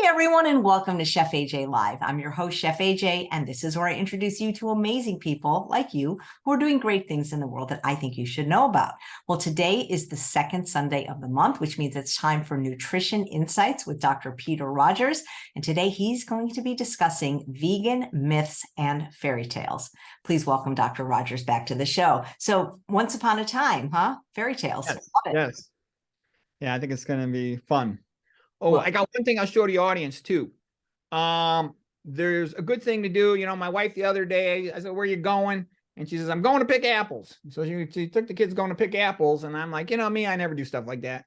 everyone, and welcome to Chef AJ Live. I'm your host, Chef AJ, and this is where I introduce you to amazing people like you who are doing great things in the world that I think you should know about. Well, today is the second Sunday of the month, which means it's time for Nutrition Insights with Dr. Peter Rogers. And today he's going to be discussing vegan myths and fairy tales. Please welcome Dr. Rogers back to the show. So once upon a time, fairy tales. Yes. Love it. Yes. Yeah, I think it's going to be fun. Oh, Well, I got one thing I'll show the audience too. There's a good thing to do. You know, my wife the other day, I said, "Where are you going?" And she says, "I'm going to pick apples." So she took the kids going to pick apples. And I'm like, you know, me, I never do stuff like that.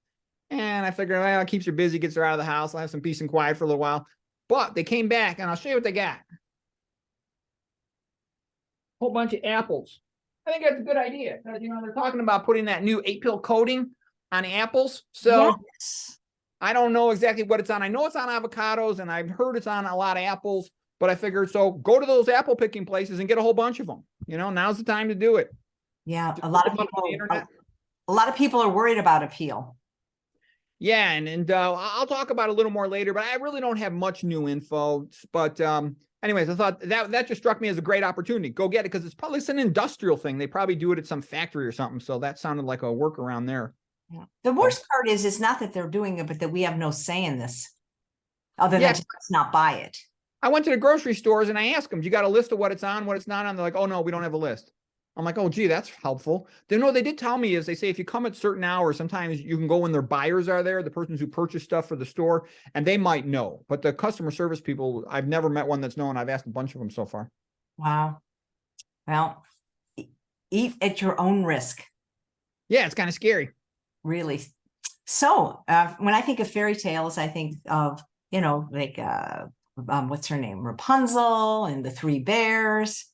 And I figured, well, it keeps her busy, gets her out of the house. I'll have some peace and quiet for a little while. But they came back and I'll show you what they got. Whole bunch of apples. I think that's a good idea. Because, you know, they're talking about putting that new 8-pill coating on the apples. So yes. I don't know exactly what it's on. I know it's on avocados, and I've heard it's on a lot of apples, but I figured, so go to those apple picking places and get a whole bunch of them. You know, now's the time to do it. Yeah, Just a lot of people are worried about appeal. Yeah, and I'll talk about it a little more later, but I really don't have much new info. But anyways, I thought that just struck me as a great opportunity. Go get it, because it's probably an industrial thing. They probably do it at some factory or something. So that sounded like a workaround there. Yeah. The worst part is it's not that they're doing it, but that we have no say in this other than to not buy it. I went to the grocery stores and I asked them, "You got a list of what it's on, what it's not on?" They're like, "Oh, no, we don't have a list." I'm like, "Oh, gee, that's helpful." They know they did tell me is they say if you come at certain hours, sometimes you can go when their buyers are there, the persons who purchase stuff for the store, and they might know. But the customer service people, I've never met one that's known. I've asked a bunch of them so far. Wow. Well, eat at your own risk. Yeah, it's kind of scary. Really. So when I think of fairy tales, I think of, you know, like, what's her name? Rapunzel and the Three Bears.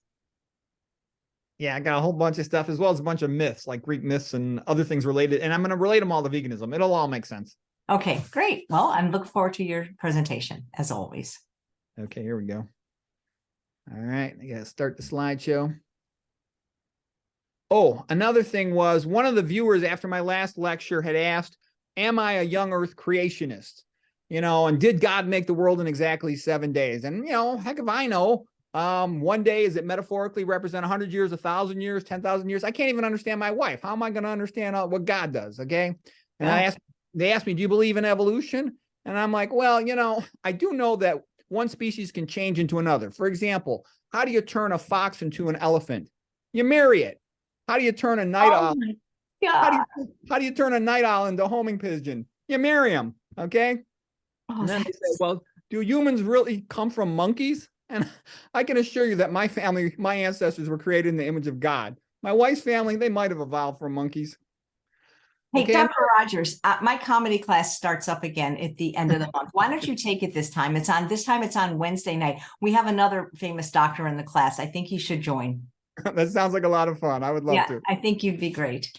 Yeah, I got a whole bunch of stuff, as well as a bunch of myths, like Greek myths and other things related. And I'm going to relate them all to veganism. It'll all make sense. Okay, great. Well, I'm looking forward to your presentation, as always. Okay, here we go. All right, I got to start the slideshow. Oh, another thing was, one of the viewers after my last lecture had asked, am I a young earth creationist? You know, and did God make the world in exactly 7 days? And, you know, heck if I know. 1 day, is it metaphorically represent 100 years, 1,000 years, 10,000 years? I can't even understand my wife. How am I going to understand what God does? Okay. And they asked me, "Do you believe in evolution?" And I'm like, well, you know, I do know that one species can change into another. For example, how do you turn a fox into an elephant? You marry it. How do you turn a night owl? How do you turn a night owl into a homing pigeon? You marry them. Okay. And then they say, well, do humans really come from monkeys? And I can assure you that my family, my ancestors were created in the image of God. My wife's family, they might have evolved from monkeys. Hey, okay. Dr. Rogers, my comedy class starts up again at the end of the month. Why don't you take it this time? It's on Wednesday night. We have another famous doctor in the class. I think you should join. That sounds like a lot of fun. I would love to. I think you'd be great.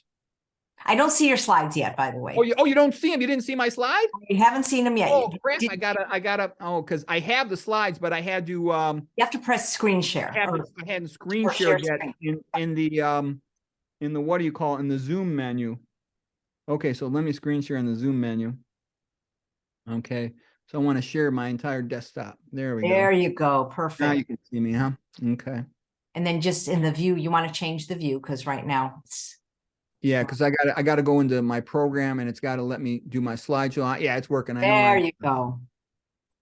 I don't see your slides yet, by the way. Oh, you don't see them? You didn't see my slide? You haven't seen them yet. Oh, crap. I gotta, because I have the slides, but I had to, you have to press screen share. I hadn't screen shared yet in the, what do you call it? In the Zoom menu. Okay. So let me screen share in the Zoom menu. Okay. So I want to share my entire desktop. There we go. There you go. Perfect. Now you can see me, huh? Okay. And then just in the view, you want to change the view because right now it's. Yeah, because I got to go into my program and it's got to let me do my slideshow. Yeah, it's working. There you go.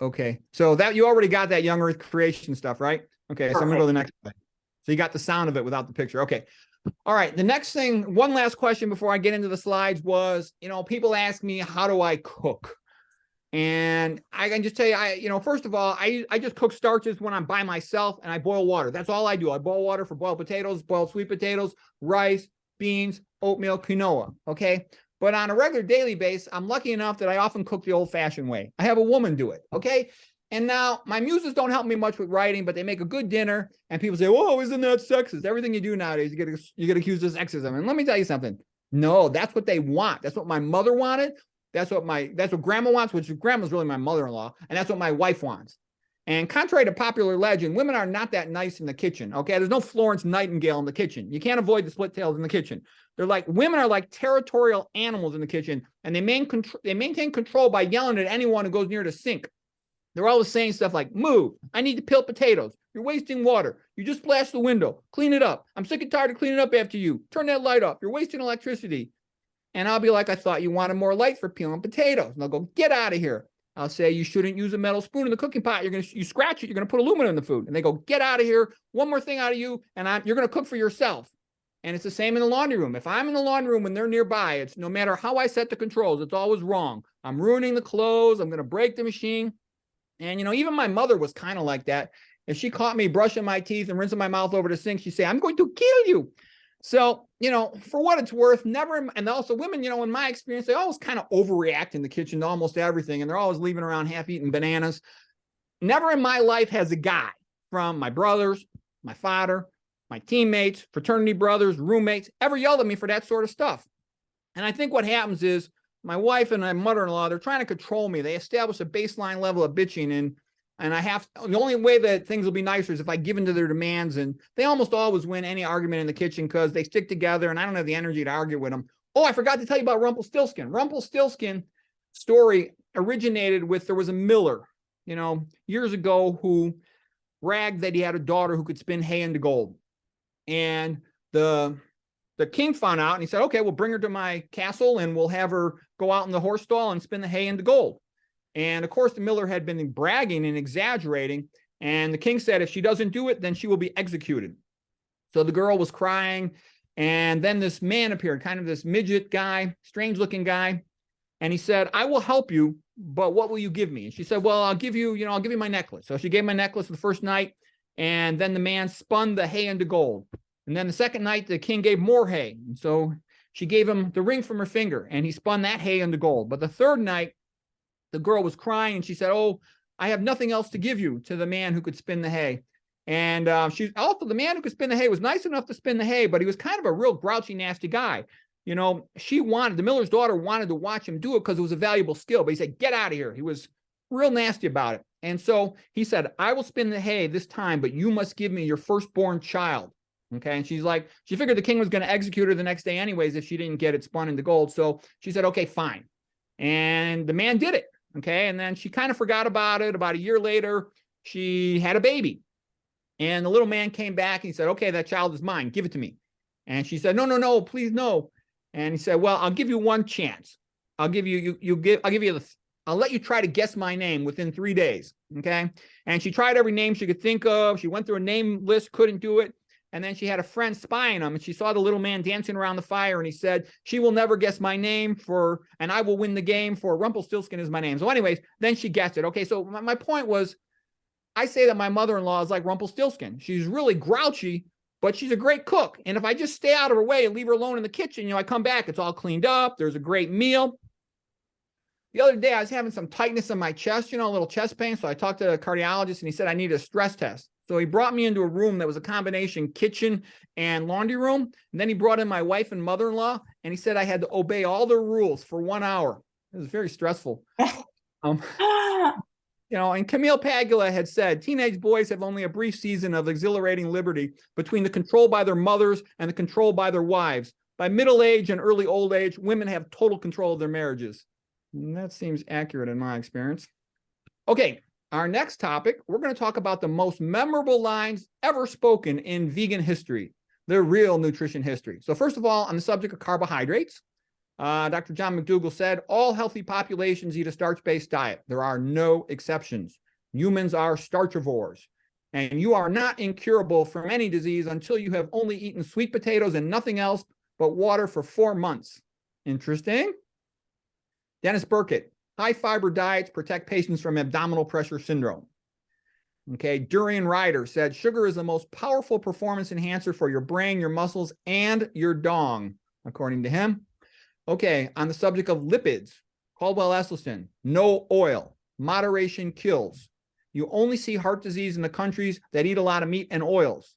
Okay, so that you already got that young earth creation stuff, right? Okay, so I'm gonna go to the next slide. So you got the sound of it without the picture. Okay, all right. The next thing, one last question before I get into the slides was, you know, people ask me, how do I cook? And I can just tell you, first of all, I just cook starches when I'm by myself and I boil water. That's all I do. I boil water for boiled potatoes, boiled sweet potatoes, rice, beans, oatmeal, quinoa. Okay. But on a regular daily basis, I'm lucky enough that I often cook the old fashioned way. I have a woman do it. Okay. And now my muses don't help me much with writing, but they make a good dinner and people say, "Whoa, isn't that sexist?" Everything you do nowadays, you get accused of sexism. And let me tell you something. No, that's what they want. That's what my mother wanted. That's what grandma wants, which grandma's really my mother-in-law. And that's what my wife wants. And contrary to popular legend, women are not that nice in the kitchen. Okay. There's no Florence Nightingale in the kitchen. You can't avoid the split tails in the kitchen. Women are like territorial animals in the kitchen, and they maintain control by yelling at anyone who goes near the sink. they're always saying stuff like, move, I need to peel potatoes. You're wasting water. You just splashed the window. Clean it up. I'm sick and tired of cleaning up after you. Turn that light off. You're wasting electricity. And I'll be like, I thought you wanted more light for peeling potatoes. And they'll go, get out of here. I'll say, you shouldn't use a metal spoon in the cooking pot. You scratch it. You're going to put aluminum in the food. And they go, get out of here. One more thing out of you. And you're going to cook for yourself. And it's the same in the laundry room. If I'm in the laundry room and they're nearby, it's no matter how I set the controls, it's always wrong. I'm ruining the clothes. I'm going to break the machine. And, even my mother was kind of like that. If she caught me brushing my teeth and rinsing my mouth over the sink, she'd say, I'm going to kill you. So, for what it's worth, never, and also women, in my experience, they always kind of overreact in the kitchen to almost everything. And they're always leaving around half-eaten bananas. Never in my life has a guy from my brothers, my father, my teammates, fraternity brothers, roommates, ever yelled at me for that sort of stuff. And I think what happens is my wife and my mother-in-law, they're trying to control me. They establish a baseline level of bitching, and the only way that things will be nicer is if I give in to their demands. And they almost always win any argument in the kitchen because they stick together and I don't have the energy to argue with them. Oh, I forgot to tell you about Rumpelstiltskin. Rumpelstiltskin story originated with, there was a miller, years ago who bragged that he had a daughter who could spin hay into gold. And the king found out and he said, okay, we'll bring her to my castle and we'll have her go out in the horse stall and spin the hay into gold. And of course, the miller had been bragging and exaggerating. And the king said, if she doesn't do it, then she will be executed. So the girl was crying. And then this man appeared, kind of this midget guy, strange looking guy. And he said, I will help you, but what will you give me? And she said, well, I'll give you my necklace. So she gave my necklace the first night. And then the man spun the hay into gold. And then the second night, the king gave more hay. And so she gave him the ring from her finger and he spun that hay into gold. But the third night, the girl was crying and she said, oh, I have nothing else to give you, to the man who could spin the hay. And the man who could spin the hay was nice enough to spin the hay, but he was kind of a real grouchy, nasty guy. The miller's daughter wanted to watch him do it because it was a valuable skill, but he said, get out of here. He was real nasty about it. And so he said, I will spin the hay this time, but you must give me your firstborn child. Okay. And she figured the king was going to execute her the next day anyways if she didn't get it spun into gold. So she said, okay, fine. And the man did it. Okay. And then she kind of forgot about it. About a year later, she had a baby. And the little man came back and he said, okay, that child is mine. Give it to me. And she said, no, please, no. And he said, well, I'll give you one chance. I'll let you try to guess my name within 3 days. Okay. And she tried every name she could think of. She went through a name list, couldn't do it. And then she had a friend spying him and she saw the little man dancing around the fire and he said, she will never guess my name and I will win the game, for Rumpelstiltskin is my name. So anyways, then she guessed it. Okay. So my point was, I say that my mother-in-law is like Rumpelstiltskin. She's really grouchy, but she's a great cook. And if I just stay out of her way and leave her alone in the kitchen, I come back, it's all cleaned up. There's a great meal. The other day I was having some tightness in my chest, a little chest pain. So I talked to a cardiologist and he said, I need a stress test. So he brought me into a room that was a combination kitchen and laundry room. And then he brought in my wife and mother-in-law and he said I had to obey all their rules for 1 hour. It was very stressful. And Camille Pagula had said, teenage boys have only a brief season of exhilarating liberty between the control by their mothers and the control by their wives. By middle age and early old age, women have total control of their marriages. And that seems accurate in my experience. Okay. Our next topic, we're going to talk about the most memorable lines ever spoken in vegan history, the real nutrition history. So first of all, on the subject of carbohydrates, Dr. John McDougall said, all healthy populations eat a starch-based diet. There are no exceptions. Humans are starchivores, and you are not incurable from any disease until you have only eaten sweet potatoes and nothing else but water for 4 months. Interesting. Dennis Burkitt. High fiber diets protect patients from abdominal pressure syndrome. Okay, Durian Ryder said, sugar is the most powerful performance enhancer for your brain, your muscles, and your dong, according to him. Okay, on the subject of lipids, Caldwell Esselstyn, no oil, moderation kills. You only see heart disease in the countries that eat a lot of meat and oils.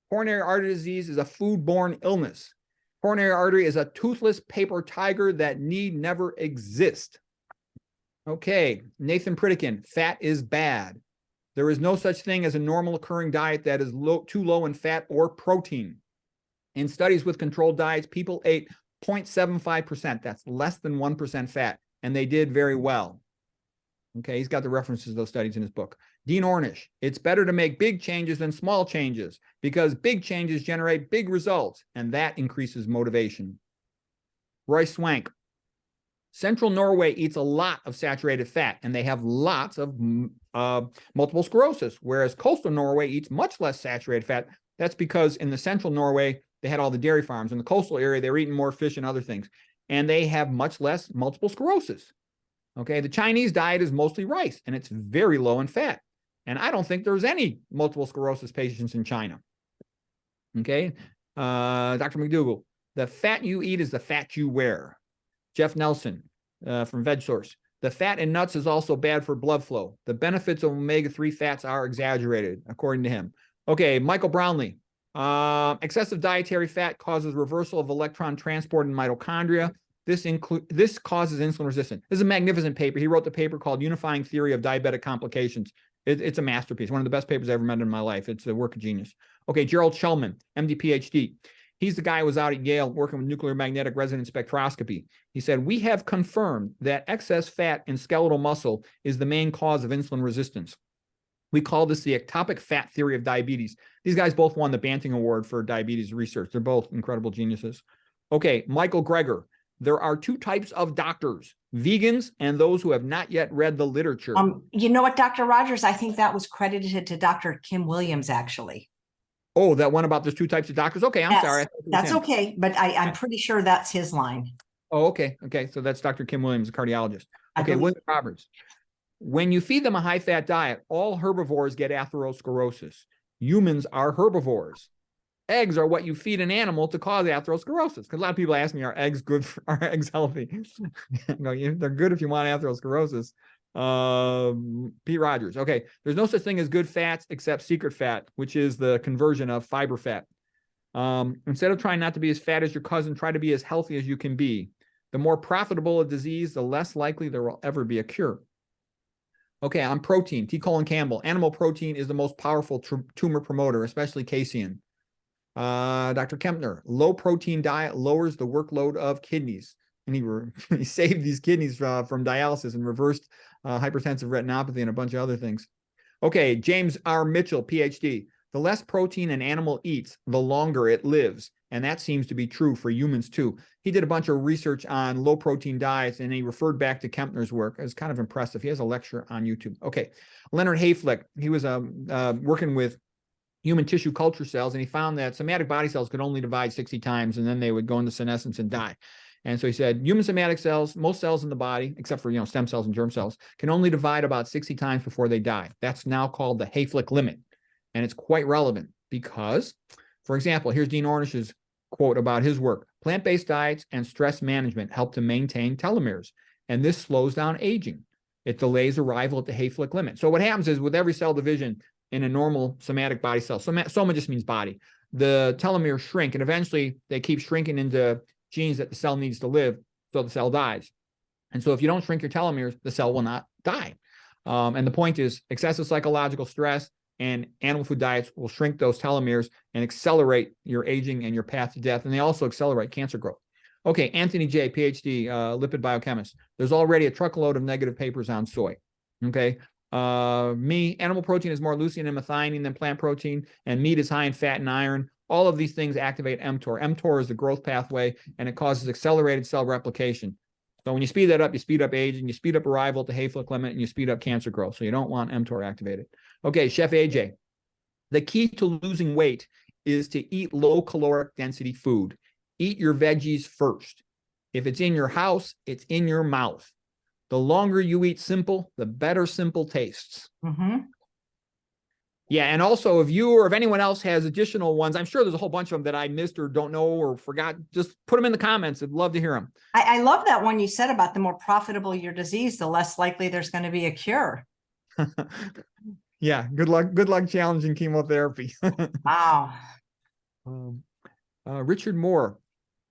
Coronary artery disease is a food-borne illness. Coronary artery is a toothless paper tiger that need never exist. Okay, Nathan Pritikin, fat is bad. There is no such thing as a normal occurring diet that is too low in fat or protein. In studies with controlled diets, people ate 0.75%. That's less than 1% fat, and they did very well. Okay, he's got the references to those studies in his book. Dean Ornish, it's better to make big changes than small changes because big changes generate big results, and that increases motivation. Roy Swank, Central Norway eats a lot of saturated fat, and they have lots of multiple sclerosis, whereas coastal Norway eats much less saturated fat. That's because in the central Norway, they had all the dairy farms. In the coastal area, they were eating more fish and other things, and they have much less multiple sclerosis. Okay, the Chinese diet is mostly rice, and it's very low in fat. And I don't think there's any multiple sclerosis patients in China. Okay, Dr. McDougall, the fat you eat is the fat you wear. Jeff Nelson from VegSource. The fat in nuts is also bad for blood flow. The benefits of omega-3 fats are exaggerated, according to him. Okay, Michael Brownlee. Excessive dietary fat causes reversal of electron transport in mitochondria. This causes insulin resistance. This is a magnificent paper. He wrote the paper called Unifying Theory of Diabetic Complications. It's a masterpiece, one of the best papers I ever read in my life. It's a work of genius. Okay, Gerald Shulman, MD, PhD. He's the guy who was out at Yale working with nuclear magnetic resonance spectroscopy. He said, we have confirmed that excess fat in skeletal muscle is the main cause of insulin resistance. We call this the ectopic fat theory of diabetes. These guys both won the Banting Award for diabetes research. They're both incredible geniuses. Okay, Michael Greger. There are two types of doctors, vegans and those who have not yet read the literature. You know what, Dr. Rogers? I think that was credited to Dr. Kim Williams, actually. Oh, that one about there's two types of doctors? Okay, I'm sorry. That's okay, but I'm pretty sure that's his line. Oh, okay. Okay, so that's Dr. Kim Williams, a cardiologist. Okay, William Roberts. When you feed them a high-fat diet, all herbivores get atherosclerosis. Humans are herbivores. Eggs are what you feed an animal to cause atherosclerosis. Because a lot of people ask me, are eggs good? Are eggs healthy? No, they're good if you want atherosclerosis. Pete Rogers. Okay, there's no such thing as good fats except secret fat, which is the conversion of fiber fat. Instead of trying not to be as fat as your cousin, try to be as healthy as you can be. The more profitable a disease, the less likely there will ever be a cure. Okay, on protein, T. Colin Campbell. Animal protein is the most powerful tumor promoter, especially casein. Dr. Kempner, low protein diet lowers the workload of kidneys. And he saved these kidneys from dialysis and reversed hypertensive retinopathy and a bunch of other things. Okay, James R. Mitchell, PhD. The less protein an animal eats, the longer it lives. And that seems to be true for humans too. He did a bunch of research on low protein diets and he referred back to Kempner's work. It was kind of impressive. He has a lecture on YouTube. Okay, Leonard Hayflick, he was working with human tissue culture cells, and he found that somatic body cells could only divide 60 times, and then they would go into senescence and die. And so he said, human somatic cells, most cells in the body, except for stem cells and germ cells, can only divide about 60 times before they die. That's now called the Hayflick limit. And it's quite relevant because, for example, here's Dean Ornish's quote about his work. Plant-based diets and stress management help to maintain telomeres, and this slows down aging. It delays arrival at the Hayflick limit. So what happens is with every cell division in a normal somatic body cell, soma just means body, the telomeres shrink, and eventually they keep shrinking into genes that the cell needs to live, so the cell dies. And so if you don't shrink your telomeres, the cell will not die. And the point is excessive psychological stress and animal food diets will shrink those telomeres and accelerate your aging and your path to death. And they also accelerate cancer growth. Okay, Anthony J., PhD, lipid biochemist. There's already a truckload of negative papers on soy. Okay. Animal protein is more leucine and methionine than plant protein, and meat is high in fat and iron. All of these things activate mTOR. mTOR is the growth pathway, and it causes accelerated cell replication. So when you speed that up, you speed up aging, you speed up arrival at the Hayflick limit, and you speed up cancer growth. So you don't want mTOR activated. Okay, Chef AJ. The key to losing weight is to eat low caloric density food. Eat your veggies first. If it's in your house, it's in your mouth. The longer you eat simple, the better simple tastes. Mm-hmm. Yeah, and also if you or if anyone else has additional ones, I'm sure there's a whole bunch of them that I missed or don't know or forgot. Just put them in the comments. I'd love to hear them. I love that one you said about the more profitable your disease, the less likely there's going to be a cure. Yeah, good luck challenging chemotherapy. Wow. Richard Moore.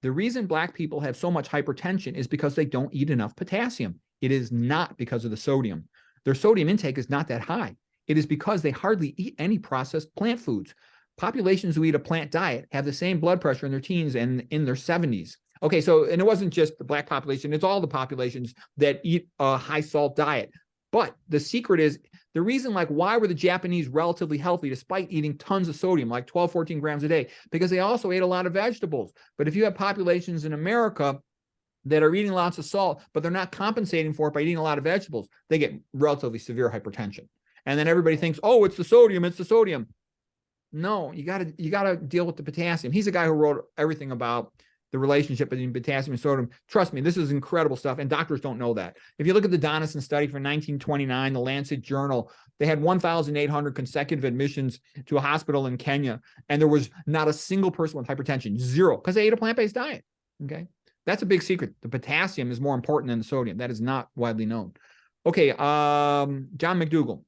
The reason Black people have so much hypertension is because they don't eat enough potassium. It is not because of the sodium. Their sodium intake is not that high. It is because they hardly eat any processed plant foods. Populations who eat a plant diet have the same blood pressure in their teens and in their 70s. Okay, so, and it wasn't just the Black population, it's all the populations that eat a high salt diet. But the secret is the reason, like, why were the Japanese relatively healthy despite eating tons of sodium, like 12, 14 grams a day? Because they also ate a lot of vegetables. But if you have populations in America that are eating lots of salt, but they're not compensating for it by eating a lot of vegetables, they get relatively severe hypertension. And then everybody thinks, oh, it's the sodium, it's the sodium. No, you gotta deal with the potassium. He's a guy who wrote everything about the relationship between potassium and sodium. Trust me, this is incredible stuff, and doctors don't know that. If you look at the Donison study from 1929, the Lancet Journal, they had 1,800 consecutive admissions to a hospital in Kenya, and there was not a single person with hypertension, zero, because they ate a plant-based diet. Okay, that's a big secret. The potassium is more important than the sodium. That is not widely known. Okay, John McDougall.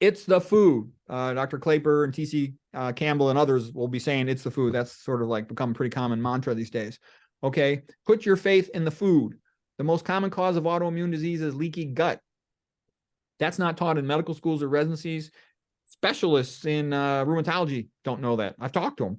It's the food. Dr. Claper and T.C. Campbell and others will be saying it's the food. That's sort of like become a pretty common mantra these days. Okay, put your faith in the food. The most common cause of autoimmune disease is leaky gut. That's not taught in medical schools or residencies. Specialists in rheumatology don't know that. I've talked to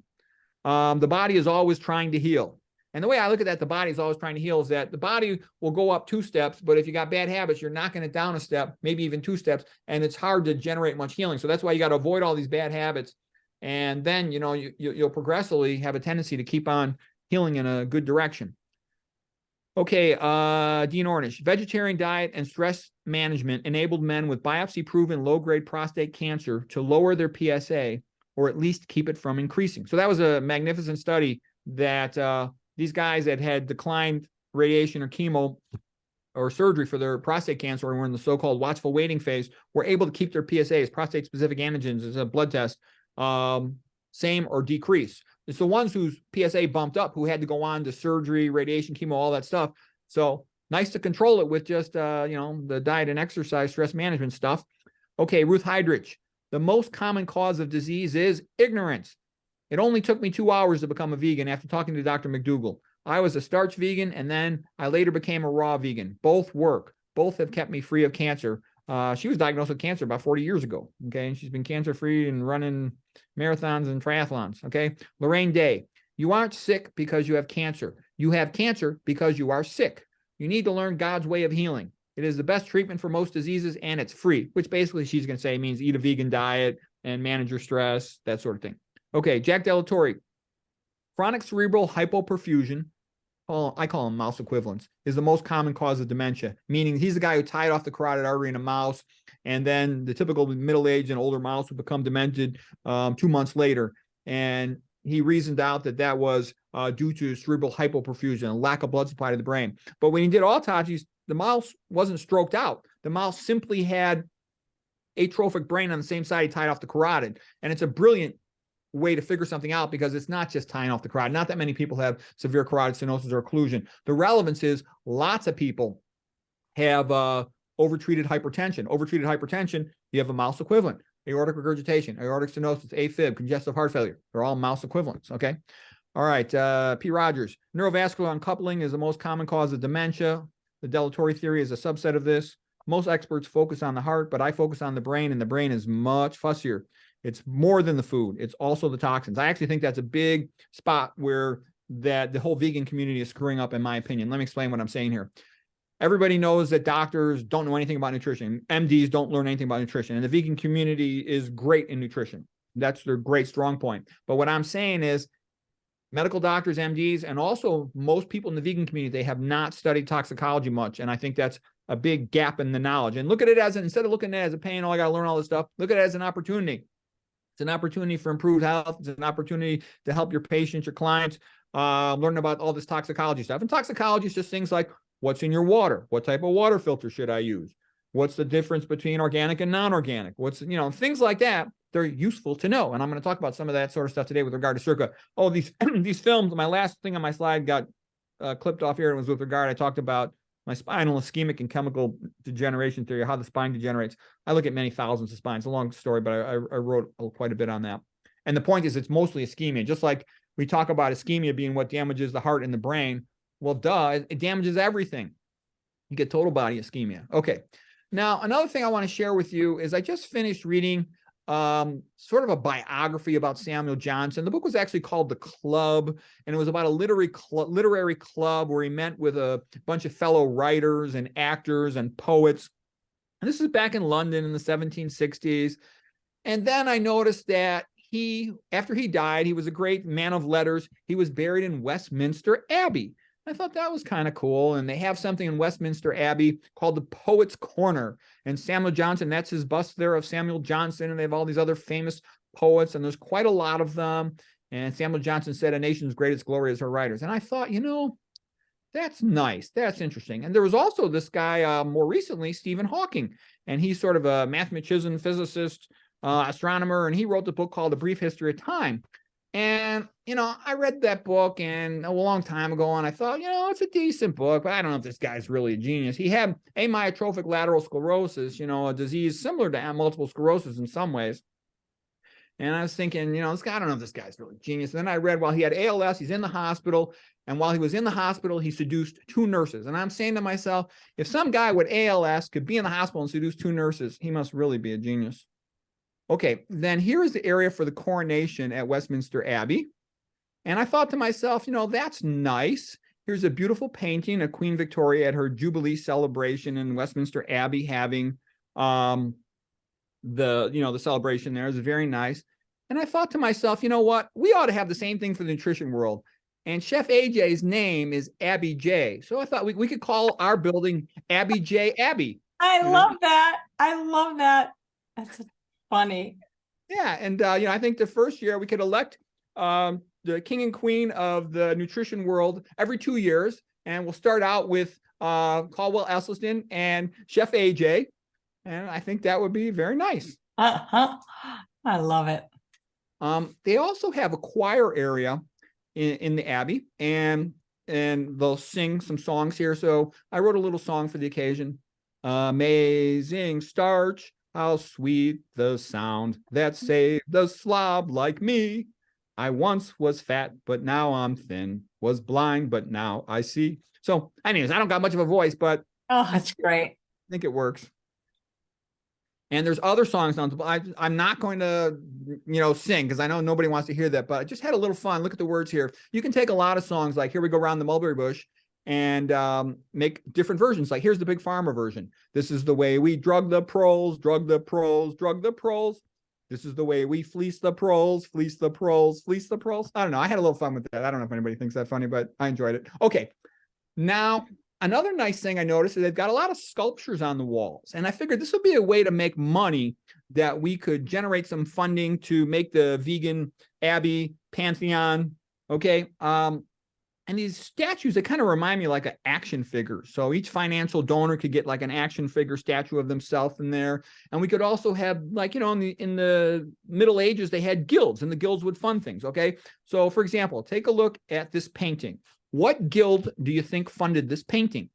them. The body is always trying to heal. And the way I look at that, the body is always trying to heal, is that the body will go up 2 steps, but if you got bad habits, you're knocking it down a step, maybe even 2 steps, and it's hard to generate much healing. So that's why you got to avoid all these bad habits. And then, you'll progressively have a tendency to keep on healing in a good direction. Okay, Dean Ornish, vegetarian diet and stress management enabled men with biopsy-proven low-grade prostate cancer to lower their PSA, or at least keep it from increasing. So that was a magnificent study that these guys that had declined radiation or chemo or surgery for their prostate cancer and were in the so-called watchful waiting phase were able to keep their PSAs, prostate-specific antigens, as a blood test, same or decrease. It's the ones whose PSA bumped up who had to go on to surgery, radiation, chemo, all that stuff. So nice to control it with just, the diet and exercise, stress management stuff. Okay, Ruth Heidrich. The most common cause of disease is ignorance. It only took me 2 hours to become a vegan after talking to Dr. McDougall. I was a starch vegan, and then I later became a raw vegan. Both work. Both have kept me free of cancer. She was diagnosed with cancer about 40 years ago. Okay, and she's been cancer-free and running marathons and triathlons. Okay, Lorraine Day. You aren't sick because you have cancer. You have cancer because you are sick. You need to learn God's way of healing. It is the best treatment for most diseases, and it's free, which basically she's going to say means eat a vegan diet and manage your stress, that sort of thing. Okay, Jack Delatorre. Chronic cerebral hypoperfusion, I call them mouse equivalents, is the most common cause of dementia, meaning he's the guy who tied off the carotid artery in a mouse, and then the typical middle-aged and older mouse would become demented 2 months later. And he reasoned out that was due to cerebral hypoperfusion, a lack of blood supply to the brain. But when he did autopsies, the mouse wasn't stroked out. The mouse simply had atrophic brain on the same side he tied off the carotid. And it's a brilliant way to figure something out, because it's not just tying off the carotid. Not that many people have severe carotid stenosis or occlusion. The relevance is lots of people have overtreated hypertension. Overtreated hypertension, you have a mouse equivalent. Aortic regurgitation, aortic stenosis, AFib, congestive heart failure. They're all mouse equivalents, okay? All right, P. Rogers. Neurovascular uncoupling is the most common cause of dementia. The Delatorre theory is a subset of this. Most experts focus on the heart, but I focus on the brain, and the brain is much fussier. It's more than the food. It's also the toxins. I actually think that's a big spot where the whole vegan community is screwing up, in my opinion. Let me explain what I'm saying here. Everybody knows that doctors don't know anything about nutrition. MDs don't learn anything about nutrition. And the vegan community is great in nutrition. That's their great strong point. But what I'm saying is medical doctors, MDs, and also most people in the vegan community, they have not studied toxicology much. And I think that's a big gap in the knowledge. And look at it as, instead of looking at it as a pain, oh, I got to learn all this stuff, look at it as an opportunity. It's an opportunity for improved health. It's an opportunity to help your patients, your clients, learn about all this toxicology stuff. And toxicology is just things like what's in your water, what type of water filter should I use, what's the difference between organic and non-organic, what's, things like that. They're useful to know. And I'm going to talk about some of that sort of stuff today with regard to Circa. Oh, these these films. My last thing on my slide got clipped off here, and was with regard. I talked about my spinal ischemic and chemical degeneration theory, how the spine degenerates. I look at many thousands of spines. It's a long story, but I wrote quite a bit on that. And the point is, it's mostly ischemia. Just like we talk about ischemia being what damages the heart and the brain. Well, duh, it damages everything. You get total body ischemia. Okay. Now, another thing I want to share with you is I just finished reading sort of a biography about Samuel Johnson. The book was actually called The Club, and it was about a literary club where he met with a bunch of fellow writers and actors and poets. And this is back in London in the 1760s. And then I noticed that after he died, he was a great man of letters. He was buried in Westminster Abbey. I thought that was kind of cool. And they have something in Westminster Abbey called the Poets' Corner. And Samuel Johnson, that's his bust there of Samuel Johnson. And they have all these other famous poets, and there's quite a lot of them. And Samuel Johnson said, a nation's greatest glory is her writers. And I thought, that's nice. That's interesting. And there was also this guy more recently, Stephen Hawking. And he's sort of a mathematician, physicist, astronomer, and he wrote the book called A Brief History of Time. And, I read that book and a long time ago, and I thought, it's a decent book, but I don't know if this guy's really a genius. He had amyotrophic lateral sclerosis, a disease similar to multiple sclerosis in some ways. And I was thinking, this guy, I don't know if this guy's really genius. And then I read, well, he had ALS, he's in the hospital. And while he was in the hospital, he seduced 2 nurses. And I'm saying to myself, if some guy with ALS could be in the hospital and seduce 2 nurses, he must really be a genius. Okay, then here is the area for the coronation at Westminster Abbey. And I thought to myself, that's nice. Here's a beautiful painting of Queen Victoria at her Jubilee celebration in Westminster Abbey, having the celebration there is very nice. And I thought to myself, what? We ought to have the same thing for the nutrition world. And Chef AJ's name is Abby J. So I thought we could call our building Abby J. Abbey. I love that. I love that. That's funny. Yeah. And, I think the first year we could elect the king and queen of the nutrition world every 2 years. And we'll start out with Caldwell Esselstyn and Chef AJ. And I think that would be very nice. I love it. They also have a choir area in the Abbey, and they'll sing some songs here. So I wrote a little song for the occasion. Amazing starch, how sweet the sound that saved a slob like me. I once was fat, but now I'm thin. Was blind, but now I see. So anyways, I don't got much of a voice, but Oh, that's great. I think it works. And there's other songs on. I'm not going to, sing because I know nobody wants to hear that. But I just had a little fun. Look at the words here. You can take a lot of songs like "Here We Go Round the Mulberry Bush" and make different versions. Like here's the Big Farmer version. This is the way we drug the proles, drug the proles, drug the proles. This is the way we fleece the proles, fleece the proles, fleece the proles. I don't know. I had a little fun with that. I don't know if anybody thinks that's funny, but I enjoyed it. Okay, now. Another nice thing I noticed is they've got a lot of sculptures on the walls. And I figured this would be a way to make money that we could generate some funding to make the vegan Abbey Pantheon. Okay. And these statues, they kind of remind me like an action figure. So each financial donor could get like an action figure statue of themselves in there. And we could also have like, in the Middle Ages, they had guilds and the guilds would fund things. Okay. So for example, take a look at this painting. What guild do you think funded this painting?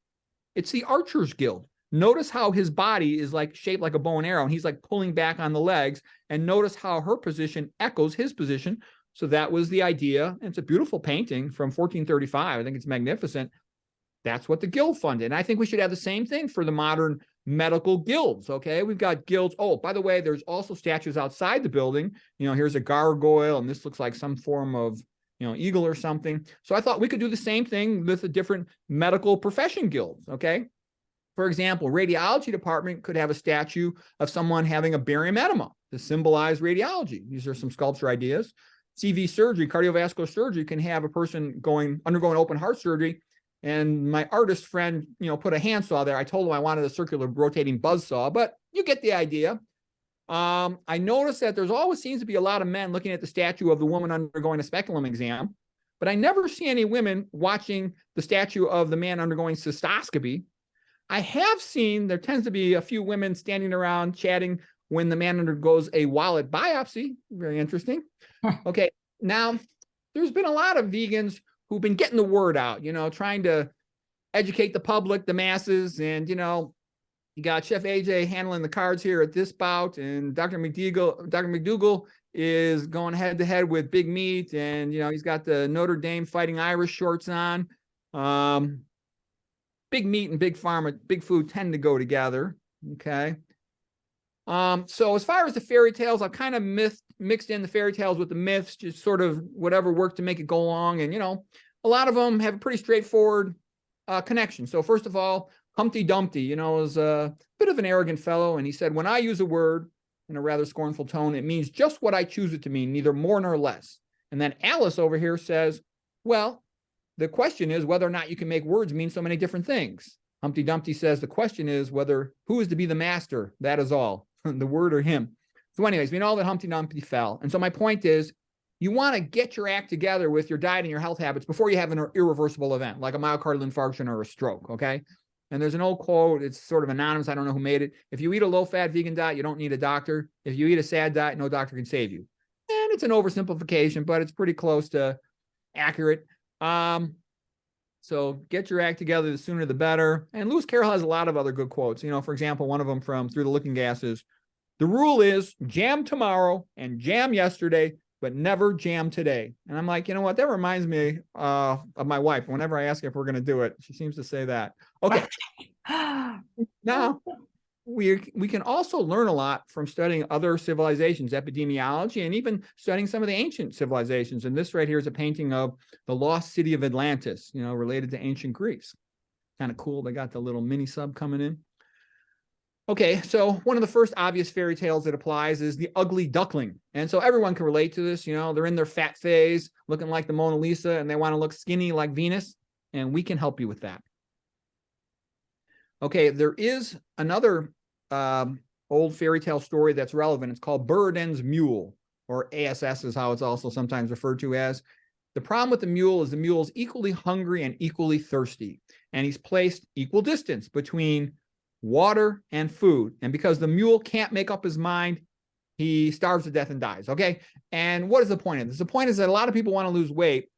It's the Archers Guild. Notice how his body is like shaped like a bow and arrow, and he's like pulling back on the legs. And notice how her position echoes his position. So that was the idea. And it's a beautiful painting from 1435. I think it's magnificent. That's what the guild funded. And I think we should have the same thing for the modern medical guilds. Okay, we've got guilds. Oh, by the way, there's also statues outside the building. Here's a gargoyle, and this looks like some form of eagle or something. So I thought we could do the same thing with the different medical profession guilds, okay? For example, radiology department could have a statue of someone having a barium enema to symbolize radiology. These are some sculpture ideas. CV surgery, cardiovascular surgery, can have a person undergoing open heart surgery. And my artist friend, put a handsaw there. I told him I wanted a circular rotating buzzsaw, but you get the idea. I noticed that there's always seems to be a lot of men looking at the statue of the woman undergoing a speculum exam, but I never see any women watching the statue of the man undergoing cystoscopy. I have seen there tends to be a few women standing around chatting when the man undergoes a wallet biopsy. Very interesting. Okay, now there's been a lot of vegans who've been getting the word out, trying to educate the public, the masses, and you got Chef AJ handling the cards here at this bout, and Dr. McDougall is going head to head with Big Meat, and he's got the Notre Dame Fighting Irish shorts on. Big Meat and Big Pharma, Big Food tend to go together. Okay. So as far as the fairy tales, I've kind of mixed in the fairy tales with the myths, just sort of whatever worked to make it go along, and a lot of them have a pretty straightforward connection. So first of all, Humpty Dumpty, you know, was a bit of an arrogant fellow. And he said, when I use a word in a rather scornful tone, it means just what I choose it to mean, neither more nor less. And then Alice over here says, well, the question is whether or not you can make words mean so many different things. Humpty Dumpty says, the question is who is to be the master? That is all, the word or him. So anyways, we know that Humpty Dumpty fell. And so my point is, you want to get your act together with your diet and your health habits before you have an irreversible event, like a myocardial infarction or a stroke, okay? And there's an old quote, it's sort of anonymous, I don't know who made it. If you eat a low-fat vegan diet, you don't need a doctor. If you eat a sad diet, no doctor can save you. And it's an oversimplification, but it's pretty close to accurate. So get your act together, the sooner the better. And Lewis Carroll has a lot of other good quotes. You know, for example, one of them from Through the Looking Glass is, the rule is jam tomorrow and jam yesterday, but never jam today. And I'm like, you know what? That reminds me of my wife. Whenever I ask her if we're going to do it, she seems to say that. Okay. Now, we can also learn a lot from studying other civilizations, epidemiology, and even studying some of the ancient civilizations. And this right here is a painting of the lost city of Atlantis, you know, related to ancient Greece. Kind of cool. They got the little mini sub coming in. Okay, so one of the first obvious fairy tales that applies is the ugly duckling. And so everyone can relate to this. You know, they're in their fat phase, looking like the Mona Lisa, and they want to look skinny like Venus. And we can help you with that. Okay, there is another old fairy tale story that's relevant. It's called Buridan's Mule, or ASS is how it's also sometimes referred to as. The problem with the mule is equally hungry and equally thirsty. And he's placed equal distance between water and food. And because the mule can't make up his mind, he starves to death and dies. Okay. And what is the point of this? The point is that a lot of people want to lose weight,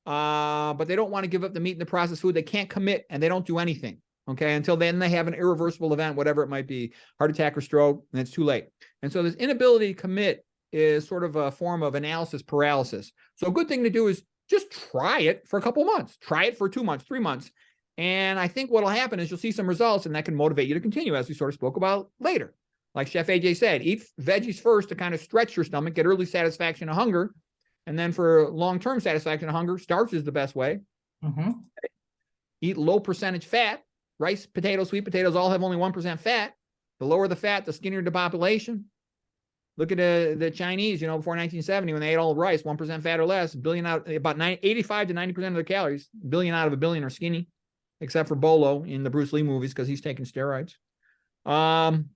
but they don't want to give up the meat and the processed food. They can't commit and they don't do anything. Okay. Until then they have an irreversible event, whatever it might be, heart attack or stroke, and it's too late. And so this inability to commit is sort of a form of analysis paralysis. So a good thing to do is just try it for a couple months, try it for 2 months, 3 months. And I think what'll happen is you'll see some results and that can motivate you to continue, as we sort of spoke about later. Like Chef AJ said, eat veggies first to kind of stretch your stomach, get early satisfaction of hunger. And then for long-term satisfaction of hunger, starch is the best way. Eat low percentage fat. Rice, potatoes, sweet potatoes all have only 1% fat. The lower the fat, the skinnier the population. Look at the Chinese, you know, before 1970, when they ate all rice, 1% fat or less, billion out, about 85 to 90% of their calories, billion out of a billion are skinny, except for Bolo in the Bruce Lee movies because he's taking steroids. And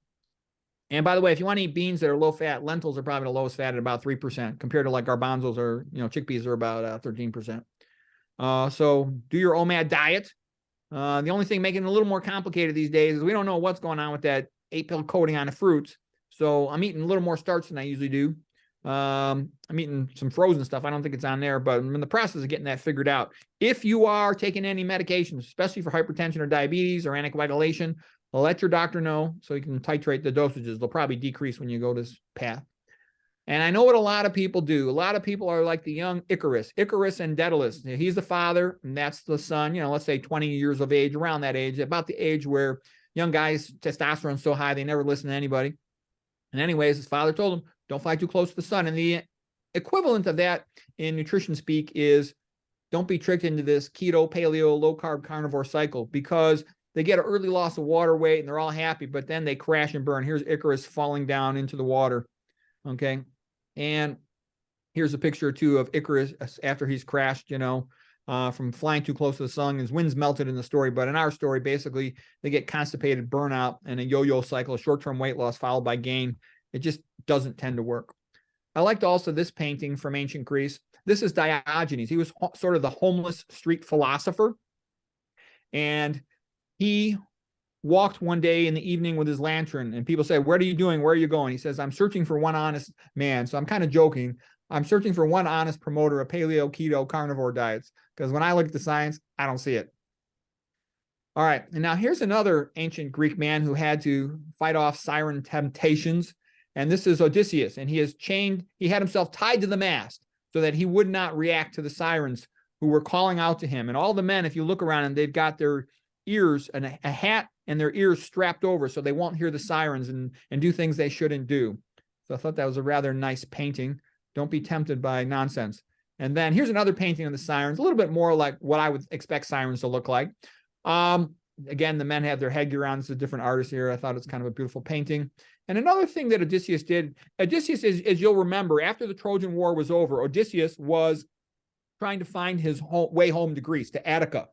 by the way, if you want to eat beans that are low fat, lentils are probably the lowest fat at about 3% compared to like garbanzos or, you know, chickpeas are about 13%. So do your OMAD diet. The only thing making it a little more complicated these days is we don't know what's going on with that 8-pill coating on the fruits. So I'm eating a little more starch than I usually do. I'm eating some frozen stuff. I don't think it's on there, but I'm in the process of getting that figured out. If you are taking any medications, especially for hypertension or diabetes or anticoagulation, let your doctor know so you can titrate the dosages. They'll probably decrease when you go this path. And I know what a lot of people do. A lot of people are like the young Icarus and Daedalus. He's the father, and that's the son, you know, let's say 20 years of age, around that age, about the age where young guys, testosterone's so high, they never listen to anybody. And anyways, his father told him, don't fly too close to the sun. And the equivalent of that in nutrition speak is don't be tricked into this keto, paleo, low-carb carnivore cycle, because they get an early loss of water weight and they're all happy, but then they crash and burn. Here's Icarus falling down into the water. Okay. And here's a picture or two of Icarus after he's crashed, you know, from flying too close to the sun. His wings melted in the story. But in our story, basically, they get constipated, burnout, and a yo-yo cycle, a short-term weight loss followed by gain. It just doesn't tend to work. I liked also this painting from ancient Greece. This is Diogenes. He was sort of the homeless street philosopher. And he walked one day in the evening with his lantern, and people said, what are you doing? Where are you going? He says, I'm searching for one honest man. So I'm kind of joking. I'm searching for one honest promoter of paleo, keto, carnivore diets, because when I look at the science, I don't see it. All right. And now here's another ancient Greek man who had to fight off siren temptations. And this is Odysseus. And he had himself tied to the mast so that he would not react to the sirens who were calling out to him. And all the men, if you look around, and they've got their ears and a hat and their ears strapped over so they won't hear the sirens and do things they shouldn't do. So I thought that was a rather nice painting. Don't be tempted by nonsense. And then here's another painting of the sirens, a little bit more like what I would expect sirens to look like. again, the men have their headgear on. It's a different artist here. I thought it's kind of a beautiful painting. And another thing that Odysseus did, Odysseus, as you'll remember, after the Trojan War was over, Odysseus was trying to find his way home to Greece, to Attica.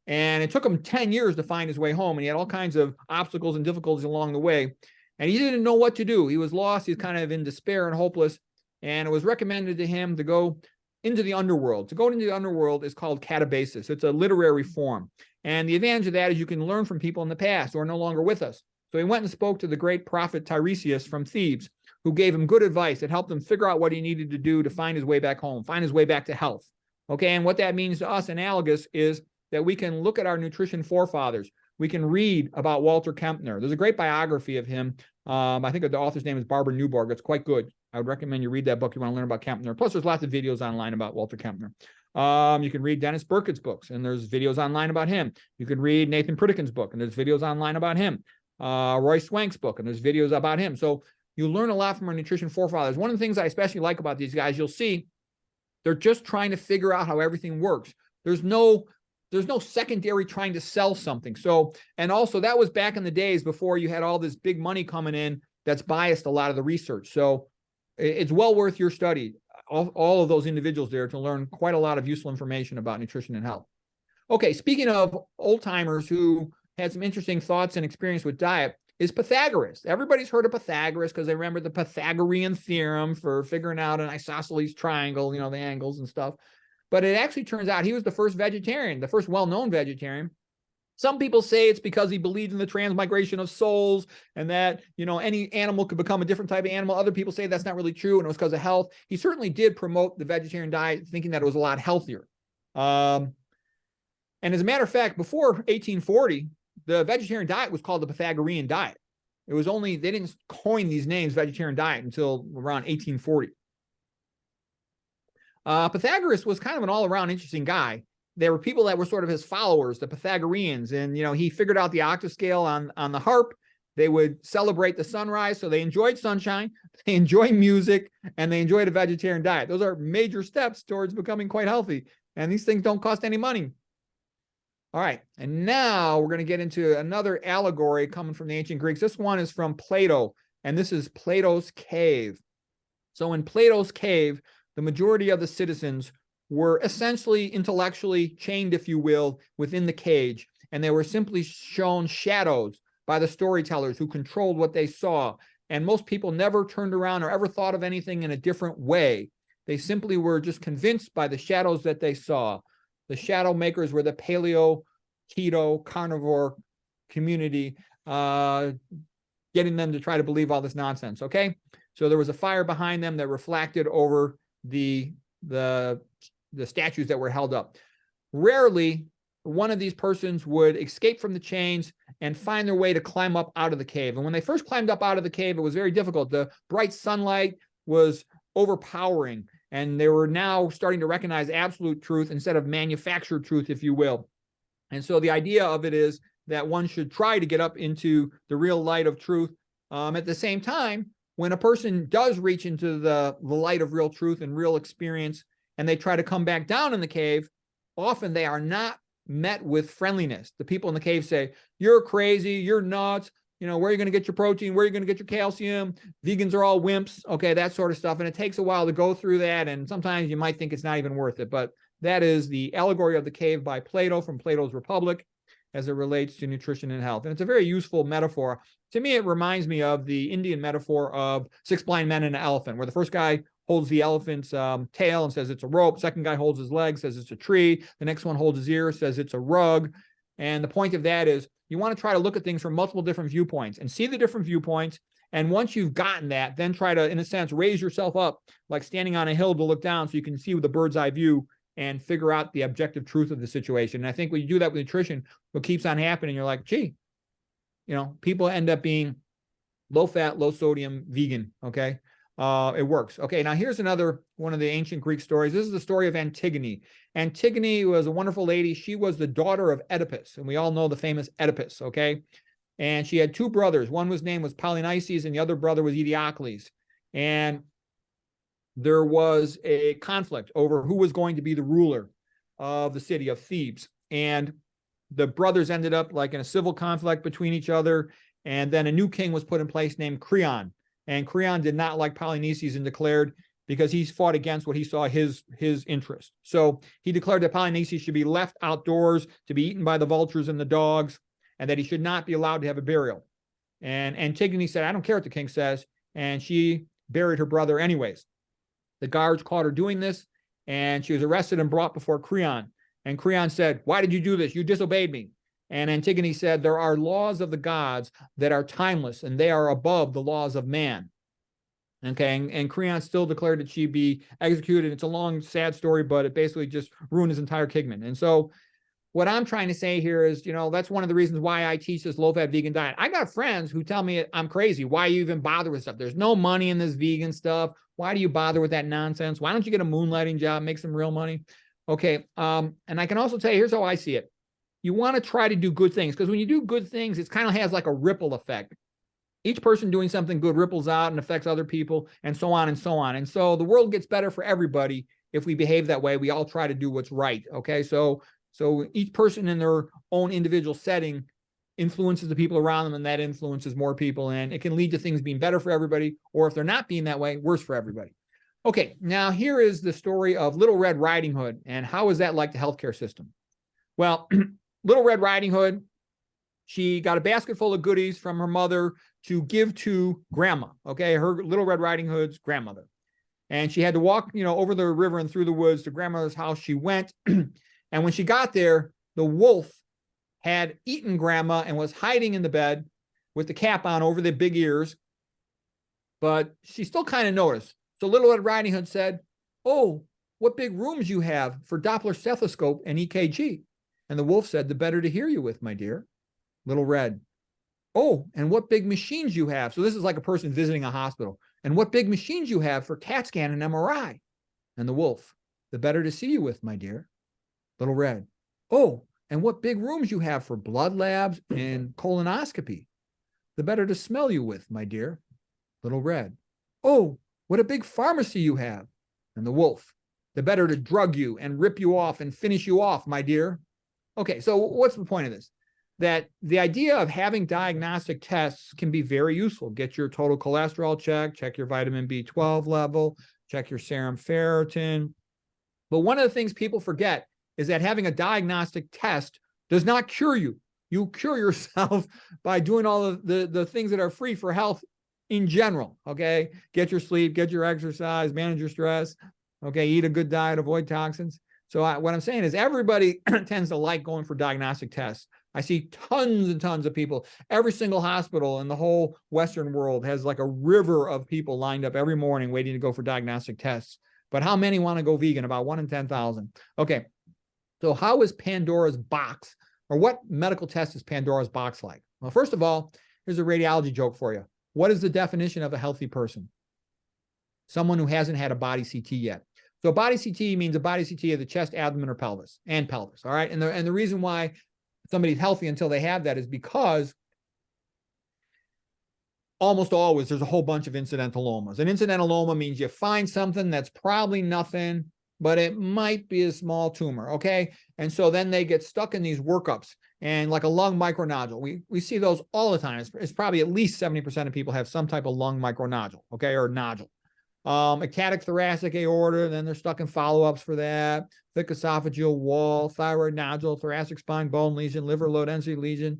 And it took him 10 years to find his way home. And he had all kinds of obstacles and difficulties along the way. And he didn't know what to do. He was lost. He was kind of in despair and hopeless. And it was recommended to him to go into the underworld. To go into the underworld is called catabasis. It's a literary form. And the advantage of that is you can learn from people in the past who are no longer with us. So he went and spoke to the great prophet Tiresias from Thebes, who gave him good advice that helped him figure out what he needed to do to find his way back home, find his way back to health. Okay, and what that means to us, analogous, is that we can look at our nutrition forefathers. We can read about Walter Kempner. There's a great biography of him. I think the author's name is Barbara Newborg. It's quite good. I would recommend you read that book if you want to learn about Kempner. Plus, there's lots of videos online about Walter Kempner. You can read Dennis Burkitt's books, and there's videos online about him. You can read Nathan Pritikin's book, and there's videos online about him. Roy Swank's book, and there's videos about him. So you learn a lot from our nutrition forefathers. One of the things I especially like about these guys, you'll see, they're just trying to figure out how everything works. There's no secondary trying to sell something. So, and also that was back in the days before you had all this big money coming in that's biased a lot of the research. So it's well worth your study, all of those individuals there, to learn quite a lot of useful information about nutrition and health. Okay, speaking of old timers who had some interesting thoughts and experience with diet, is Pythagoras. Everybody's heard of Pythagoras because they remember the Pythagorean theorem for figuring out an isosceles triangle, you know, the angles and stuff. But it actually turns out he was the first vegetarian, the first well-known vegetarian. Some people say it's because he believed in the transmigration of souls and that, you know, any animal could become a different type of animal. Other people say that's not really true and it was because of health. He certainly did promote the vegetarian diet, thinking that it was a lot healthier. And as a matter of fact, before 1840, the vegetarian diet was called the Pythagorean diet. It was only, they didn't coin these names vegetarian diet until around 1840. Pythagoras was kind of an all-around interesting guy. There were people that were sort of his followers, the Pythagoreans, and, you know, he figured out the octave on the harp. They would celebrate the sunrise, so they enjoyed sunshine, they enjoyed music, and they enjoyed a vegetarian diet. Those are major steps towards becoming quite healthy, and these things don't cost any money. All right, and now we're going to get into another allegory coming from the ancient Greeks. This one is from Plato, and this is Plato's cave. So in Plato's cave, the majority of the citizens were essentially intellectually chained, if you will, within the cage, and they were simply shown shadows by the storytellers who controlled what they saw. And most people never turned around or ever thought of anything in a different way. They simply were just convinced by the shadows that they saw. The shadow makers were the paleo, keto, carnivore community, getting them to try to believe all this nonsense, okay? So there was a fire behind them that reflected over the statues that were held up. Rarely, one of these persons would escape from the chains and find their way to climb up out of the cave. And when they first climbed up out of the cave, it was very difficult. The bright sunlight was overpowering, and they were now starting to recognize absolute truth instead of manufactured truth, if you will. And so the idea of it is that one should try to get up into the real light of truth. At the same time, when a person does reach into the light of real truth and real experience, and they try to come back down in the cave, often they are not met with friendliness. The people in the cave say, "You're crazy, you're nuts, you know, where are you going to get your protein? Where are you going to get your calcium? Vegans are all wimps," okay, that sort of stuff. And it takes a while to go through that, and sometimes you might think it's not even worth it. But that is the allegory of the cave by Plato from Plato's Republic as it relates to nutrition and health. And it's a very useful metaphor. To me, it reminds me of the Indian metaphor of 6 blind men and an elephant, where the first guy holds the elephant's tail and says it's a rope. Second guy holds his leg, says it's a tree. The next one holds his ear, says it's a rug. And the point of that is you want to try to look at things from multiple different viewpoints and see the different viewpoints. And once you've gotten that, then try to, in a sense, raise yourself up, like standing on a hill to look down so you can see with a bird's eye view and figure out the objective truth of the situation. And I think when you do that with nutrition, what keeps on happening, you're like, gee, you know, people end up being low fat, low sodium, vegan, okay? It works. Okay, now here's another one of the ancient Greek stories. This is the story of Antigone. Antigone was a wonderful lady. She was the daughter of Oedipus, and we all know the famous Oedipus, okay? And she had 2 brothers. One was named Polynices, and the other brother was Eteocles. And there was a conflict over who was going to be the ruler of the city of Thebes. And the brothers ended up like in a civil conflict between each other. And then a new king was put in place named Creon. And Creon did not like Polynices and declared, because he's fought against what he saw his interest. So he declared that Polynices should be left outdoors to be eaten by the vultures and the dogs, and that he should not be allowed to have a burial. And Antigone said, I don't care what the king says. And she buried her brother anyways. The guards caught her doing this, and she was arrested and brought before Creon. And Creon said, why did you do this? You disobeyed me. And Antigone said, there are laws of the gods that are timeless, and they are above the laws of man. Okay, and Creon still declared that she'd be executed. It's a long, sad story, but it basically just ruined his entire kingdom. And so what I'm trying to say here is, that's one of the reasons why I teach this low-fat vegan diet. I got friends who tell me I'm crazy. Why you even bother with stuff? There's no money in this vegan stuff. Why do you bother with that nonsense? Why don't you get a moonlighting job, make some real money? Okay, and I can also tell you, here's how I see it. You want to try to do good things, because when you do good things, it kind of has like a ripple effect. Each person doing something good ripples out and affects other people, and so on and so on. And so the world gets better for everybody if we behave that way. We all try to do what's right. Okay, so each person in their own individual setting influences the people around them, and that influences more people, and it can lead to things being better for everybody, or if they're not being that way, worse for everybody. Okay, now here is the story of Little Red Riding Hood, and how is that like the healthcare system? Well, Little Red Riding Hood, she got a basket full of goodies from her mother to give to grandma, okay, her Little Red Riding Hood's grandmother. And she had to walk, over the river and through the woods to grandmother's house. She went, and when she got there, the wolf had eaten grandma and was hiding in the bed with the cap on over the big ears. But she still kind of noticed. So Little Red Riding Hood said, oh, what big rooms you have for Doppler stethoscope and EKG. And the wolf said, the better to hear you with, my dear. Little Red, oh, and what big machines you have. So this is like a person visiting a hospital. And what big machines you have for CAT scan and MRI. And the wolf, the better to see you with, my dear. Little Red, oh, and what big rooms you have for blood labs and colonoscopy. The better to smell you with, my dear. Little Red, oh, what a big pharmacy you have. And the wolf, the better to drug you and rip you off and finish you off, my dear. Okay, so what's the point of this? That the idea of having diagnostic tests can be very useful. Get your total cholesterol checked, check your vitamin B12 level, check your serum ferritin. But one of the things people forget is that having a diagnostic test does not cure you. You cure yourself by doing all of the things that are free for health in general, okay? Get your sleep, get your exercise, manage your stress, okay? Eat a good diet, avoid toxins. So what I'm saying is everybody tends to like going for diagnostic tests. I see tons and tons of people. Every single hospital in the whole Western world has like a river of people lined up every morning waiting to go for diagnostic tests. But how many want to go vegan? About 1 in 10,000. Okay, so how is Pandora's box, or what medical test is Pandora's box like? Well, first of all, here's a radiology joke for you. What is the definition of a healthy person? Someone who hasn't had a body CT yet. So body CT means a body CT of the chest, abdomen, or pelvis, all right? And the reason why somebody's healthy until they have that is because almost always there's a whole bunch of incidentalomas. An incidentaloma means you find something that's probably nothing, but it might be a small tumor, okay? And so then they get stuck in these workups, and like a lung micronodule. We see those all the time. It's probably at least 70% of people have some type of lung micronodule, okay, or nodule. Hepatic thoracic aorta, then they're stuck in follow-ups for that. Thick esophageal wall, thyroid nodule, thoracic spine bone lesion, liver low density lesion.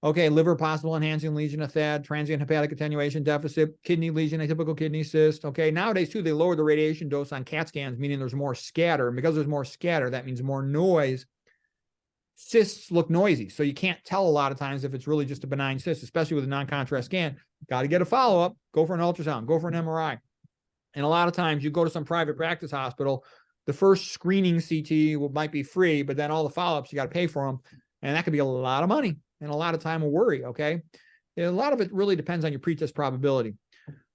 Okay, liver possible enhancing lesion, a THAD, transient hepatic attenuation deficit, kidney lesion, atypical kidney cyst. Okay, nowadays too, they lower the radiation dose on CAT scans, meaning there's more scatter. And because there's more scatter, that means more noise. Cysts look noisy, so you can't tell a lot of times if it's really just a benign cyst, especially with a non-contrast scan. Got to get a follow-up, go for an ultrasound, go for an MRI. And a lot of times you go to some private practice hospital, the first screening CT might be free, but then all the follow-ups, you got to pay for them. And that could be a lot of money and a lot of time of worry, okay? And a lot of it really depends on your pretest probability.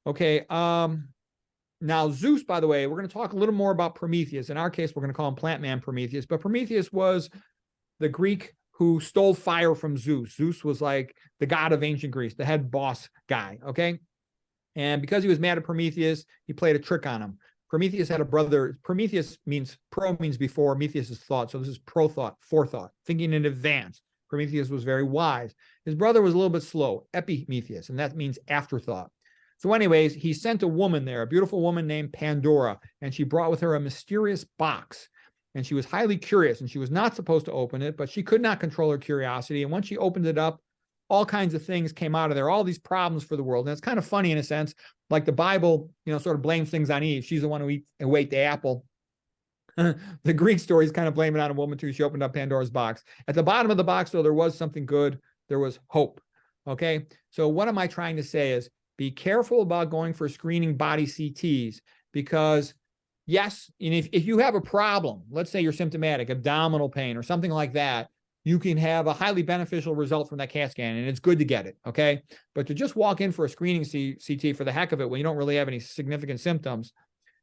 Okay, now Zeus, by the way, we're going to talk a little more about Prometheus. In our case, we're going to call him Plant Man Prometheus, but Prometheus was the Greek who stole fire from Zeus. Zeus was like the god of ancient Greece, the head boss guy, okay? And because he was mad at Prometheus, he played a trick on him. Prometheus had a brother. Prometheus means before, Metheus is thought. So this is prothought, forethought, thinking in advance. Prometheus was very wise. His brother was a little bit slow, Epimetheus, and that means afterthought. So anyways, he sent a woman there, a beautiful woman named Pandora, and she brought with her a mysterious box. And she was highly curious, and she was not supposed to open it, but she could not control her curiosity. And once she opened it up, all kinds of things came out of there, all these problems for the world. And it's kind of funny in a sense, like the Bible, sort of blames things on Eve. She's the one who ate the apple. The Greek stories kind of blame it on a woman too. She opened up Pandora's box. At the bottom of the box, though, there was something good. There was hope. Okay. So what am I trying to say is be careful about going for screening body CTs, because yes, and if you have a problem, let's say you're symptomatic, abdominal pain or something like that, you can have a highly beneficial result from that CAT scan, and it's good to get it, okay? But to just walk in for a screening CT for the heck of it when you don't really have any significant symptoms,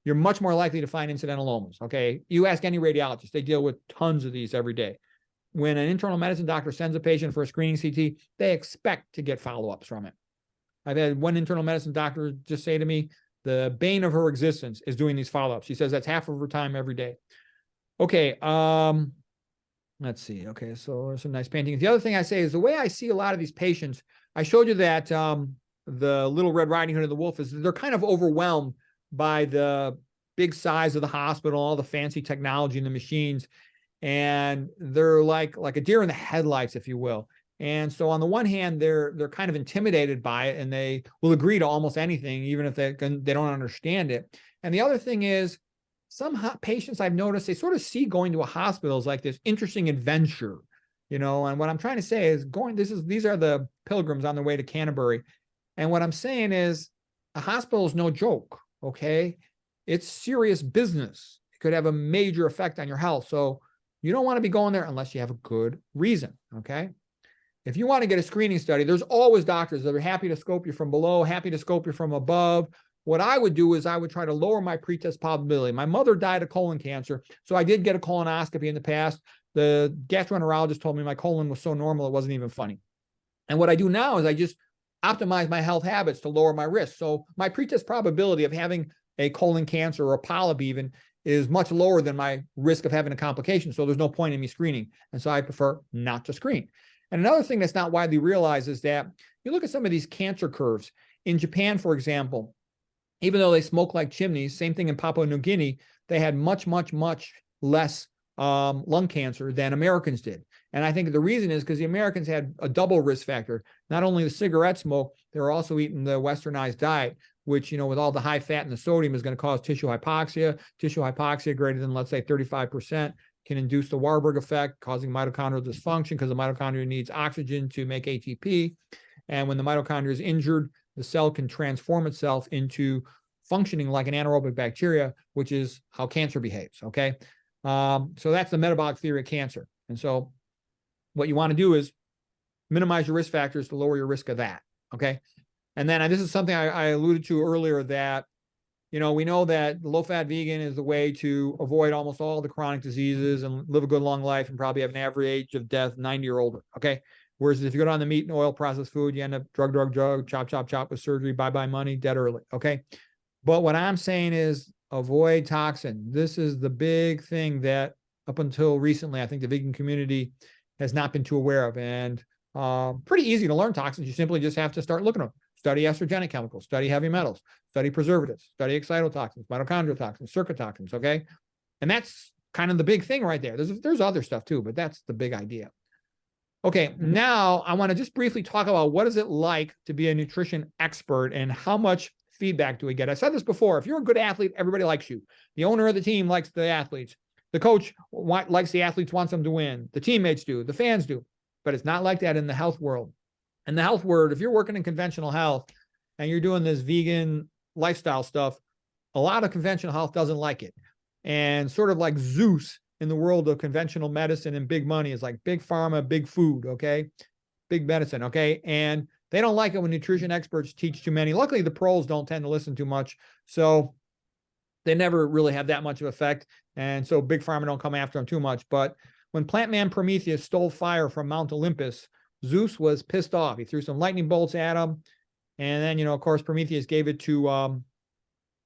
you're much more likely to find incidentalomas, okay? You ask any radiologist, they deal with tons of these every day. When an internal medicine doctor sends a patient for a screening CT, they expect to get follow-ups from it. I've had one internal medicine doctor just say to me, the bane of her existence is doing these follow-ups. She says that's half of her time every day. Okay, let's see. Okay, so there's some nice paintings. The other thing I say is the way I see a lot of these patients, I showed you that the Little Red Riding Hood and the Wolf is they're kind of overwhelmed by the big size of the hospital, all the fancy technology and the machines, and they're like a deer in the headlights, if you will. And so on the one hand, they're kind of intimidated by it, and they will agree to almost anything, even if they don't understand it. And the other thing is, some patients I've noticed, they sort of see going to a hospital as like this interesting adventure, and what I'm trying to say is these are the pilgrims on their way to Canterbury. And what I'm saying is a hospital is no joke. Okay. It's serious business. It could have a major effect on your health. So you don't want to be going there unless you have a good reason. Okay. If you want to get a screening study, there's always doctors that are happy to scope you from below, happy to scope you from above. What I would do is I would try to lower my pretest probability. My mother died of colon cancer, so I did get a colonoscopy in the past. The gastroenterologist told me my colon was so normal it wasn't even funny. And what I do now is I just optimize my health habits to lower my risk. So my pretest probability of having a colon cancer or a polyp even is much lower than my risk of having a complication. So there's no point in me screening. And so I prefer not to screen. And another thing that's not widely realized is that you look at some of these cancer curves. In Japan, for example, even though they smoke like chimneys, same thing in Papua New Guinea, they had much, much, much less lung cancer than Americans did. And I think the reason is because the Americans had a double risk factor. Not only the cigarette smoke, they were also eating the westernized diet, which, with all the high fat and the sodium is going to cause tissue hypoxia. Tissue hypoxia greater than, let's say, 35% can induce the Warburg effect, causing mitochondrial dysfunction because the mitochondria needs oxygen to make ATP. And when the mitochondria is injured, the cell can transform itself into functioning like an anaerobic bacteria, which is how cancer behaves, okay? So that's the metabolic theory of cancer. And so what you want to do is minimize your risk factors to lower your risk of that, okay? And then this is something I alluded to earlier that, we know that the low-fat vegan is the way to avoid almost all the chronic diseases and live a good long life and probably have an average age of death 90 or older, okay? Whereas if you go down the meat and oil processed food, you end up drug, chop with surgery, bye-bye money, dead early, okay? But what I'm saying is avoid toxin. This is the big thing that up until recently, I think the vegan community has not been too aware of. And pretty easy to learn toxins. You simply just have to start looking at them. Study estrogenic chemicals, study heavy metals, study preservatives, study excitotoxins, mitochondrial toxins, circuit toxins, okay? And that's kind of the big thing right there. There's other stuff too, but that's the big idea. Okay, now I want to just briefly talk about what is it like to be a nutrition expert and how much feedback do we get? I said this before. If you're a good athlete, everybody likes you. The owner of the team likes the athletes. The coach likes the athletes, wants them to win. The teammates do. The fans do. But it's not like that in the health world. In the health world, if you're working in conventional health and you're doing this vegan lifestyle stuff, a lot of conventional health doesn't like it. And sort of like Zeus in the world of conventional medicine and big money is like big pharma, big food, okay? Big medicine, okay? And they don't like it when nutrition experts teach too many. Luckily, the pros don't tend to listen too much. So they never really have that much of effect. And so big pharma don't come after them too much. But when plant man Prometheus stole fire from Mount Olympus, Zeus was pissed off. He threw some lightning bolts at him. And then, of course, Prometheus gave it to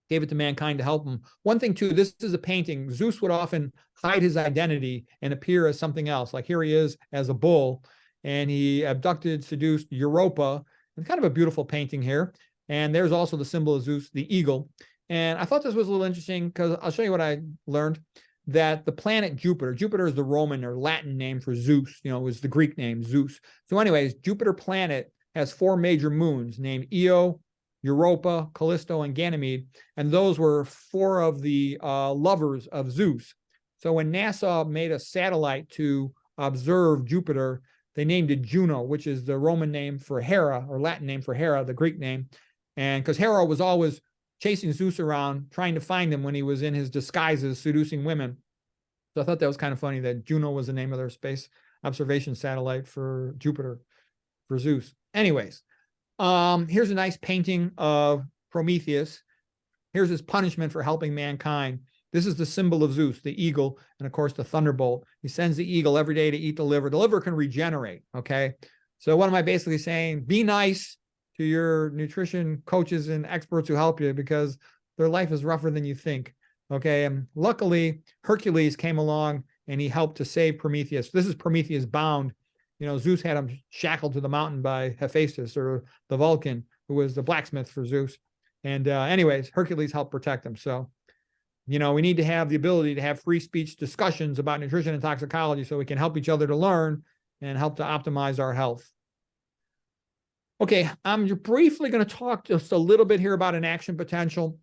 gave it to mankind to help him. One thing too, this is a painting. Zeus would often hide his identity and appear as something else. Like here he is as a bull, and he abducted, seduced Europa. It's kind of a beautiful painting here. And there's also the symbol of Zeus, the eagle. And I thought this was a little interesting because I'll show you what I learned, that the planet Jupiter, Jupiter is the Roman or Latin name for Zeus, it was the Greek name, Zeus. So anyways, Jupiter planet has 4 major moons named Io, Europa, Callisto, and Ganymede. And those were 4 of the lovers of Zeus. So when NASA made a satellite to observe Jupiter, they named it Juno, which is the Roman name for Hera, or Latin name for Hera, the Greek name. And because Hera was always chasing Zeus around, trying to find him when he was in his disguises, seducing women. So I thought that was kind of funny that Juno was the name of their space observation satellite for Jupiter, for Zeus. Anyways, here's a nice painting of Prometheus. Here's his punishment for helping mankind. This is the symbol of Zeus, the eagle, and of course the thunderbolt. He sends the eagle every day to eat the liver. The liver can regenerate, okay? So what am I basically saying? Be nice to your nutrition coaches and experts who help you, because their life is rougher than you think, okay? And luckily, Hercules came along and he helped to save Prometheus. This is Prometheus bound. Zeus had him shackled to the mountain by Hephaestus, or the Vulcan, who was the blacksmith for Zeus. And anyways, Hercules helped protect him. So, we need to have the ability to have free speech discussions about nutrition and toxicology so we can help each other to learn and help to optimize our health. Okay, I'm briefly going to talk just a little bit here about an action potential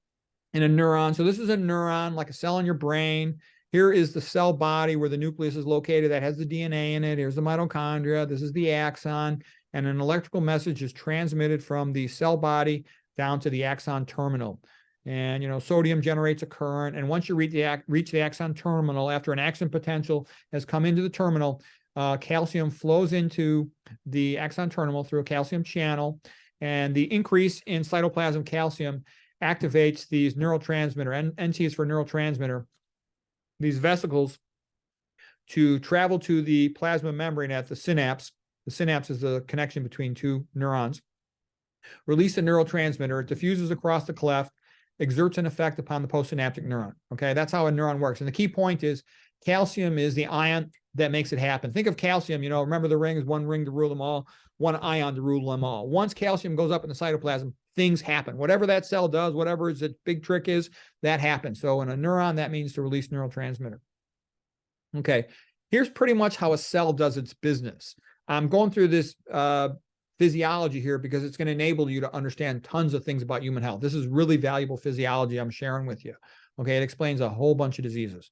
in a neuron. So this is a neuron, like a cell in your brain. Here is the cell body where the nucleus is located that has the DNA in it. Here's the mitochondria. This is the axon. And an electrical message is transmitted from the cell body down to the axon terminal. And, sodium generates a current. And once you reach the axon terminal, after an action potential has come into the terminal, calcium flows into the axon terminal through a calcium channel. And the increase in cytoplasm calcium activates these neurotransmitter, NT is for neurotransmitter, these vesicles to travel to the plasma membrane at the synapse. The synapse is the connection between 2 neurons. Release a neurotransmitter. It diffuses across the cleft, exerts an effect upon the postsynaptic neuron. Okay, that's how a neuron works. And the key point is calcium is the ion that makes it happen. Think of calcium, remember the ring is one ring to rule them all, one ion to rule them all. Once calcium goes up in the cytoplasm, things happen. Whatever that cell does, whatever its big trick is, that happens. So in a neuron, that means to release neurotransmitter. Okay, here's pretty much how a cell does its business. I'm going through this physiology here because it's going to enable you to understand tons of things about human health. This is really valuable physiology I'm sharing with you. Okay, it explains a whole bunch of diseases.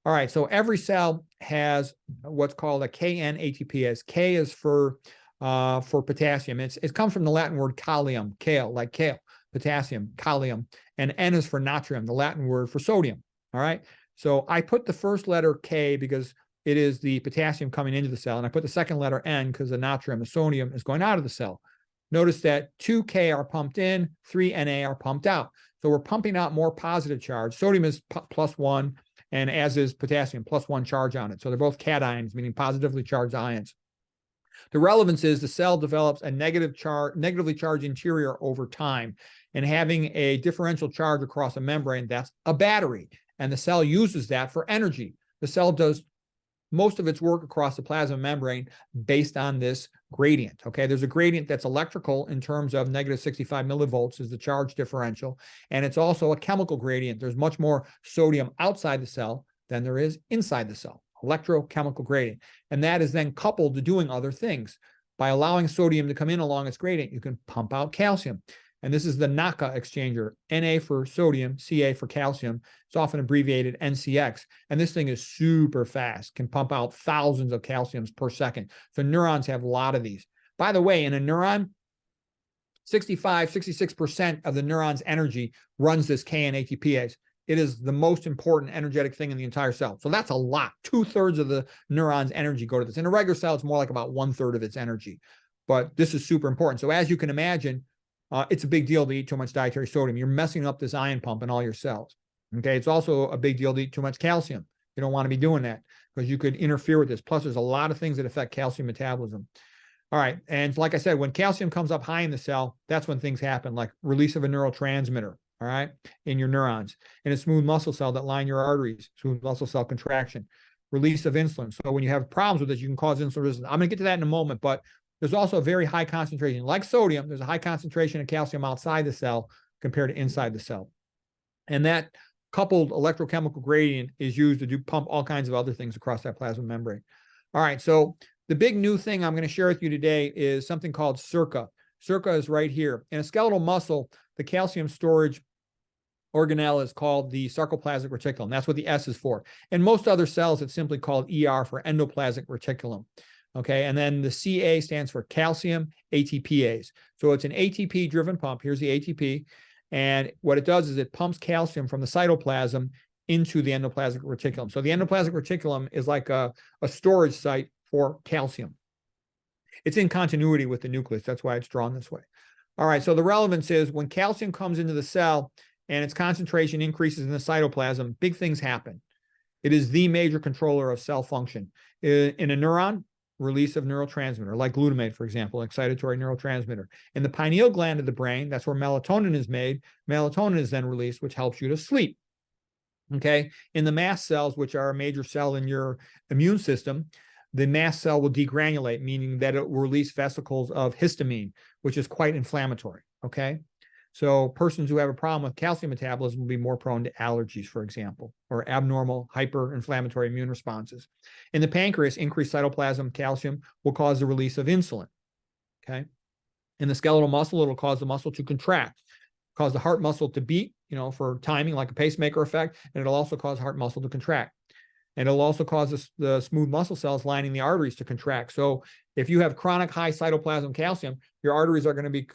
All right, so every cell has what's called a Kn ATPase. K is for potassium. It comes from the Latin word kalium, kale, like kale, potassium, kalium, and N is for natrium, the Latin word for sodium. All right, so I put the first letter K because it is the potassium coming into the cell, and I put the second letter N because the natrium, the sodium, is going out of the cell. Notice that 2 K are pumped in, 3 Na are pumped out. So we're pumping out more positive charge. Sodium is +1, and as is potassium, +1 charge on it. So they're both cations, meaning positively charged ions. The relevance is the cell develops a negatively charged interior over time, and having a differential charge across a membrane, that's a battery, and the cell uses that for energy. The cell does most of its work across the plasma membrane based on this gradient. Okay, there's a gradient that's electrical in terms of -65 millivolts is the charge differential, and it's also a chemical gradient. There's much more sodium outside the cell than there is inside the cell, electrochemical gradient. And that is then coupled to doing other things. By allowing sodium to come in along its gradient, you can pump out calcium. And this is the NACA exchanger, Na for sodium, Ca for calcium. It's often abbreviated NCX. And this thing is super fast, can pump out thousands of calciums per second. So neurons have a lot of these. By the way, in a neuron, 66% of the neuron's energy runs this Kn ATPase. It is the most important energetic thing in the entire cell. So that's a lot. 2/3 of the neuron's energy go to this. In a regular cell, it's more like about 1/3 of its energy. But this is super important. So as you can imagine, it's a big deal to eat too much dietary sodium. You're messing up this ion pump in all your cells. Okay, it's also a big deal to eat too much calcium. You don't want to be doing that because you could interfere with this. Plus, there's a lot of things that affect calcium metabolism. All right, and like I said, when calcium comes up high in the cell, that's when things happen, like release of a neurotransmitter. all right, in your neurons. In a smooth muscle cell that line your arteries, smooth muscle cell contraction, release of insulin. So when you have problems with this, you can cause insulin resistance. I'm going to get to that in a moment, but there's also a very high concentration. Like sodium, there's a high concentration of calcium outside the cell compared to inside the cell. And that coupled electrochemical gradient is used to pump all kinds of other things across that plasma membrane. All right, so the big new thing I'm going to share with you today is something called SERCA. SERCA is right here. In a skeletal muscle, the calcium storage organelle is called the sarcoplasmic reticulum. That's what the S is for. In most other cells, it's simply called ER for endoplasmic reticulum. Okay, and then the CA stands for calcium ATPase. So it's an ATP-driven pump. Here's the ATP. And what it does is it pumps calcium from the cytoplasm into the endoplasmic reticulum. So the endoplasmic reticulum is like a storage site for calcium. It's in continuity with the nucleus. That's why it's drawn this way. All right, so the relevance is when calcium comes into the cell and its concentration increases in the cytoplasm, big things happen. It is the major controller of cell function. In a neuron, release of neurotransmitter, like glutamate, for example, excitatory neurotransmitter. In the pineal gland of the brain, that's where melatonin is made. Melatonin is then released, which helps you to sleep. Okay. In the mast cells, which are a major cell in your immune system, the mast cell will degranulate, meaning that it will release vesicles of histamine, which is quite inflammatory. Okay. So persons who have a problem with calcium metabolism will be more prone to allergies, for example, or abnormal hyperinflammatory immune responses. In the pancreas, increased cytoplasm calcium will cause the release of insulin. Okay. In the skeletal muscle, it'll cause the muscle to contract, cause the heart muscle to beat, for timing, like a pacemaker effect, and it'll also cause heart muscle to contract. And it'll also cause the smooth muscle cells lining the arteries to contract. So if you have chronic high cytoplasm calcium, your arteries are going to be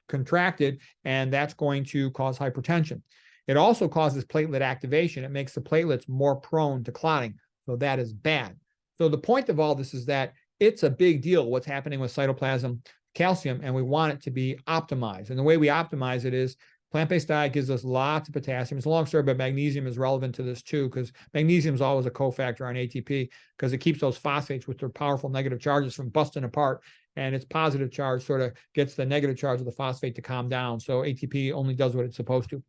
contracted, and that's going to cause hypertension. It also causes platelet activation. It makes the platelets more prone to clotting. So that is bad. So the point of all this is that it's a big deal what's happening with cytoplasm calcium, and we want it to be optimized. And the way we optimize it is plant-based diet gives us lots of potassium. It's a long story, but magnesium is relevant to this too, because magnesium is always a cofactor on ATP because it keeps those phosphates with their powerful negative charges from busting apart. And its positive charge sort of gets the negative charge of the phosphate to calm down. So ATP only does what it's supposed to.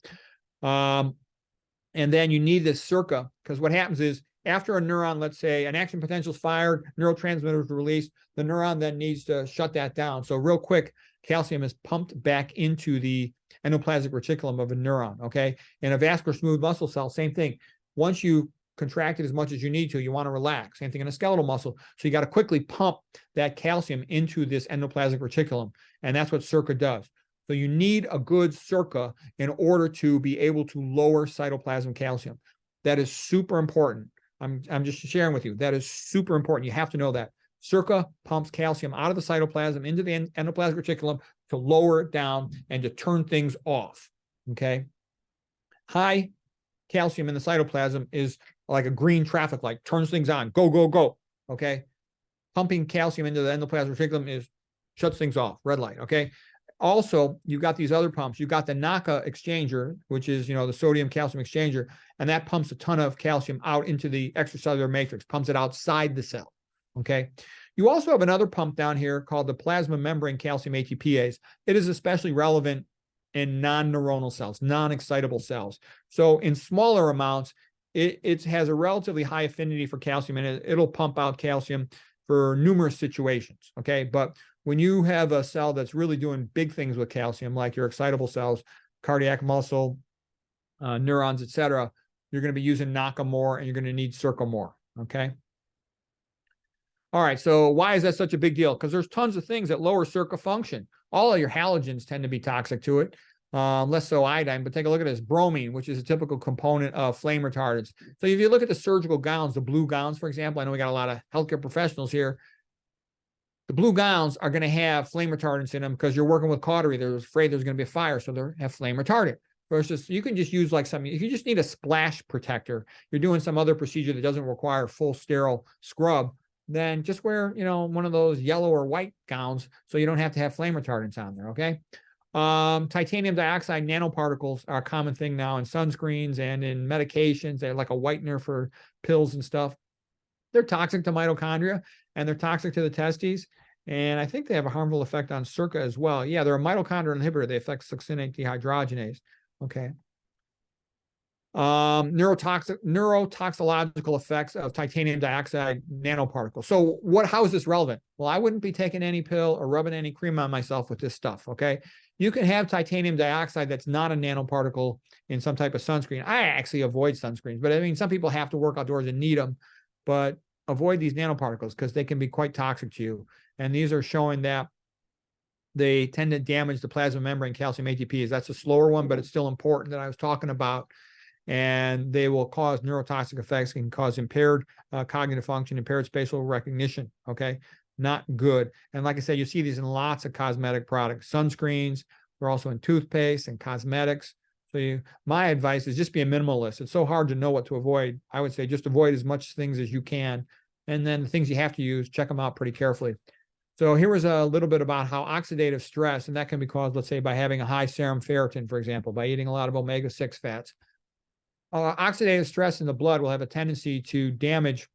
And then you need this SERCA, because what happens is after a neuron, let's say an action potential is fired, neurotransmitters are released, the neuron then needs to shut that down. So real quick, calcium is pumped back into the endoplasmic reticulum of a neuron, okay? In a vascular smooth muscle cell, same thing. Once you contract it as much as you need to, you want to relax. Same thing in a skeletal muscle. So you got to quickly pump that calcium into this endoplasmic reticulum, and that's what SERCA does. So you need a good SERCA in order to be able to lower cytoplasm calcium. That is super important. I'm just sharing with you. That is super important. You have to know that. SERCA pumps calcium out of the cytoplasm into the endoplasmic reticulum to lower it down and to turn things off, okay? High calcium in the cytoplasm is like a green traffic light, turns things on, go, go, go, okay? Pumping calcium into the endoplasmic reticulum shuts things off, red light, okay? Also, you've got these other pumps. You've got the NACA exchanger, which is, the sodium calcium exchanger, and that pumps a ton of calcium out into the extracellular matrix, pumps it outside the cell, okay? You also have another pump down here called the plasma membrane calcium ATPase. It is especially relevant in non-neuronal cells, non-excitable cells. So in smaller amounts, it has a relatively high affinity for calcium, and it'll pump out calcium for numerous situations, okay? But when you have a cell that's really doing big things with calcium, like your excitable cells, cardiac muscle, neurons, etc., you're going to be using NACA more, and you're going to need SERCA more, okay? All right, so why is that such a big deal? Because there's tons of things that lower SERCA function. All of your halogens tend to be toxic to it, less so iodine, but take a look at this. Bromine, which is a typical component of flame retardants. So if you look at the surgical gowns, the blue gowns, for example, I know we got a lot of healthcare professionals here. The blue gowns are going to have flame retardants in them because you're working with cautery. They're afraid there's going to be a fire, so they have flame retardant. Versus you can just use like something, if you just need a splash protector, you're doing some other procedure that doesn't require full sterile scrub, then just wear, one of those yellow or white gowns so you don't have to have flame retardants on there, okay? Titanium dioxide nanoparticles are a common thing now in sunscreens and in medications. They're like a whitener for pills and stuff. They're toxic to mitochondria, and they're toxic to the testes. And I think they have a harmful effect on SERCA as well. Yeah, they're a mitochondrial inhibitor. They affect succinate dehydrogenase. Okay. neurotoxicological effects of titanium dioxide nanoparticles. So how is this relevant? Well, I wouldn't be taking any pill or rubbing any cream on myself with this stuff. Okay. You can have titanium dioxide that's not a nanoparticle in some type of sunscreen. I actually avoid sunscreens, but I mean, some people have to work outdoors and need them, but avoid these nanoparticles because they can be quite toxic to you. And these are showing that they tend to damage the plasma membrane calcium ATPs. That's a slower one, but it's still important that I was talking about. And they will cause neurotoxic effects, can cause impaired cognitive function, impaired spatial recognition. Okay, not good. And like I said, you see these in lots of cosmetic products, sunscreens. They're also in toothpaste and cosmetics. So my advice is just be a minimalist. It's so hard to know what to avoid. I would say just avoid as much things as you can. And then the things you have to use, check them out pretty carefully. So here was a little bit about how oxidative stress, and that can be caused, let's say, by having a high serum ferritin, for example, by eating a lot of omega-6 fats. Oxidative stress in the blood will have a tendency to damage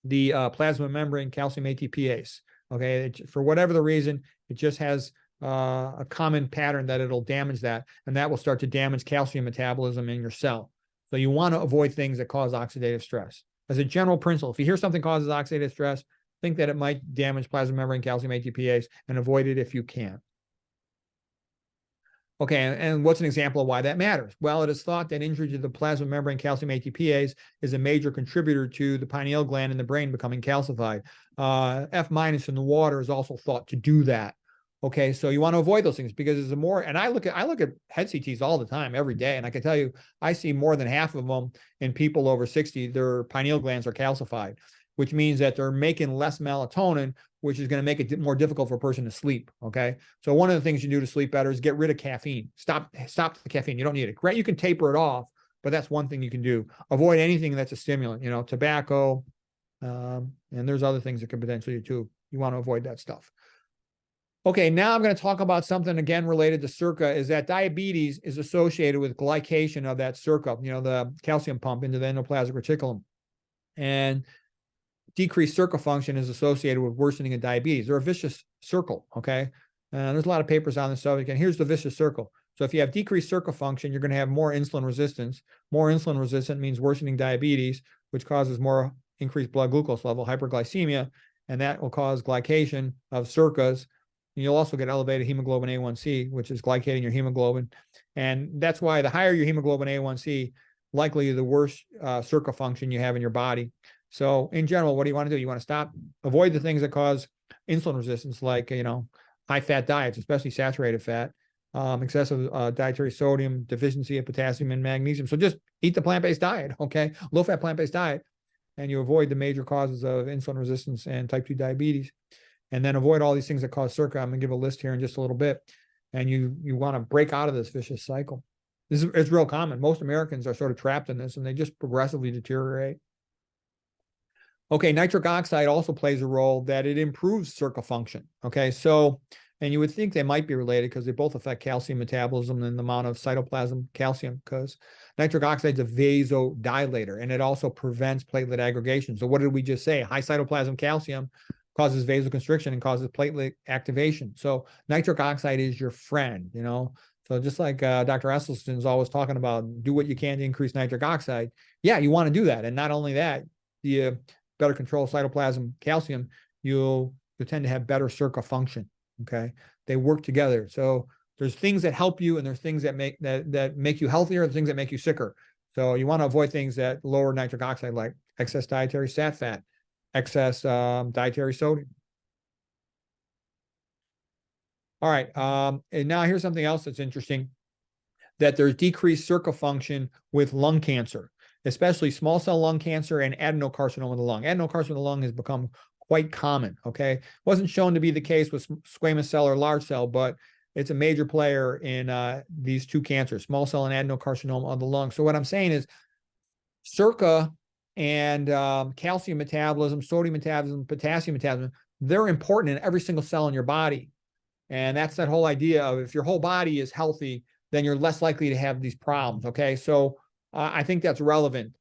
the plasma membrane calcium ATPase. Okay, for whatever the reason, it just has a common pattern that it'll damage that, and that will start to damage calcium metabolism in your cell. So you want to avoid things that cause oxidative stress. As a general principle, if you hear something causes oxidative stress, think that it might damage plasma membrane calcium ATPase and avoid it if you can. Okay, and what's an example of why that matters? Well, it is thought that injury to the plasma membrane calcium ATPase is a major contributor to the pineal gland in the brain becoming calcified. F- in the water is also thought to do that. Okay, so you want to avoid those things because it's a more, and I look at head CTs all the time, every day, and I can tell you, I see more than half of them in people over 60, their pineal glands are calcified, which means that they're making less melatonin, which is going to make it more difficult for a person to sleep. Okay. So one of the things you do to sleep better is get rid of caffeine. Stop the caffeine. You don't need it. Right. You can taper it off, but that's one thing you can do. Avoid anything that's a stimulant, tobacco. And there's other things that can potentially too. You want to avoid that stuff. Okay, now I'm going to talk about something again related to SERCA, is that diabetes is associated with glycation of that SERCA, the calcium pump into the endoplasmic reticulum. And decreased SERCA function is associated with worsening of diabetes. They're a vicious circle, okay? There's a lot of papers on this subject, and here's the vicious circle. So if you have decreased SERCA function, you're going to have more insulin resistance. More insulin resistant means worsening diabetes, which causes more increased blood glucose level, hyperglycemia, and that will cause glycation of SERCAs. And you'll also get elevated hemoglobin A1C, which is glycating your hemoglobin. And that's why the higher your hemoglobin A1C, likely the worse SERCA function you have in your body. So in general, what do you want to do? You want to avoid the things that cause insulin resistance, like, high fat diets, especially saturated fat, excessive dietary sodium, deficiency of potassium and magnesium. So just eat the plant-based diet, okay? Low fat plant-based diet, and you avoid the major causes of insulin resistance and type 2 diabetes. And then avoid all these things that cause SERCA. I'm going to give a list here in just a little bit. And you want to break out of this vicious cycle. It's real common. Most Americans are sort of trapped in this, and they just progressively deteriorate. Okay, nitric oxide also plays a role that it improves SERCA function. Okay, so, and you would think they might be related because they both affect calcium metabolism and the amount of cytoplasm calcium, because nitric oxide is a vasodilator, and it also prevents platelet aggregation. So what did we just say? High cytoplasm calcium causes vasoconstriction and causes platelet activation. So nitric oxide is your friend, So just like Dr. Esselstyn is always talking about, do what you can to increase nitric oxide. Yeah, you want to do that. And not only that, the better control cytoplasm calcium, you'll tend to have better SERCA function. Okay, they work together. So there's things that help you, and there's things that make you healthier, and things that make you sicker. So you want to avoid things that lower nitric oxide, like excess dietary sat fat, excess dietary sodium. All right, and now here's something else that's interesting, that there's decreased SERCA function with lung cancer, especially small cell lung cancer and adenocarcinoma of the lung. Adenocarcinoma of the lung has become quite common, okay? Wasn't shown to be the case with squamous cell or large cell, but it's a major player in these two cancers, small cell and adenocarcinoma of the lung. So what I'm saying is SERCA and calcium metabolism, sodium metabolism, potassium metabolism, they're important in every single cell in your body. And that's that whole idea of, if your whole body is healthy, then you're less likely to have these problems, okay? So I think that's relevant.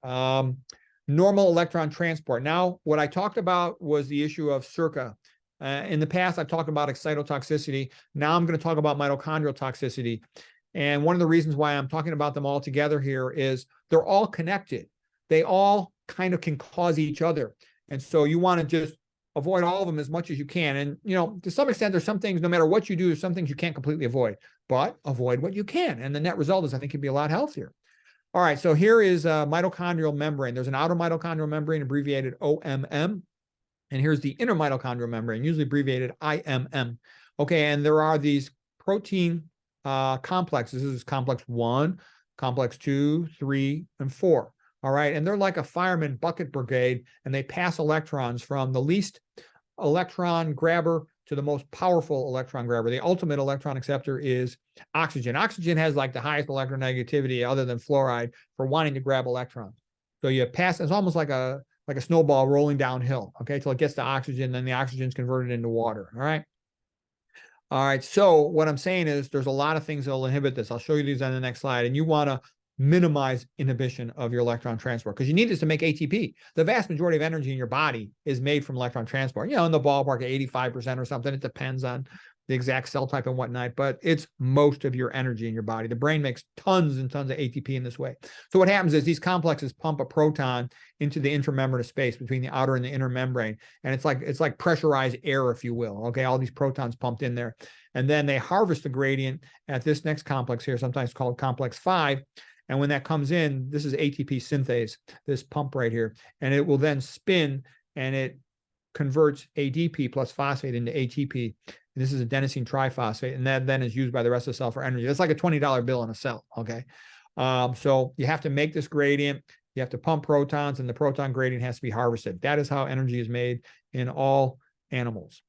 Normal electron transport. Now, what I talked about was the issue of SERCA. In the past, I've talked about excitotoxicity. Now I'm going to talk about mitochondrial toxicity. And one of the reasons why I'm talking about them all together here is they're all connected. They all kind of can cause each other. And so you want to just avoid all of them as much as you can. And, you know, to some extent, there's some things, no matter what you do, there's some things you can't completely avoid, but avoid what you can. And the net result is, I think, you'd be a lot healthier. All right, so here is a mitochondrial membrane. There's an outer mitochondrial membrane, abbreviated OMM. And here's the inner mitochondrial membrane, usually abbreviated IMM. Okay, and there are these protein complexes. This is complex 1, complex 2, 3, and 4. All right, and they're like a fireman bucket brigade, and they pass electrons from the least electron grabber to the most powerful electron grabber. The ultimate electron acceptor is oxygen. Oxygen has like the highest electronegativity other than fluoride for wanting to grab electrons. So you pass, it's almost like a snowball rolling downhill, okay, till it gets to oxygen, then the oxygen is converted into water. All right. All right. So what I'm saying is there's a lot of things that will inhibit this. I'll show you these on the next slide. And you want to minimize inhibition of your electron transport because you need this to make ATP. The vast majority of energy in your body is made from electron transport, in the ballpark of 85% or something. It depends on the exact cell type and whatnot, but it's most of your energy in your body. The brain makes tons and tons of ATP in this way. So what happens is these complexes pump a proton into the intramembranous space between the outer and the inner membrane. And it's like pressurized air, if you will. Okay, all these protons pumped in there. And then they harvest the gradient at this next complex here, sometimes called complex 5. And when that comes in, this is ATP synthase, this pump right here, and it will then spin and it converts ADP plus phosphate into ATP. And this is adenosine triphosphate, and that then is used by the rest of the cell for energy. That's like a $20 bill in a cell, okay? So you have to make this gradient, you have to pump protons, and the proton gradient has to be harvested. That is how energy is made in all animals.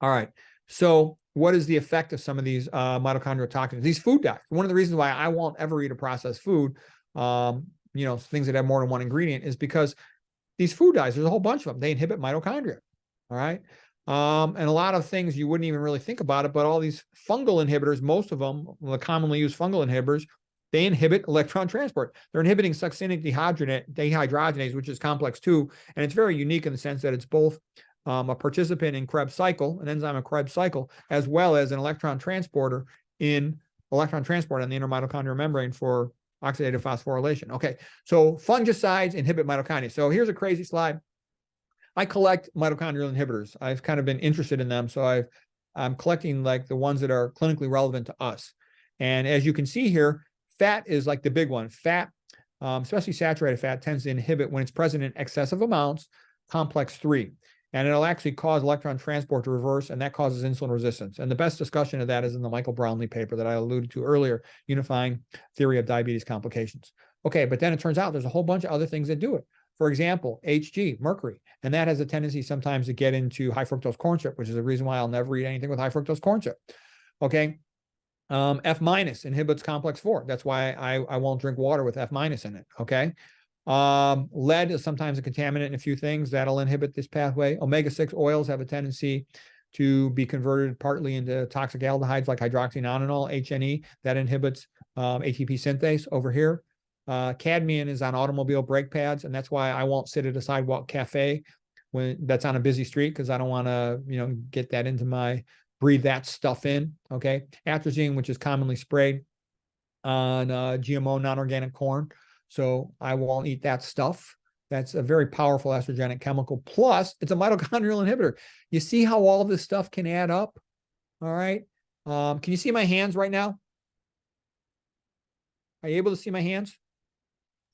All right, so what is the effect of some of these mitochondrial toxins? These food dyes. One of the reasons why I won't ever eat a processed food, things that have more than one ingredient, is because these food dyes, there's a whole bunch of them. They inhibit mitochondria. All right. And a lot of things you wouldn't even really think about it, but all these fungal inhibitors, most of them, the commonly used fungal inhibitors, they inhibit electron transport. They're inhibiting succinic dehydrogenase, which is complex 2. And it's very unique in the sense that it's both a participant in Krebs cycle, an enzyme of Krebs cycle, as well as an electron transporter on the inner mitochondrial membrane for oxidative phosphorylation. Okay, so fungicides inhibit mitochondria. So here's a crazy slide. I collect mitochondrial inhibitors. I've kind of been interested in them, so I'm collecting like the ones that are clinically relevant to us. And as you can see here, fat is like the big one. Fat, especially saturated fat, tends to inhibit when it's present in excessive amounts, complex 3. And it'll actually cause electron transport to reverse, and that causes insulin resistance. And the best discussion of that is in the Michael Brownlee paper that I alluded to earlier, Unifying Theory of Diabetes Complications. Okay, but then it turns out there's a whole bunch of other things that do it. For example, HG, mercury, and that has a tendency sometimes to get into high fructose corn syrup, which is the reason why I'll never eat anything with high fructose corn syrup. Okay, F- inhibits complex 4. That's why I won't drink water with F- in it. Okay. Lead is sometimes a contaminant in a few things that'll inhibit this pathway. Omega-6 oils have a tendency to be converted partly into toxic aldehydes like hydroxynonenal, HNE, that inhibits ATP synthase over here. Cadmium is on automobile brake pads, and that's why I won't sit at a sidewalk cafe when that's on a busy street, because I don't want to, get that into breathe that stuff in. Okay. Atrazine, which is commonly sprayed on GMO non-organic corn. So I won't eat that stuff. That's a very powerful estrogenic chemical. Plus, it's a mitochondrial inhibitor. You see how all of this stuff can add up? All right. Can you see my hands right now? Are you able to see my hands?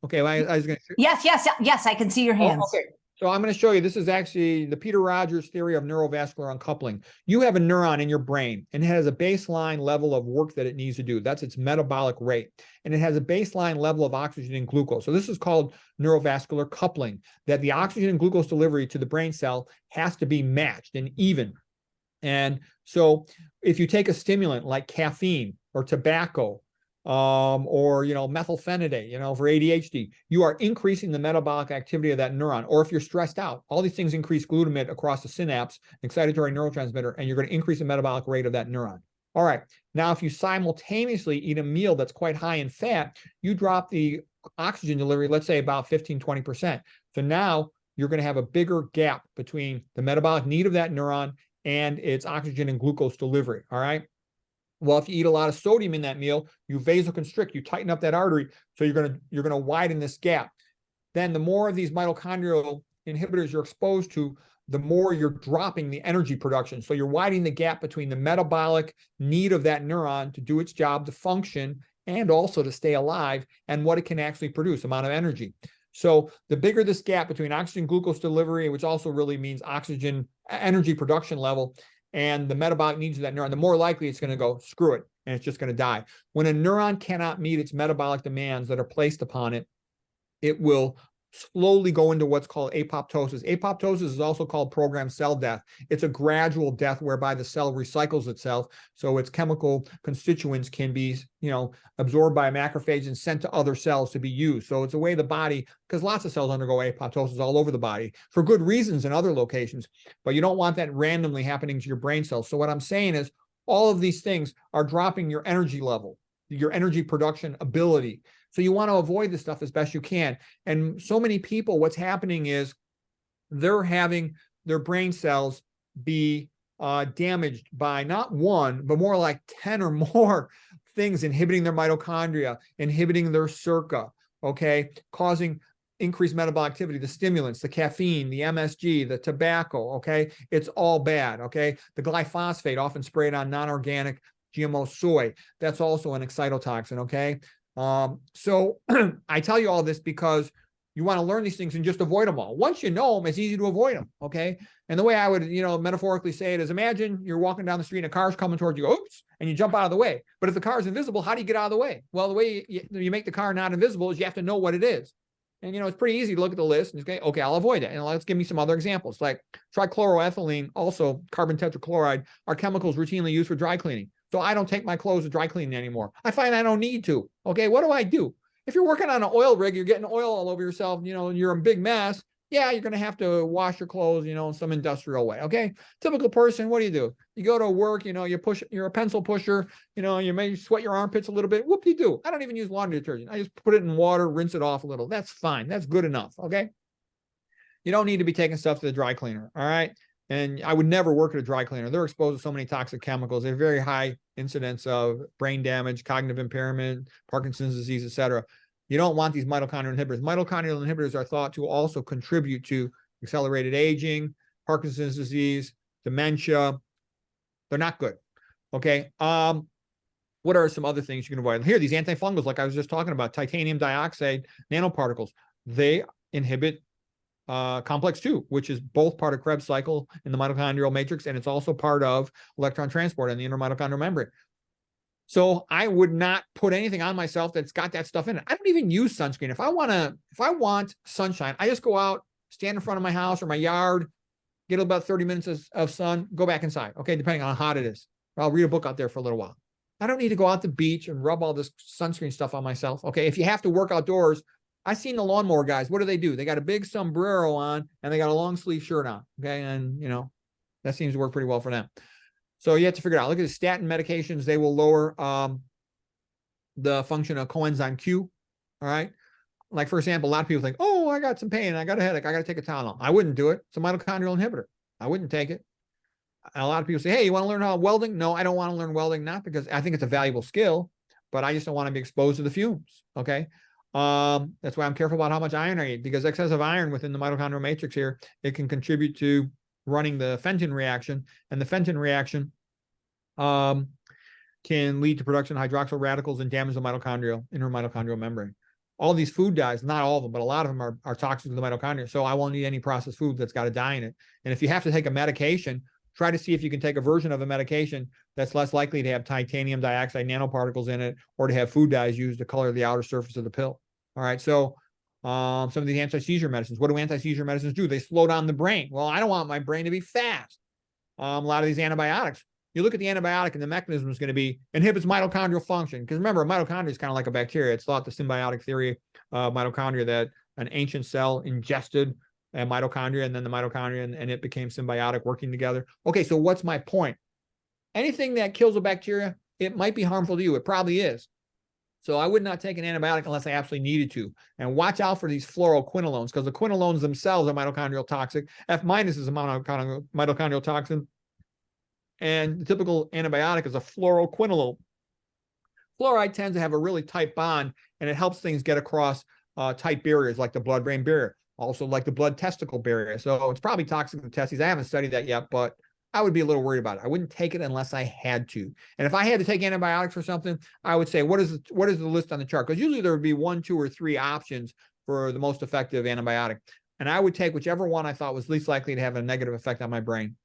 Okay. Well, I was going to. Yes. I can see your hands. Okay. So I'm going to show you, this is actually the Peter Rogers theory of neurovascular uncoupling. You have a neuron in your brain, and it has a baseline level of work that it needs to do. That's its metabolic rate. And it has a baseline level of oxygen and glucose. So this is called neurovascular coupling, that the oxygen and glucose delivery to the brain cell has to be matched and even. And so if you take a stimulant like caffeine or tobacco, or methylphenidate, for ADHD, you are increasing the metabolic activity of that neuron. Or if you're stressed out, all these things increase glutamate across the synapse, excitatory neurotransmitter, and you're going to increase the metabolic rate of that neuron. All right. Now, if you simultaneously eat a meal that's quite high in fat, you drop the oxygen delivery, let's say about 15-20%. So now you're going to have a bigger gap between the metabolic need of that neuron and its oxygen and glucose delivery. All right. Well, if you eat a lot of sodium in that meal, you vasoconstrict, you tighten up that artery, so you're gonna widen this gap. Then the more of these mitochondrial inhibitors you're exposed to, the more you're dropping the energy production. So you're widening the gap between the metabolic need of that neuron to do its job, to function, and also to stay alive, and what it can actually produce, amount of energy. So the bigger this gap between oxygen glucose delivery, which also really means oxygen energy production level, and the metabolic needs of that neuron, the more likely it's going to go, screw it, and it's just going to die. When a neuron cannot meet its metabolic demands that are placed upon it, it will slowly go into what's called apoptosis. Apoptosis is also called programmed cell death. It's a gradual death whereby the cell recycles itself, so its chemical constituents can be, absorbed by a macrophage and sent to other cells to be used. So it's a way the body, because lots of cells undergo apoptosis all over the body for good reasons in other locations, but you don't want that randomly happening to your brain cells. So what I'm saying is all of these things are dropping your energy level, your energy production ability. So you want to avoid this stuff as best you can. And so many people, what's happening is they're having their brain cells be damaged by not one, but more like 10 or more things inhibiting their mitochondria, inhibiting their circa, okay, causing increased metabolic activity, the stimulants, the caffeine, the MSG, the tobacco, okay, it's all bad, okay? The glyphosate, often sprayed on non-organic GMO soy, that's also an excitotoxin, okay? So I tell you all this because you want to learn these things and just avoid them all. Once you know them, it's easy to avoid them, okay? And the way I would, metaphorically say it is, imagine you're walking down the street and a car's coming towards you, oops, and you jump out of the way. But if the car is invisible, how do you get out of the way? Well, the way you make the car not invisible is you have to know what it is. And, it's pretty easy to look at the list and say, okay, I'll avoid it. And let's give me some other examples. Like trichloroethylene, also carbon tetrachloride, are chemicals routinely used for dry cleaning. So I don't take my clothes to dry cleaning anymore. I find I don't need to. Okay, what do? If you're working on an oil rig, you're getting oil all over yourself, and you're a big mess. Yeah, you're going to have to wash your clothes, in some industrial way. Okay, typical person, what do? You go to work, you're a pencil pusher, you may sweat your armpits a little bit. Whoop-de-doo. I don't even use laundry detergent. I just put it in water, rinse it off a little. That's fine. That's good enough. Okay. You don't need to be taking stuff to the dry cleaner. All right. And I would never work at a dry cleaner. They're exposed to so many toxic chemicals. They have very high incidence of brain damage, cognitive impairment, Parkinson's disease, etc. You don't want these mitochondrial inhibitors. Mitochondrial inhibitors are thought to also contribute to accelerated aging, Parkinson's disease, dementia. They're not good. Okay. What are some other things you can avoid? Here, these antifungals, like I was just talking about, titanium dioxide nanoparticles, they inhibit complex 2, which is both part of Krebs cycle in the mitochondrial matrix, and it's also part of electron transport in the intermitochondrial membrane. So I would not put anything on myself that's got that stuff in it. I don't even use sunscreen. If I want sunshine, I just go out, stand in front of my house or my yard, get about 30 minutes of sun, go back inside. Okay, depending on how hot it is. I'll read a book out there for a little while. I don't need to go out to the beach and rub all this sunscreen stuff on myself. Okay, if you have to work outdoors, I've seen the lawnmower guys. What do? They got a big sombrero on and they got a long sleeve shirt on. Okay. And, that seems to work pretty well for them. So you have to figure it out. Look at the statin medications. They will lower the function of coenzyme Q. All right. Like, for example, a lot of people think, oh, I got some pain. I got a headache. I got to take a Tylenol. I wouldn't do it. It's a mitochondrial inhibitor. I wouldn't take it. A lot of people say, hey, you want to learn how welding? No, I don't want to learn welding. Not because I think it's a valuable skill, but I just don't want to be exposed to the fumes. Okay. That's why I'm careful about how much iron I eat, because excessive iron within the mitochondrial matrix here, it can contribute to running the Fenton reaction, and the Fenton reaction can lead to production of hydroxyl radicals and damage the intermitochondrial membrane. All these food dyes, not all of them, but a lot of them are toxic to the mitochondria. So I won't eat any processed food that's got a dye in it. And if you have to take a medication, try to see if you can take a version of a medication that's less likely to have titanium dioxide nanoparticles in it, or to have food dyes used to color the outer surface of the pill. All right. So some of these anti-seizure medicines, what do anti-seizure medicines do? They slow down the brain. Well, I don't want my brain to be fast. A lot of these antibiotics, you look at the antibiotic and the mechanism is going to be inhibits mitochondrial function. Because remember, mitochondria is kind of like a bacteria. It's thought the symbiotic theory of mitochondria, that an ancient cell ingested a mitochondria, and then the mitochondria and it became symbiotic, working together. Okay, so what's my point? Anything that kills a bacteria, it might be harmful to you. It probably is. So I would not take an antibiotic unless I absolutely needed to. And watch out for these fluoroquinolones, because the quinolones themselves are mitochondrial toxic. F- is a mitochondrial toxin. And the typical antibiotic is a fluoroquinolone. Fluoride tends to have a really tight bond, and it helps things get across tight barriers like the blood-brain barrier, also like the blood-testicle barrier. So it's probably toxic to the testes. I haven't studied that yet, but I would be a little worried about it. I wouldn't take it unless I had to. And if I had to take antibiotics for something, I would say, what is the list on the chart? Because usually there would be 1, 2, or 3 options for the most effective antibiotic. And I would take whichever one I thought was least likely to have a negative effect on my brain.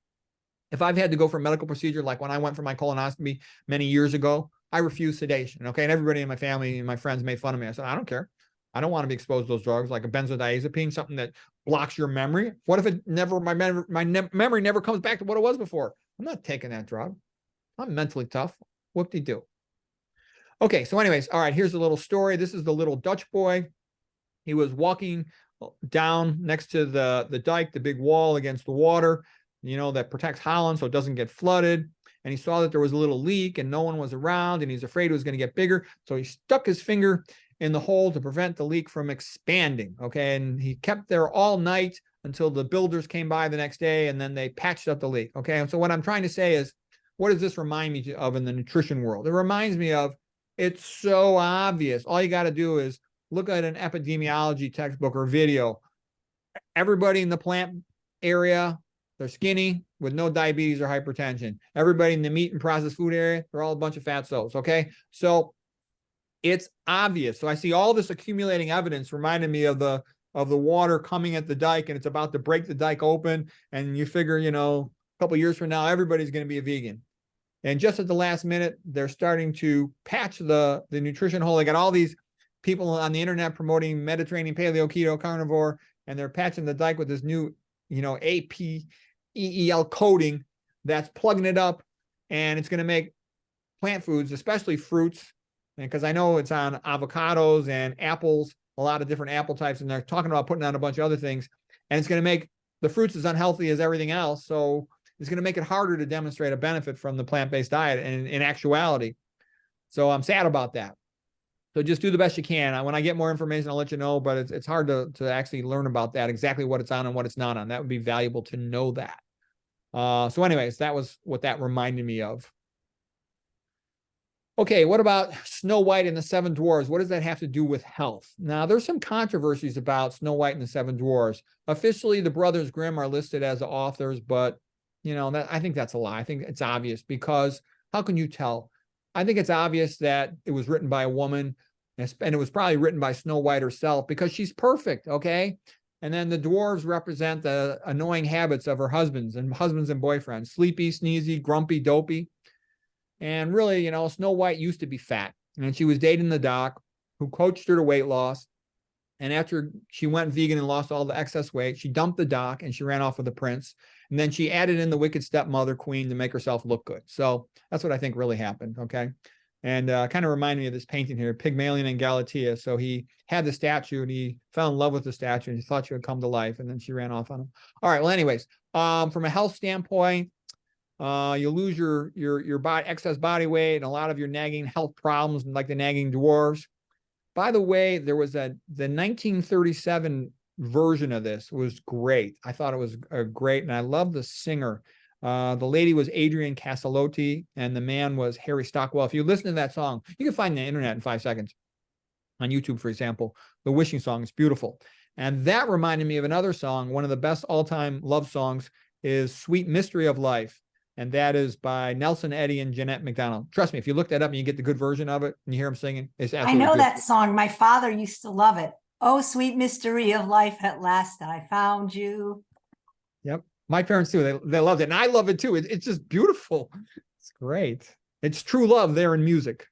If I've had to go for a medical procedure, like when I went for my colonoscopy many years ago, I refused sedation. Okay. And everybody in my family and my friends made fun of me. I said, I don't care. I don't want to be exposed to those drugs, like a benzodiazepine, something that blocks your memory. What if it never, my memory never comes back to what it was before? I'm not taking that drug. I'm mentally tough. Whoop-de-doo. Okay. So anyways, all right, here's a little story. This is the little Dutch boy. He was walking down next to the dike, the big wall against the water, that protects Holland so it doesn't get flooded. And he saw that there was a little leak and no one was around, and he's afraid it was going to get bigger. So he stuck his finger in the hole to prevent the leak from expanding. Okay. And he kept there all night until the builders came by the next day, and then they patched up the leak. Okay. And so what I'm trying to say is, what does this remind me of in the nutrition world? It reminds me of, it's so obvious. All you got to do is look at an epidemiology textbook or video. Everybody in the plant area, they're skinny with no diabetes or hypertension. Everybody in the meat and processed food area, they're all a bunch of fatsos. Okay. So it's obvious. So I see all this accumulating evidence reminding me of the water coming at the dike, and it's about to break the dike open. And you figure, a couple of years from now, everybody's going to be a vegan. And just at the last minute, they're starting to patch the nutrition hole. They got all these people on the internet promoting Mediterranean, paleo, keto, carnivore, and they're patching the dike with this new, APEEL coating that's plugging it up, and it's going to make plant foods, especially fruits, because I know it's on avocados and apples, a lot of different apple types, and they're talking about putting on a bunch of other things, and it's going to make the fruits as unhealthy as everything else. So it's going to make it harder to demonstrate a benefit from the plant-based diet in actuality. So I'm sad about that. So just do the best you can. When I get more information, I'll let you know, but it's hard to actually learn about that, exactly what it's on and what it's not on. That would be valuable to know that. So anyways, that was what that reminded me of. Okay, what about Snow White and the Seven Dwarfs? What does that have to do with health? Now, there's some controversies about Snow White and the Seven Dwarfs. Officially, the Brothers Grimm are listed as the authors, but, I think that's a lie. I think it's obvious, because how can you tell? I think it's obvious that it was written by a woman, and it was probably written by Snow White herself, because she's perfect, okay? And then the dwarves represent the annoying habits of her husbands and boyfriends: sleepy, sneezy, grumpy, dopey. And really, Snow White used to be fat, and she was dating the doc who coached her to weight loss. And after she went vegan and lost all the excess weight, she dumped the doc and she ran off with the prince. And then she added in the wicked stepmother queen to make herself look good. So that's what I think really happened. Okay. And kind of reminded me of this painting here, Pygmalion and Galatea. So he had the statue and he fell in love with the statue and he thought she would come to life. And then she ran off on him. All right. Well, anyways, from a health standpoint, you lose your body, excess body weight, and a lot of your nagging health problems, like the nagging dwarfs. By the way, there was the 1937 version of this was great. I thought it was great, and I love the singer. The lady was Adrienne Castellotti, and the man was Harry Stockwell. If you listen to that song, you can find the internet in 5 seconds on YouTube, for example. The Wishing Song is beautiful. And that reminded me of another song. One of the best all-time love songs is Sweet Mystery of Life. And that is by Nelson Eddy and Jeanette MacDonald. Trust me, if you look that up and you get the good version of it and you hear him singing, it's absolutely I know beautiful. that song. My father used to love it. Oh, sweet mystery of life, at last I found you. Yep. My parents too. They loved it. And I love it too. It's just beautiful. It's great. It's true love there in music.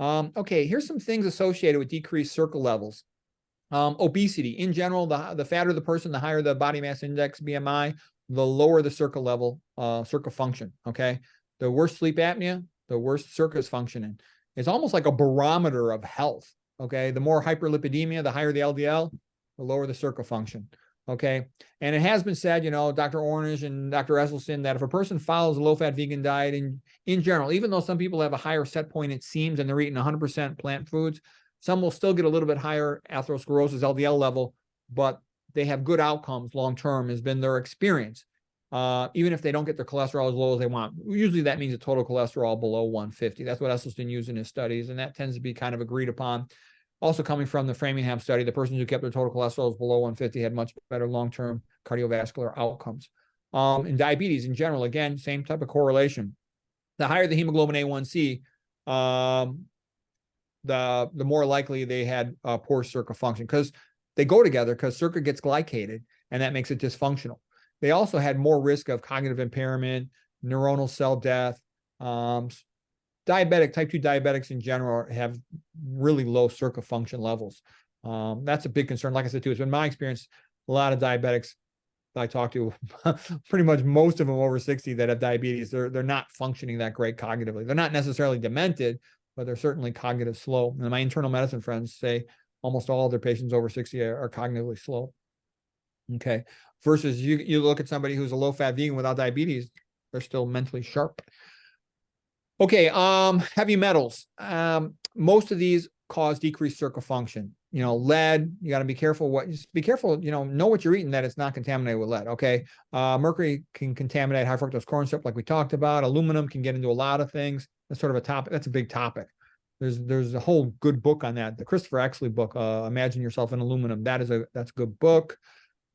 Okay, here's some things associated with decreased circle levels. Obesity. In general, the fatter the person, the higher the body mass index, BMI, the lower the circle level, circle function, okay? The worse sleep apnea, the worse circle is functioning. It's almost like a barometer of health, okay? The more hyperlipidemia, the higher the LDL, the lower the circle function, okay? And it has been said, Dr. Ornish and Dr. Esselstyn, that if a person follows a low-fat vegan diet in general, even though some people have a higher set point, it seems, and they're eating 100% plant foods, some will still get a little bit higher atherosclerosis LDL level, but they have good outcomes long-term, has been their experience. even if they don't get their cholesterol as low as they want. Usually that means a total cholesterol below 150. That's what Esselstyn used in his studies, and that tends to be kind of agreed upon. Also coming from the Framingham study, the persons who kept their total cholesterol below 150 had much better long-term cardiovascular outcomes. In diabetes in general, again, same type of correlation. The higher the hemoglobin A1C, the more likely they had poor circuit function, because they go together, because circuit gets glycated and that makes it dysfunctional. They also had more risk of cognitive impairment, neuronal cell death. Type 2 diabetics in general have really low circuit function levels. That's a big concern. Like I said, too, it's been my experience, a lot of diabetics I talk to, pretty much most of them over 60 that have diabetes, they're not functioning that great cognitively. They're not necessarily demented, but they're certainly cognitive slow. And my internal medicine friends say almost all of their patients over 60 are cognitively slow. Okay. Versus you look at somebody who's a low-fat vegan without diabetes, they're still mentally sharp. Okay, heavy metals. Most of these cause decreased circuit function. Lead, you got to be careful just be careful, know what you're eating, that it's not contaminated with lead. Okay. Mercury can contaminate high fructose corn syrup, like we talked about. Aluminum can get into a lot of things. That's sort of a topic. That's a big topic. There's a whole good book on that. The Christopher Exley book, Imagine Yourself in Aluminum. That's a good book.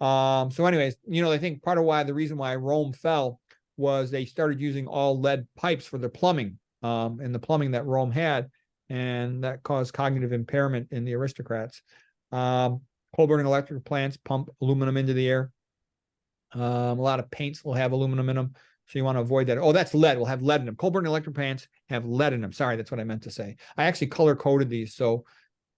So anyways, I think part of the reason why Rome fell was they started using all lead pipes for their plumbing, and the plumbing that Rome had, and that caused cognitive impairment in the aristocrats. Coal burning electric plants pump aluminum into the air. A lot of paints will have aluminum in them, so you want to avoid that. Oh, that's lead. We'll have lead in them. Coal burning electric plants have lead in them. Sorry, that's what I meant to say. I actually color coded these, so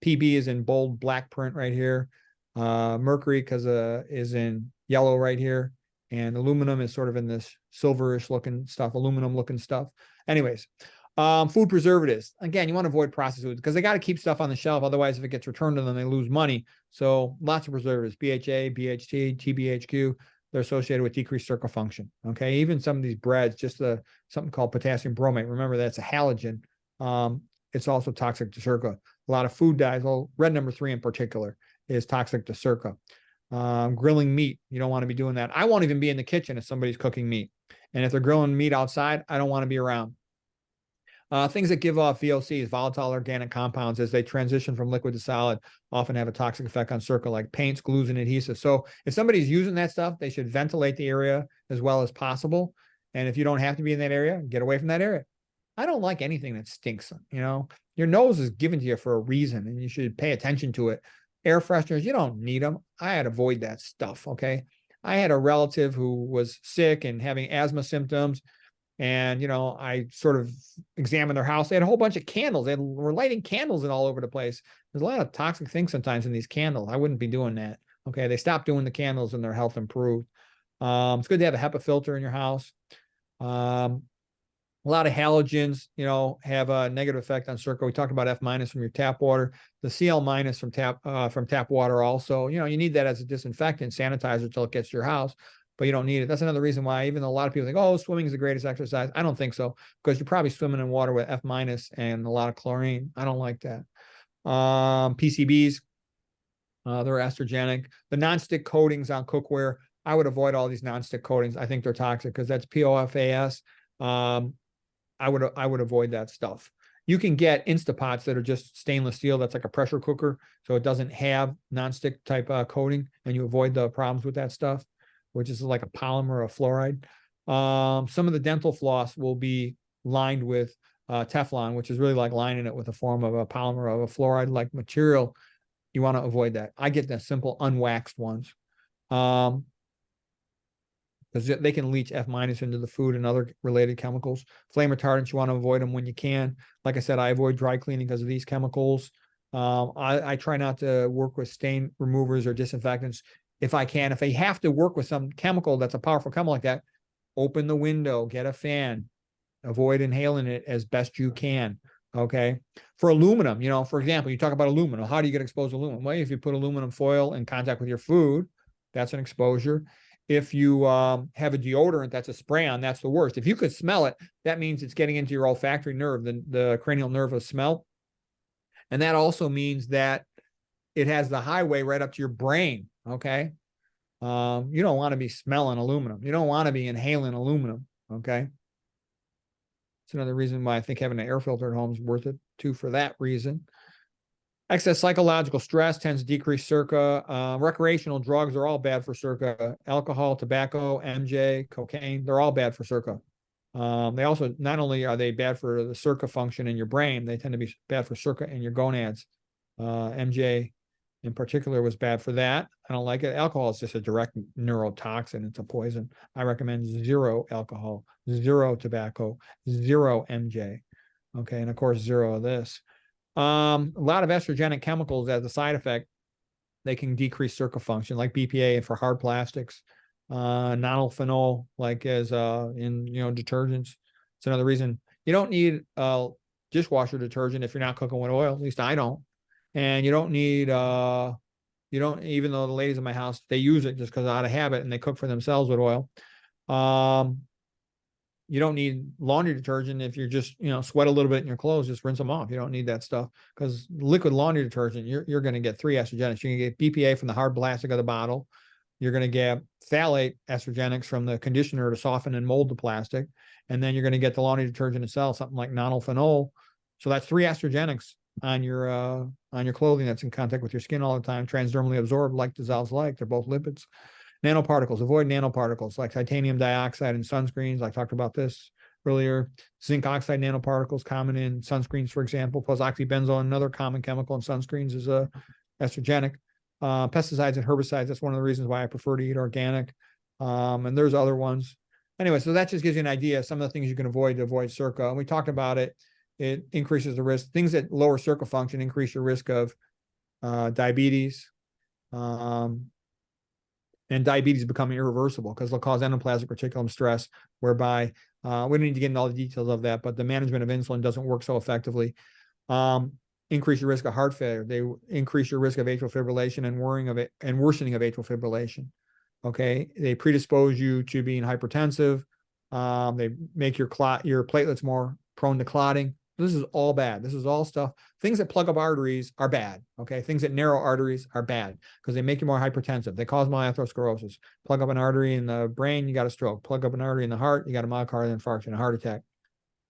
PB is in bold black print right here. Mercury is in yellow right here, and aluminum is sort of in this silverish looking stuff, aluminum looking stuff. Anyways, food preservatives. Again, you want to avoid processed foods because they got to keep stuff on the shelf. Otherwise, if it gets returned to them, they lose money. So lots of preservatives, BHA, BHT, TBHQ, they're associated with decreased circuit function. Okay. Even some of these breads, just something called potassium bromate. Remember, that's a halogen. It's also toxic to circuit. A lot of food dyes, red number 3 in particular, is toxic to circa. Grilling meat, you don't want to be doing that. I won't even be in the kitchen if somebody's cooking meat. And if they're grilling meat outside, I don't want to be around. Things that give off VOCs, volatile organic compounds, as they transition from liquid to solid, often have a toxic effect on circuit, like paints, glues, and adhesives. So if somebody's using that stuff, they should ventilate the area as well as possible. And if you don't have to be in that area, get away from that area. I don't like anything that stinks. Your nose is given to you for a reason, and you should pay attention to it. Air fresheners, you don't need them. I had to avoid that stuff. Okay. I had a relative who was sick and having asthma symptoms. And, I sort of examined their house. They had a whole bunch of candles. They were lighting candles and all over the place. There's a lot of toxic things sometimes in these candles. I wouldn't be doing that. Okay. They stopped doing the candles and their health improved. It's good to have a HEPA filter in your house. A lot of halogens, have a negative effect on circuit. We talked about F- from your tap water, the Cl- from tap water also. You need that as a disinfectant, sanitizer until it gets to your house, but you don't need it. That's another reason why, even though a lot of people think, oh, swimming is the greatest exercise, I don't think so, because you're probably swimming in water with F- and a lot of chlorine. I don't like that. PCBs, they're estrogenic. The nonstick coatings on cookware, I would avoid all these nonstick coatings. I think they're toxic because that's POFAS. I would avoid that stuff. You can get Instapots that are just stainless steel. That's like a pressure cooker, so it doesn't have nonstick type coating, and you avoid the problems with that stuff, which is like a polymer or fluoride. Some of the dental floss will be lined with Teflon, which is really like lining it with a form of a polymer of a fluoride-like material. You want to avoid that. I get the simple unwaxed ones. Because they can leach F- into the food and other related chemicals. Flame retardants, you want to avoid them when you can. Like I said, I avoid dry cleaning because of these chemicals. I try not to work with stain removers or disinfectants if I can. If I have to work with some chemical that's a powerful chemical like that, open the window, get a fan, avoid inhaling it as best you can. Okay. For aluminum, for example, you talk about aluminum. How do you get exposed to aluminum? Well, if you put aluminum foil in contact with your food, that's an exposure. If you have a deodorant that's a spray-on, that's the worst. If you could smell it, that means it's getting into your olfactory nerve, the cranial nerve of smell. And that also means that it has the highway right up to your brain, okay? You don't want to be smelling aluminum. You don't want to be inhaling aluminum. Okay. It's another reason why I think having an air filter at home is worth it too, for that reason. Excess psychological stress tends to decrease circa. Recreational drugs are all bad for circa. Alcohol, tobacco, MJ, cocaine, they're all bad for circa. They also, not only are they bad for the circa function in your brain, they tend to be bad for circa in your gonads. MJ in particular was bad for that. I don't like it. Alcohol is just a direct neurotoxin. It's a poison. I recommend zero alcohol, zero tobacco, zero MJ. Okay. And of course, zero of this. A lot of estrogenic chemicals as a side effect, they can decrease circa function, like BPA for hard plastics, nonylphenol, like as in detergents. It's another reason you don't need dishwasher detergent if you're not cooking with oil. At least I don't. And you don't need you don't, even though the ladies in my house, they use it just because out of habit and they cook for themselves with oil. You don't need laundry detergent if you're just, sweat a little bit in your clothes, just rinse them off. You don't need that stuff, because liquid laundry detergent, you're going to get 3 estrogenics. You're going to get BPA from the hard plastic of the bottle. You're going to get phthalate estrogenics from the conditioner to soften and mold the plastic. And then you're going to get the laundry detergent itself, something like nonylphenol. So that's 3 estrogenics on your clothing that's in contact with your skin all the time, transdermally absorbed, like dissolves like. They're both lipids. Nanoparticles, avoid nanoparticles like titanium dioxide in sunscreens. I talked about this earlier. Zinc oxide nanoparticles, common in sunscreens, for example. Plus oxybenzone, another common chemical in sunscreens, is estrogenic. Pesticides and herbicides, that's one of the reasons why I prefer to eat organic. And there's other ones. Anyway, so that just gives you an idea of some of the things you can avoid to avoid circa. And we talked about it. It increases the risk. Things that lower circa function increase your risk of diabetes. And diabetes becoming irreversible because they'll cause endoplasmic reticulum stress, whereby we don't need to get into all the details of that, but the management of insulin doesn't work so effectively. Increase your risk of heart failure. They increase your risk of atrial fibrillation and worsening of atrial fibrillation. Okay, they predispose you to being hypertensive. They make your platelets more prone to clotting. This is all bad. This is all stuff. Things that plug up arteries are bad. Okay. Things that narrow arteries are bad because they make you more hypertensive. They cause atherosclerosis. Plug up an artery in the brain, you got a stroke. Plug up an artery in the heart, you got a myocardial infarction and a heart attack.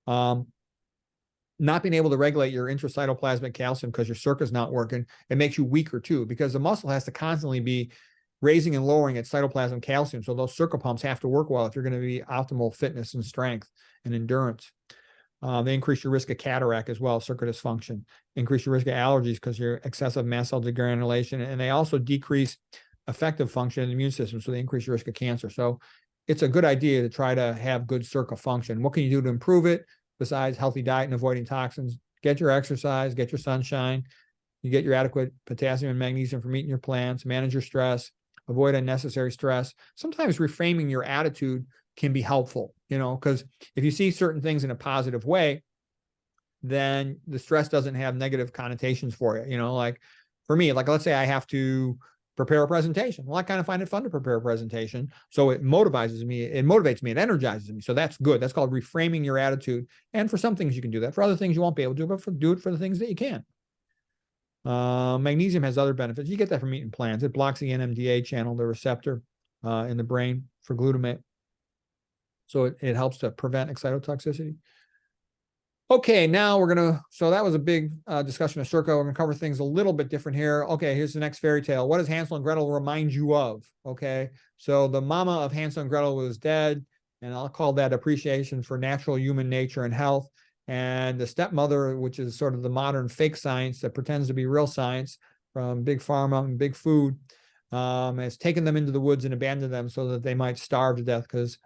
Not being able to regulate your intracytoplasmic calcium because your circuit is not working, it makes you weaker too, because the muscle has to constantly be raising and lowering its cytoplasmic calcium. So those circuit pumps have to work well if you're going to be optimal fitness and strength and endurance. They increase your risk of cataract as well, circuit dysfunction, increase your risk of allergies because you're excessive mast cell degranulation, and they also decrease effective function in the immune system, so they increase your risk of cancer. So it's a good idea to try to have good circa function. What can you do to improve it besides healthy diet and avoiding toxins? Get your exercise, get your sunshine, you get your adequate potassium and magnesium from eating your plants, manage your stress, avoid unnecessary stress. Sometimes reframing your attitude can be helpful, because if you see certain things in a positive way, then the stress doesn't have negative connotations for you. Like for me, like let's say I have to prepare a presentation. Well, I kind of find it fun to prepare a presentation. So it motivates me, it energizes me. So that's good. That's called reframing your attitude. And for some things you can do that. For other things you won't be able to, but do it for the things that you can. Magnesium has other benefits. You get that from eating plants. It blocks the NMDA channel, the receptor in the brain for glutamate. So it helps to prevent excitotoxicity. Okay, now so that was a big discussion of circa. We're going to cover things a little bit different here. Okay, here's the next fairy tale. What does Hansel and Gretel remind you of? Okay, so the mama of Hansel and Gretel was dead, and I'll call that appreciation for natural human nature and health. And the stepmother, which is sort of the modern fake science that pretends to be real science from big pharma and big food, has taken them into the woods and abandoned them so that they might starve to death because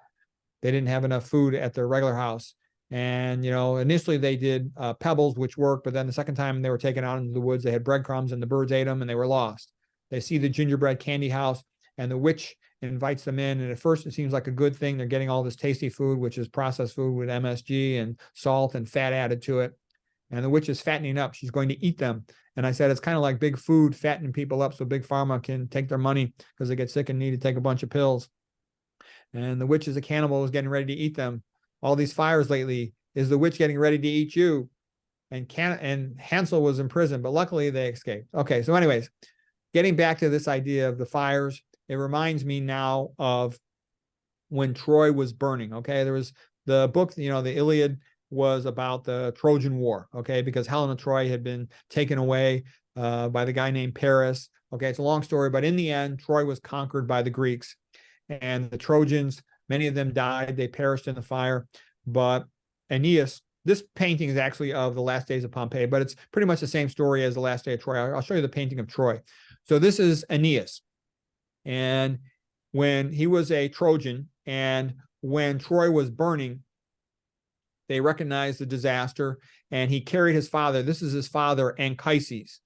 they didn't have enough food at their regular house. And, initially they did pebbles, which worked, but then the second time they were taken out into the woods, they had breadcrumbs and the birds ate them and they were lost. They see the gingerbread candy house and the witch invites them in. And at first it seems like a good thing. They're getting all this tasty food, which is processed food with MSG and salt and fat added to it. And the witch is fattening up. She's going to eat them. And I said, it's kind of like big food fattening people up so big pharma can take their money because they get sick and need to take a bunch of pills. And the witch is a cannibal, is getting ready to eat them. All these fires lately, is the witch getting ready to eat you? And Hansel was in prison, but luckily they escaped. Okay, so anyways, getting back to this idea of the fires, it reminds me now of when Troy was burning. Okay, there was the book, the Iliad was about the Trojan War. Okay, because Helen of Troy had been taken away by the guy named Paris. Okay, it's a long story, but in the end, Troy was conquered by the Greeks, and the Trojans, many of them died. They perished in the fire. But Aeneas, this painting is actually of the last days of Pompeii, but it's pretty much the same story as the last day of Troy. I'll show you the painting of Troy. So this is Aeneas. And when he was a Trojan, and when Troy was burning, they recognized the disaster, and he carried his father. This is his father, Anchises.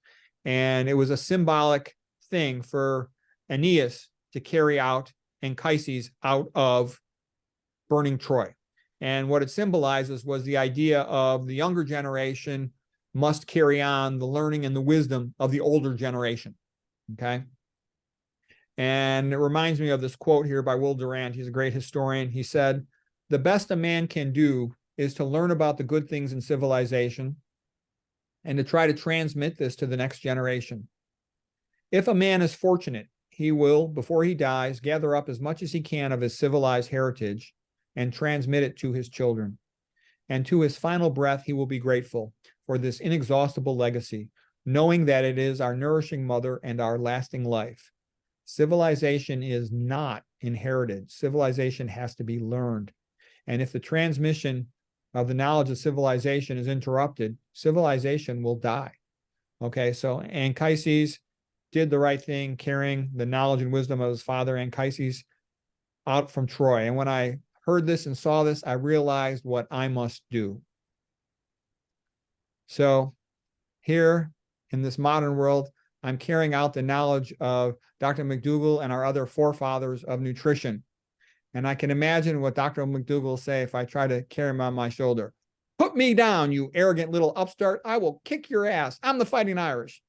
And it was a symbolic thing for Aeneas to carry out Anchises out of burning Troy. And what it symbolizes was the idea of the younger generation must carry on the learning and the wisdom of the older generation. Okay. And it reminds me of this quote here by Will Durant. He's a great historian. He said, "The best a man can do is to learn about the good things in civilization and to try to transmit this to the next generation. If a man is fortunate, he will, before he dies, gather up as much as he can of his civilized heritage and transmit it to his children. And to his final breath, he will be grateful for this inexhaustible legacy, knowing that it is our nourishing mother and our lasting life. Civilization is not inherited. Civilization has to be learned. And if the transmission of the knowledge of civilization is interrupted, civilization will die." Okay, so Anchises did the right thing, carrying the knowledge and wisdom of his father Anchises out from Troy. And when I heard this and saw this, I realized what I must do. So here in this modern world, I'm carrying out the knowledge of Dr. McDougall and our other forefathers of nutrition. And I can imagine what Dr. McDougall will say if I try to carry him on my shoulder. "Put me down, you arrogant little upstart. I will kick your ass. I'm the Fighting Irish."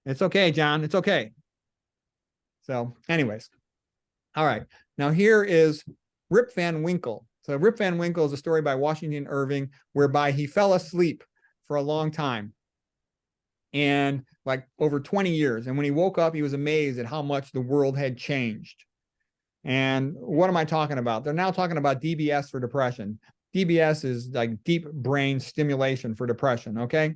It's okay, John. It's okay. So anyways. All right. Now here is Rip Van Winkle. So Rip Van Winkle is a story by Washington Irving whereby he fell asleep for a long time, and like over 20 years. And when he woke up, he was amazed at how much the world had changed. And what am I talking about? They're now talking about DBS for depression. DBS is like deep brain stimulation for depression, okay?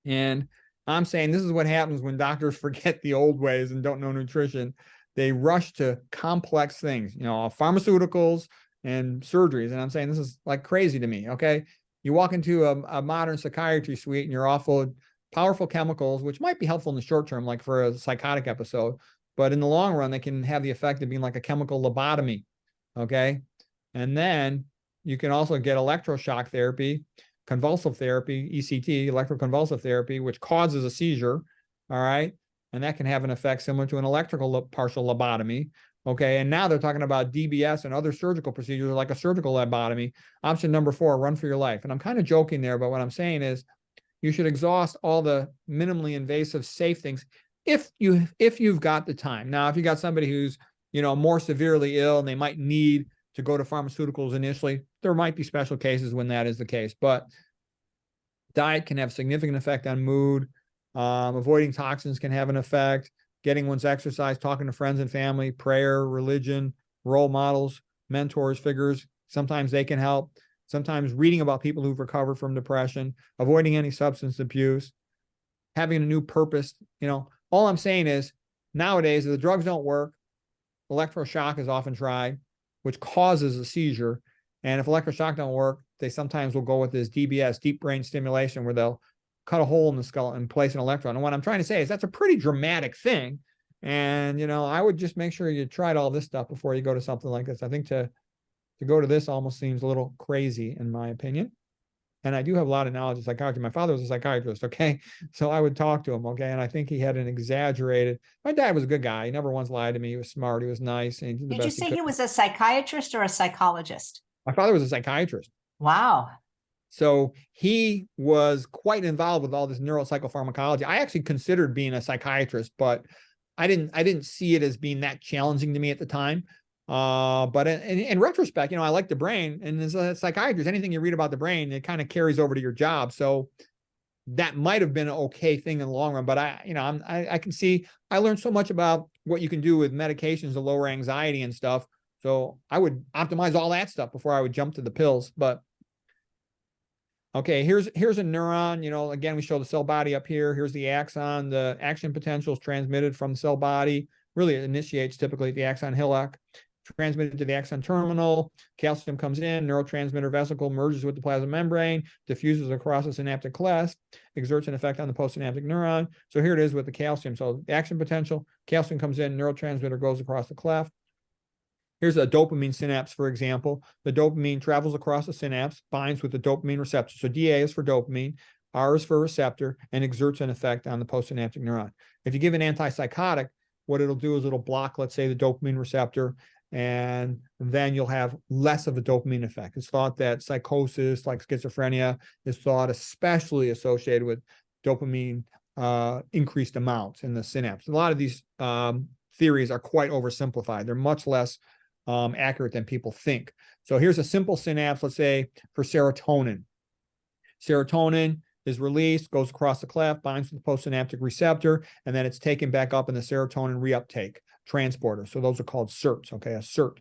And I'm saying this is what happens when doctors forget the old ways and don't know nutrition. They rush to complex things, pharmaceuticals and surgeries. And I'm saying this is like crazy to me, okay? You walk into a modern psychiatry suite and you're offered powerful chemicals, which might be helpful in the short term, like for a psychotic episode, but in the long run, they can have the effect of being like a chemical lobotomy, okay? And then you can also get electroshock therapy, convulsive therapy, ECT, electroconvulsive therapy, which causes a seizure, all right? And that can have an effect similar to an electrical partial lobotomy, okay? And now they're talking about DBS and other surgical procedures like a surgical lobotomy. Option number 4, run for your life. And I'm kind of joking there, but what I'm saying is you should exhaust all the minimally invasive, safe things if you've got the time. Now, if you got somebody who's, more severely ill and they might need to go to pharmaceuticals initially, there might be special cases when that is the case. But diet can have significant effect on mood. Avoiding toxins can have an effect. Getting one's exercise, talking to friends and family, prayer, religion, role models, mentors, figures, sometimes they can help. Sometimes reading about people who've recovered from depression, avoiding any substance abuse, having a new purpose. All I'm saying is nowadays, if the drugs don't work, electroshock is often tried, which causes a seizure. And if electroshock don't work, they sometimes will go with this DBS, deep brain stimulation, where they'll cut a hole in the skull and place an electrode. And what I'm trying to say is that's a pretty dramatic thing. And, I would just make sure you tried all this stuff before you go to something like this. I think to go to this almost seems a little crazy in my opinion. And I do have a lot of knowledge of psychiatry. My father was a psychiatrist, okay? So I would talk to him, okay? And I think he had an exaggerated, my dad was a good guy. He never once lied to me. He was smart. He was nice. And he did the Did you best say he was a psychiatrist or a psychologist? My father was a psychiatrist. Wow. So he was quite involved with all this neuropsychopharmacology. I actually considered being a psychiatrist, but I didn't see it as being that challenging to me at the time. But in retrospect, I like the brain, and as a psychiatrist, anything you read about the brain, it kind of carries over to your job. So that might have been an okay thing in the long run. But I can see I learned so much about what you can do with medications to lower anxiety and stuff. So I would optimize all that stuff before I would jump to the pills. But okay, here's a neuron. You know, again, we show the cell body up here. Here's the axon. The action potential is transmitted from the cell body. Really, it initiates typically at the axon hillock, transmitted to the axon terminal. Calcium comes in, neurotransmitter vesicle merges with the plasma membrane, diffuses across the synaptic cleft, exerts an effect on the postsynaptic neuron. So here it is with the calcium. So the action potential, calcium comes in, neurotransmitter goes across the cleft. Here's a dopamine synapse, for example. The dopamine travels across the synapse, binds with the dopamine receptor. So DA is for dopamine, R is for receptor, and exerts an effect on the postsynaptic neuron. If you give an antipsychotic, what it'll do is it'll block, let's say, the dopamine receptor, and then you'll have less of a dopamine effect. It's thought that psychosis, like schizophrenia, is thought especially associated with dopamine increased amounts in the synapse. A lot of these theories are quite oversimplified. They're much less accurate than people think. So here's a simple synapse, let's say, for serotonin. Serotonin is released, goes across the cleft, binds to the postsynaptic receptor, and then it's taken back up in the serotonin reuptake transporter. So those are called SERTs, okay, a SERT.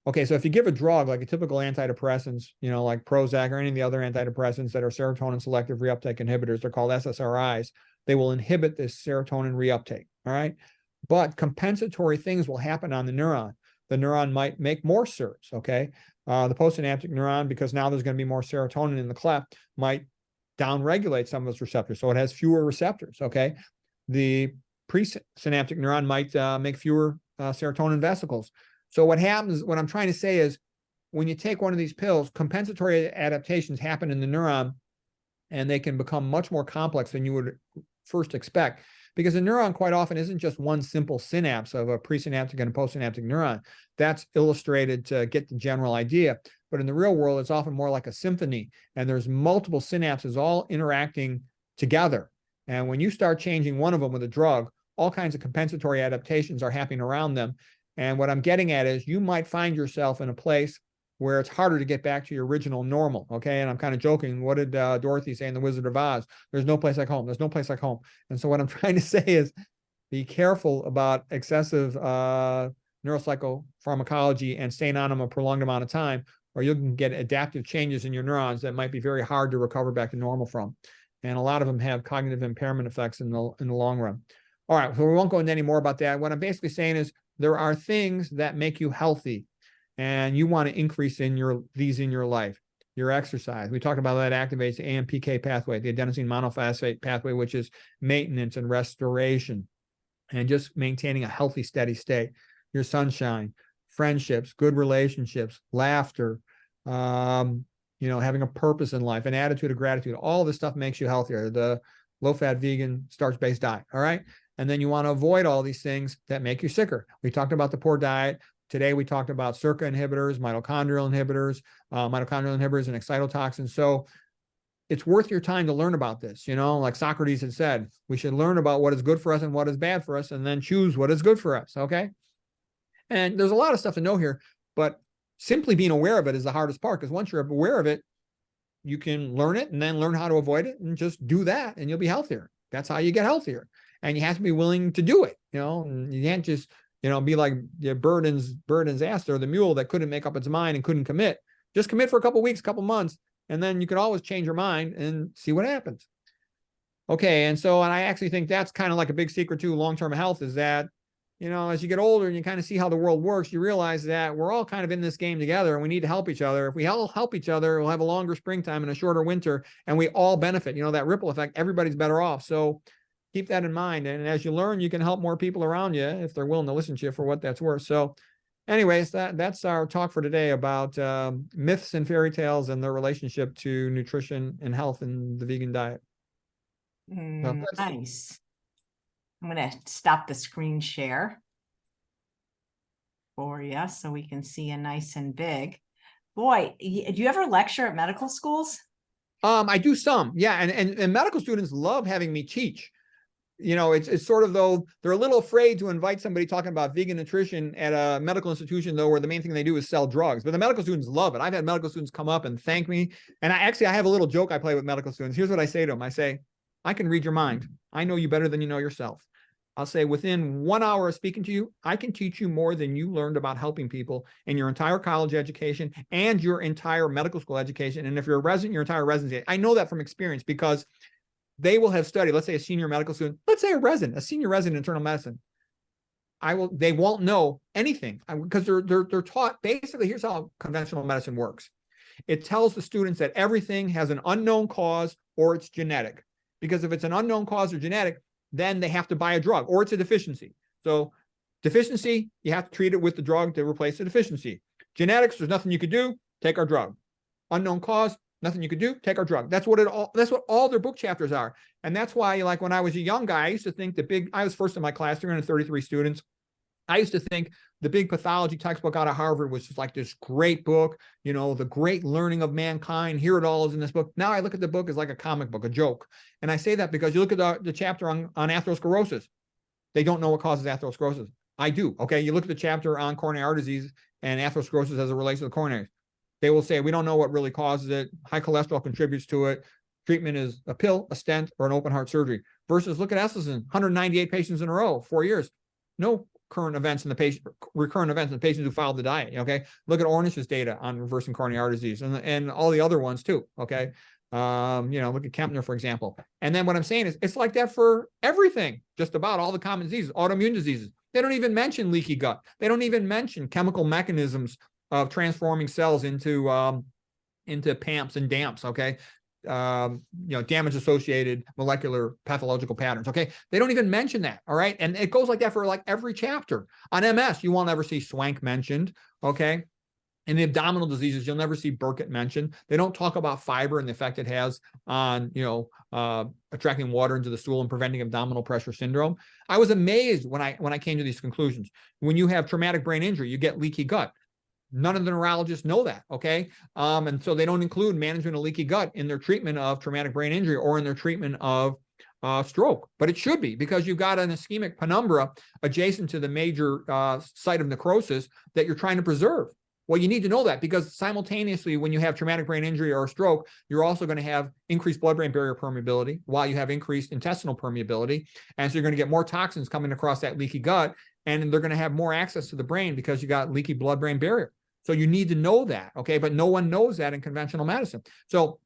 Okay, so if you give a drug like a typical antidepressants, you know, like Prozac or any of the other antidepressants that are serotonin selective reuptake inhibitors, they're called SSRIs, they will inhibit this serotonin reuptake, all right? But compensatory things will happen on the neuron. The neuron might make more SERTs, okay? The postsynaptic neuron, because now there's going to be more serotonin in the cleft, might downregulate some of those receptors. So it has fewer receptors, okay? The presynaptic neuron might make fewer serotonin vesicles. So what happens, what I'm trying to say is, when you take one of these pills, compensatory adaptations happen in the neuron, and they can become much more complex than you would first expect. Because a neuron quite often isn't just one simple synapse of a presynaptic and a postsynaptic neuron. That's illustrated to get the general idea. But in the real world, it's often more like a symphony, and there's multiple synapses all interacting together. And when you start changing one of them with a drug, all kinds of compensatory adaptations are happening around them. And what I'm getting at is you might find yourself in a place where it's harder to get back to your original normal, okay? And I'm kind of joking. What did Dorothy say in The Wizard of Oz? There's no place like home. There's no place like home. And so what I'm trying to say is be careful about excessive neuropsychopharmacology and staying on them a prolonged amount of time, or you can get adaptive changes in your neurons that might be very hard to recover back to normal from. And a lot of them have cognitive impairment effects in the long run. All right, so we won't go into any more about that. What I'm basically saying is there are things that make you healthy, and you want to increase these in your life. Your exercise. We talked about that activates the AMPK pathway, the adenosine monophosphate pathway, which is maintenance and restoration, and just maintaining a healthy, steady state. Your sunshine, friendships, good relationships, laughter, you know, having a purpose in life, an attitude of gratitude. All this stuff makes you healthier. The low-fat, vegan, starch-based diet. All right. And then you want to avoid all these things that make you sicker. We talked about the poor diet. Today, we talked about SERCA inhibitors, mitochondrial inhibitors and excitotoxins. So it's worth your time to learn about this. You know, like Socrates had said, we should learn about what is good for us and what is bad for us, and then choose what is good for us, okay? And there's a lot of stuff to know here, but simply being aware of it is the hardest part, because once you're aware of it, you can learn it and then learn how to avoid it and just do that, and you'll be healthier. That's how you get healthier. And you have to be willing to do it, you know, and you can't just, you know, be like Burden's ass, or the mule that couldn't make up its mind and couldn't commit. Just commit for a couple weeks, couple months, and then you can always change your mind and see what happens. Okay, and I actually think that's kind of like a big secret to long-term health, is that, you know, as you get older and you kind of see how the world works, you realize that we're all kind of in this game together, and we need to help each other. If we all help each other, we'll have a longer springtime and a shorter winter, and we all benefit. You know, that ripple effect, everybody's better off. So keep that in mind. And as you learn, you can help more people around you if they're willing to listen to you for what that's worth. So anyways, that's our talk for today about myths and fairy tales and their relationship to nutrition and health in the vegan diet. Nice. I'm going to stop the screen share for you so we can see you nice and big. Boy, do you ever lecture at medical schools? I do some, yeah. And medical students love having me teach. You know, it's sort of, though, they're a little afraid to invite somebody talking about vegan nutrition at a medical institution, though, where the main thing they do is sell drugs. But the medical students love it. I've had medical students come up and thank me. And I have a little joke I play with medical students. Here's what I say to them. I say, I can read your mind. I know you better than you know yourself. I'll say within 1 hour of speaking to you, I can teach you more than you learned about helping people in your entire college education and your entire medical school education. And if you're a resident, your entire residency. I know that from experience because they will have studied, let's say a senior medical student, let's say a senior resident in internal medicine. They won't know anything because they're taught basically, here's how conventional medicine works. It tells the students that everything has an unknown cause or it's genetic. Because if it's an unknown cause or genetic, then they have to buy a drug or it's a deficiency. So deficiency, you have to treat it with the drug to replace the deficiency. Genetics, there's nothing you could do, take our drug. Unknown cause, nothing you could do, take our drug. That's what all their book chapters are. And that's why, like when I was a young guy, I used to think I was first in my class, 333 students. I used to think the big pathology textbook out of Harvard was just like this great book, the great learning of mankind. Here it all is in this book. Now I look at the book as like a comic book, a joke. And I say that because you look at the chapter on atherosclerosis. They don't know what causes atherosclerosis. I do. Okay. You look at the chapter on coronary artery disease and atherosclerosis as it relates to the coronaries. They will say, we don't know what really causes it. High cholesterol contributes to it. Treatment is a pill, a stent, or an open heart surgery. Versus look at Esselstyn, 198 patients in a row, 4 years. No recurrent events in the patients who followed the diet. Okay. Look at Ornish's data on reversing coronary artery disease and all the other ones too. Okay. Look at Kempner, for example. And then what I'm saying is it's like that for everything, just about all the common diseases, autoimmune diseases. They don't even mention leaky gut. They don't even mention chemical mechanisms of transforming cells into PAMPs and DAMPs. Okay. Damage associated molecular pathological patterns. Okay. They don't even mention that. All right. And it goes like that for like every chapter. On MS, you won't ever see SWANK mentioned. Okay. In the abdominal diseases, you'll never see Burkitt mentioned. They don't talk about fiber and the effect it has on, attracting water into the stool and preventing abdominal pressure syndrome. I was amazed when I came to these conclusions. When you have traumatic brain injury, you get leaky gut. None of the neurologists know that, okay? And so they don't include management of leaky gut in their treatment of traumatic brain injury or in their treatment of stroke. But it should be because you've got an ischemic penumbra adjacent to the major site of necrosis that you're trying to preserve. Well, you need to know that because simultaneously, when you have traumatic brain injury or a stroke, you're also going to have increased blood-brain barrier permeability while you have increased intestinal permeability. And so you're going to get more toxins coming across that leaky gut, and they're going to have more access to the brain because you got leaky blood-brain barrier. So you need to know that, okay? But no one knows that in conventional medicine. So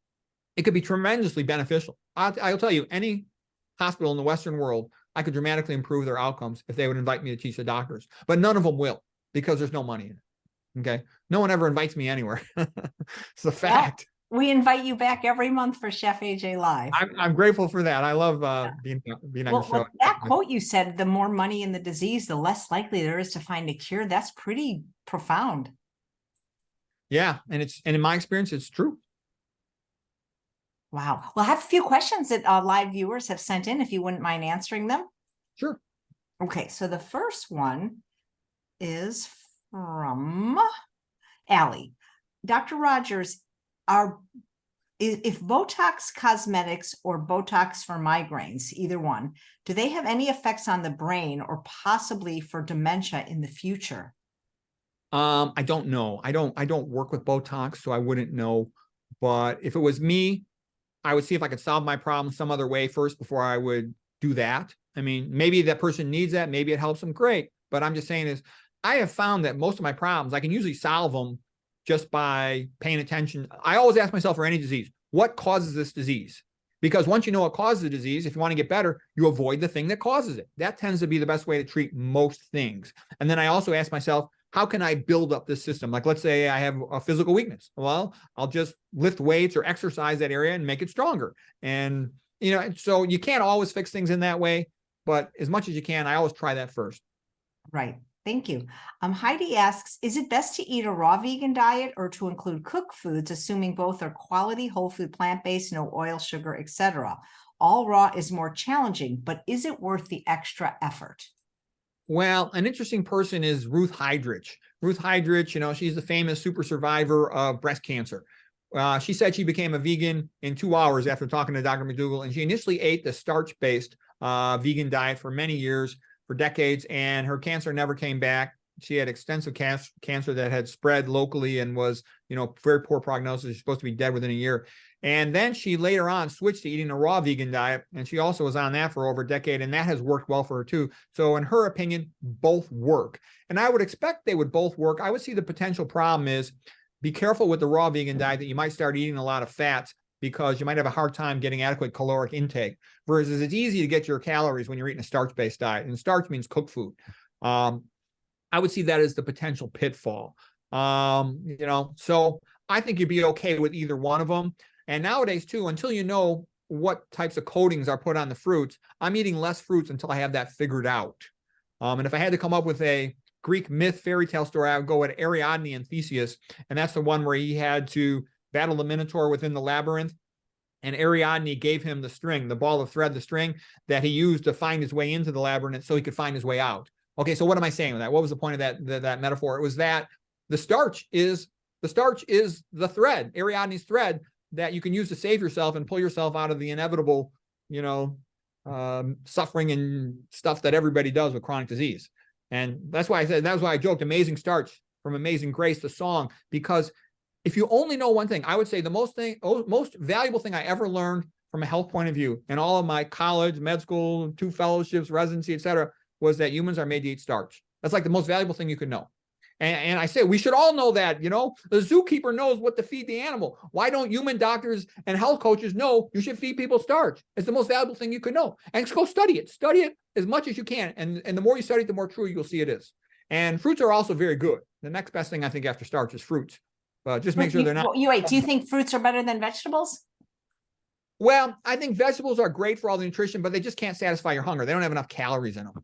it could be tremendously beneficial. I'll tell you, any hospital in the Western world, I could dramatically improve their outcomes if they would invite me to teach the doctors. But none of them will because there's no money in it, okay? No one ever invites me anywhere. It's a fact. Well, we invite you back every month for Chef AJ Live. I'm grateful for that. I love being on your show. That quote you said, the more money in the disease, the less likely there is to find a cure. That's pretty profound. Yeah, and in my experience, it's true. Wow. Well, I have a few questions that live viewers have sent in, if you wouldn't mind answering them. Sure. Okay, so the first one is from Allie. Dr. Rogers, if Botox Cosmetics or Botox for migraines, either one, do they have any effects on the brain or possibly for dementia in the future? I don't know. I don't work with Botox, so I wouldn't know. But if it was me, I would see if I could solve my problem some other way first before I would do that. I mean, maybe that person needs that. Maybe it helps them. Great. But I'm just saying is I have found that most of my problems, I can usually solve them just by paying attention. I always ask myself for any disease, what causes this disease? Because once you know what causes the disease, if you want to get better, you avoid the thing that causes it. That tends to be the best way to treat most things. And then I also ask myself, how can I build up this system? Like, let's say I have a physical weakness. Well, I'll just lift weights or exercise that area and make it stronger. And, so you can't always fix things in that way, but as much as you can, I always try that first. Right. Thank you. Heidi asks, is it best to eat a raw vegan diet or to include cooked foods, assuming both are quality, whole food, plant-based, no oil, sugar, etc.? All raw is more challenging, but is it worth the extra effort? Well, an interesting person is Ruth Heidrich. Ruth Heidrich, she's the famous super survivor of breast cancer. She said she became a vegan in 2 hours after talking to Dr. McDougall, and she initially ate the starch-based vegan diet for many years, for decades, and her cancer never came back. She had extensive cancer that had spread locally and was, very poor prognosis. She's supposed to be dead within a year. And then she later on switched to eating a raw vegan diet. And she also was on that for over a decade. And that has worked well for her too. So in her opinion, both work. And I would expect they would both work. I would see the potential problem is be careful with the raw vegan diet that you might start eating a lot of fats because you might have a hard time getting adequate caloric intake. Versus it's easy to get your calories when you're eating a starch-based diet. And starch means cooked food. I would see that as the potential pitfall. So I think you'd be okay with either one of them. And nowadays, too, until you know what types of coatings are put on the fruits, I'm eating less fruits until I have that figured out. And if I had to come up with a Greek myth fairy tale story, I would go with Ariadne and Theseus. And that's the one where he had to battle the Minotaur within the labyrinth. And Ariadne gave him the string, the ball of thread, the string that he used to find his way into the labyrinth so he could find his way out. Okay, so what am I saying with that? What was the point of that metaphor? It was that the starch is the thread, Ariadne's thread, that you can use to save yourself and pull yourself out of the inevitable, suffering and stuff that everybody does with chronic disease. And that's why I joked Amazing Starch from Amazing Grace, the song, because if you only know one thing, I would say the most valuable thing I ever learned from a health point of view in all of my college, med school, 2 fellowships, residency, etc., was that humans are made to eat starch. That's like the most valuable thing you could know. And I say we should all know that, the zookeeper knows what to feed the animal. Why don't human doctors and health coaches know you should feed people starch? It's the most valuable thing you could know. And just go study it. Study it as much as you can. And the more you study it, the more true you'll see it is. And fruits are also very good. The next best thing I think after starch is fruits. Just make sure they're not. Wait, do you think fruits are better than vegetables? Well, I think vegetables are great for all the nutrition, but they just can't satisfy your hunger. They don't have enough calories in them.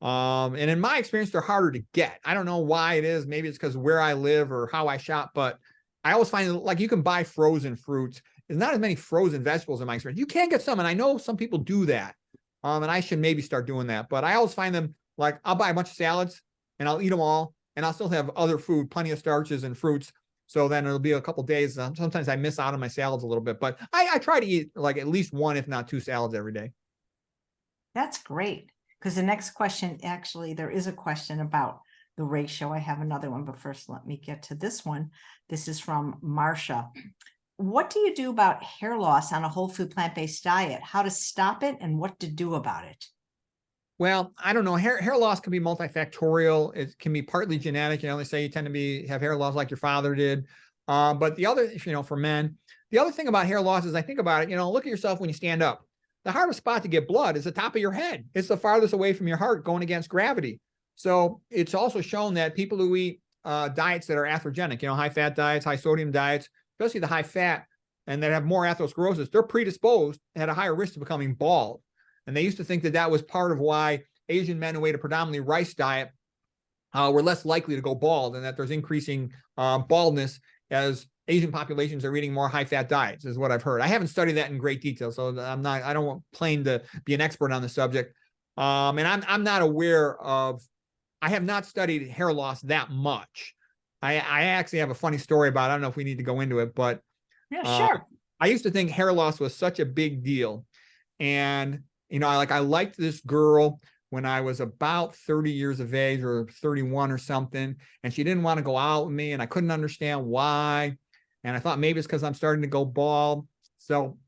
And in my experience, they're harder to get. I don't know why it is. Maybe it's because where I live or how I shop, but I always find like you can buy frozen fruits. There's not as many frozen vegetables in my experience. You can get some, and I know some people do that. And I should maybe start doing that. But I always find them like I'll buy a bunch of salads and I'll eat them all, and I'll still have other food, plenty of starches and fruits. So then it'll be a couple days. Sometimes I miss out on my salads a little bit, but I try to eat like at least 1, if not 2 salads every day. That's great. Because the next question, actually, there is a question about the ratio. I have another one, but first let me get to this one. This is from Marsha. What do you do about hair loss on a whole food plant-based diet? How to stop it and what to do about it? Well, I don't know. Hair loss can be multifactorial. It can be partly genetic. They say you tend to have hair loss like your father did. But the other, for men, the other thing about hair loss is I think about it, look at yourself when you stand up. The hardest spot to get blood is the top of your head. It's the farthest away from your heart going against gravity. So it's also shown that people who eat diets that are atherogenic, high fat diets, high sodium diets, especially the high fat, and that have more atherosclerosis, they're predisposed and at a higher risk to becoming bald. And they used to think that was part of why Asian men who ate a predominantly rice diet were less likely to go bald, and that there's increasing baldness as Asian populations are eating more high-fat diets, is what I've heard. I haven't studied that in great detail, so I don't claim to be an expert on the subject. And I'm not aware of, I have not studied hair loss that much. I actually have a funny story about it. I don't know if we need to go into it, but yeah, sure. I used to think hair loss was such a big deal. And, I liked this girl when I was about 30 years of age or 31 or something, and she didn't want to go out with me, and I couldn't understand why. And I thought maybe it's because I'm starting to go bald. So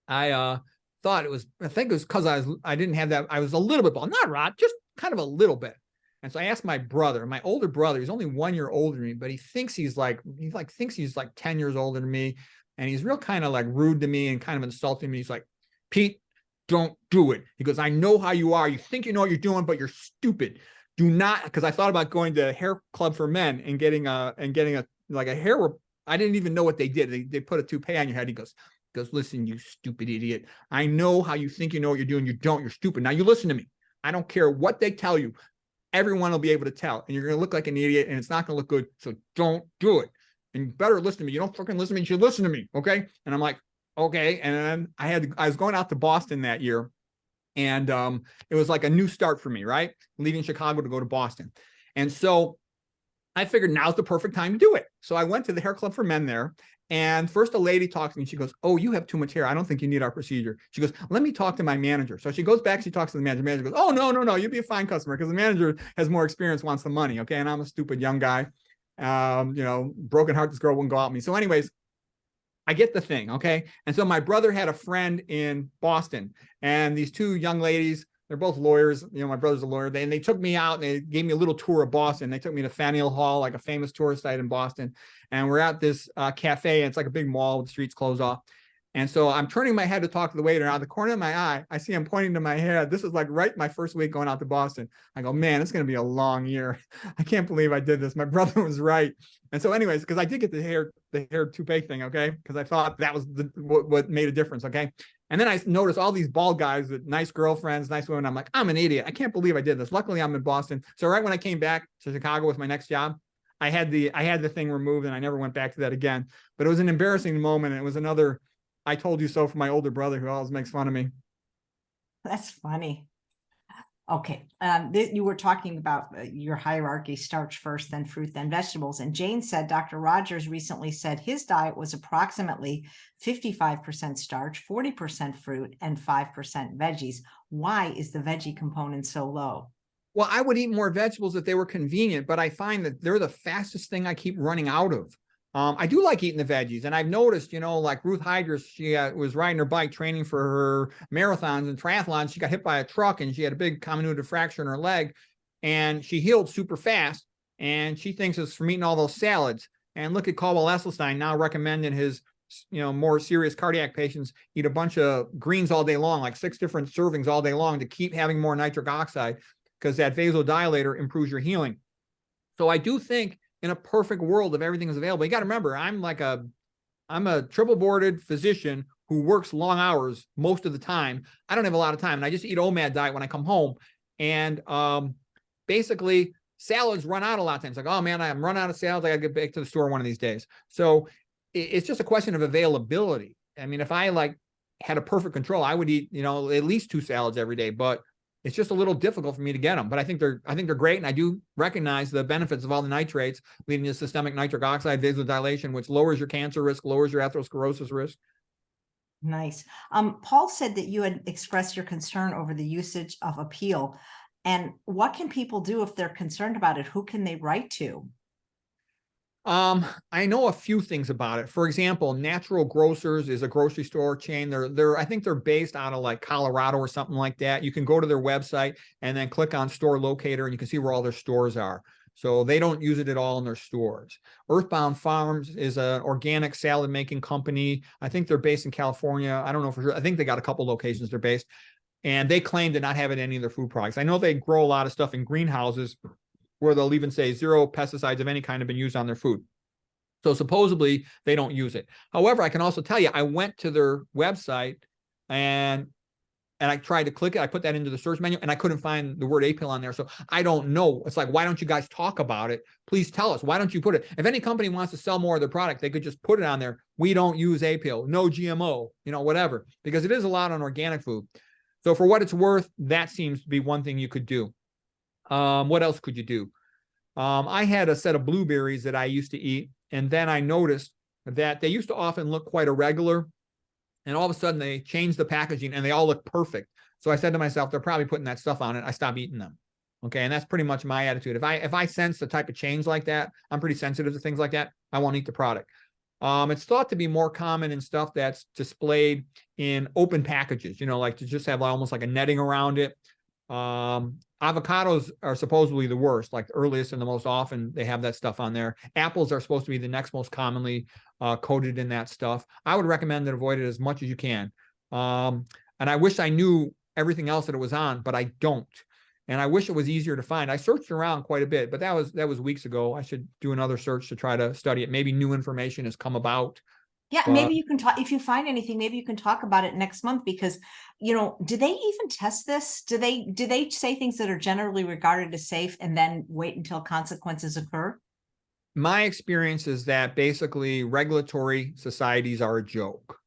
I think it was because I didn't have that. I was a little bit bald, not rot, just kind of a little bit. And so I asked my brother, my older brother, he's only 1 year older than me, but he thinks he's like 10 years older than me. And he's real kind of like rude to me and kind of insulting me. He's like, Pete, don't do it. He goes, I know how you are. You think you know what you're doing, but you're stupid. Do not, because I thought about going to a hair club for men and getting a hair. I didn't even know what they did. They put a toupee on your head. He goes, listen, you stupid idiot. I know how you think you know what you're doing. You don't. You're stupid. Now you listen to me. I don't care what they tell you. Everyone will be able to tell. And you're going to look like an idiot, and it's not going to look good. So don't do it. And you better listen to me. You don't fucking listen to me. You should listen to me. Okay. And I'm like, okay. And then I was going out to Boston that year. And it was like a new start for me, right? Leaving Chicago to go to Boston. And so I figured now's the perfect time to do it. So I went to the hair club for men there. And first a lady talks to me. She goes, oh, you have too much hair. I don't think you need our procedure. She goes, let me talk to my manager. So she goes back. She talks to the manager. The manager goes, oh, no. You'd be a fine customer because the manager has more experience, wants the money. Okay. And I'm a stupid young guy. Broken heart, this girl wouldn't go out with me. So anyways, I get the thing. Okay. And so my brother had a friend in Boston, and these two young ladies, they're both lawyers. You know, my brother's a lawyer. And they took me out and they gave me a little tour of Boston. They took me to Faneuil Hall, like a famous tourist site in Boston. And we're at this cafe, and it's like a big mall with the streets closed off. And so I'm turning my head to talk to the waiter. Out of the corner of my eye, I see him pointing to my head. This is like right my first week going out to Boston. I go, man, it's going to be a long year. I can't believe I did this. My brother was right. And so anyways, because I did get the hair toupee thing, okay? Because I thought that was what made a difference, okay? And then I noticed all these bald guys with nice girlfriends, nice women. I'm like, I'm an idiot. I can't believe I did this. Luckily, I'm in Boston. So right when I came back to Chicago with my next job, I had the thing removed, and I never went back to that again. But it was an embarrassing moment. It was another I told you so for my older brother, who always makes fun of me. That's funny. Okay. You were talking about your hierarchy, starch first, then fruit, then vegetables. And Jane said Dr. Rogers recently said his diet was approximately 55% starch, 40% fruit, and 5% veggies. Why is the veggie component so low? Well, I would eat more vegetables if they were convenient, but I find that they're the fastest thing I keep running out of. I do like eating the veggies, and I've noticed, like Ruth Hydras, she was riding her bike training for her marathons and triathlons. She got hit by a truck, and she had a big comminuted fracture in her leg, and she healed super fast. And she thinks it's from eating all those salads. And look at Caldwell Esselstyn now recommending his, more serious cardiac patients eat a bunch of greens all day long, like 6 different servings all day long, to keep having more nitric oxide, because that vasodilator improves your healing. So I do think, in a perfect world, if everything is available, you got to remember, I'm a triple boarded physician who works long hours most of the time. I don't have a lot of time, and I just eat OMAD diet when I come home. And basically, salads run out a lot of times. Like, oh man, I'm running out of salads. I got to get back to the store one of these days. So it's just a question of availability. I mean, if I had a perfect control, I would eat, at least 2 salads every day. But it's just a little difficult for me to get them, but I think they're great, and I do recognize the benefits of all the nitrates leading to systemic nitric oxide vasodilation, which lowers your cancer risk, lowers your atherosclerosis risk. Nice. Paul said that you had expressed your concern over the usage of Appeal, and what can people do if they're concerned about it? Who can they write to? I know a few things about it. For example, Natural Grocers is a grocery store chain. I think they're based out of like Colorado or something like that. You can go to their website and then click on store locator, and you can see where all their stores are. So they don't use it at all in their stores. Earthbound Farms is an organic salad making company. I think they're based in California. I don't know for sure. I think they got a couple locations they're based, and they claim to not have it in any of their food products. I know they grow a lot of stuff in greenhouses where they'll even say 0 pesticides of any kind have been used on their food. So supposedly they don't use it. However, I can also tell you, I went to their website and I tried to click it. I put that into the search menu, and I couldn't find the word Apil on there. So I don't know. It's like, why don't you guys talk about it? Please tell us. Why don't you put it? If any company wants to sell more of their product, they could just put it on there. We don't use Apil, no GMO, whatever, because it is a lot on organic food. So for what it's worth, that seems to be one thing you could do. What else could you do? I had a set of blueberries that I used to eat, and then I noticed that they used to often look quite irregular, and all of a sudden they changed the packaging and they all look perfect. So I said to myself, they're probably putting that stuff on it. I stopped eating them. Okay. And that's pretty much my attitude. If I sense the type of change like that, I'm pretty sensitive to things like that, I won't eat the product. It's thought to be more common in stuff that's displayed in open packages, like to just have almost like a netting around it. Avocados are supposedly the worst, like the earliest and the most often they have that stuff on there. Apples are supposed to be the next most commonly coated in that stuff. I would recommend to avoid it as much as you can. And I wish I knew everything else that it was on, but I don't. And I wish it was easier to find. I searched around quite a bit, but that was weeks ago. I should do another search to try to study it. Maybe new information has come about. Yeah, maybe you can talk, if you find anything, maybe you can talk about it next month, because, do they even test this? Do they say things that are generally regarded as safe and then wait until consequences occur? My experience is that basically regulatory societies are a joke.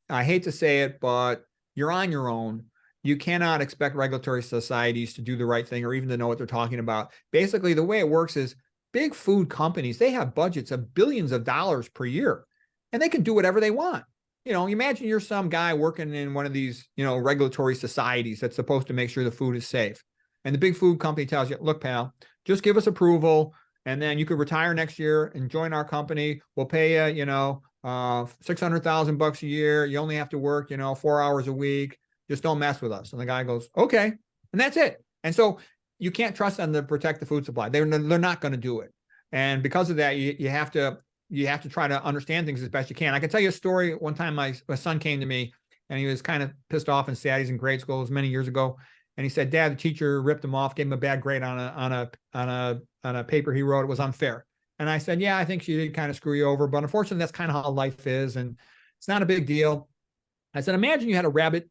I hate to say it, but you're on your own. You cannot expect regulatory societies to do the right thing or even to know what they're talking about. Basically, the way it works is big food companies, they have budgets of billions of dollars per year, and they can do whatever they want. Imagine you're some guy working in one of these, regulatory societies that's supposed to make sure the food is safe. And the big food company tells you, look, pal, just give us approval and then you could retire next year and join our company. We'll pay you, 600,000 bucks a year. You only have to work, 4 hours a week. Just don't mess with us. And the guy goes, okay. And that's it. And so you can't trust them to protect the food supply. They're not going to do it. And because of that, you have to try to understand things as best you can. I can tell you a story. One time my son came to me and he was kind of pissed off and sad. He's in grade school. It was many years ago. And he said, Dad, the teacher ripped him off, gave him a bad grade on a paper he wrote. It was unfair. And I said, yeah, I think she did kind of screw you over, but unfortunately, that's kind of how life is. And it's not a big deal. I said, imagine you had a rabbit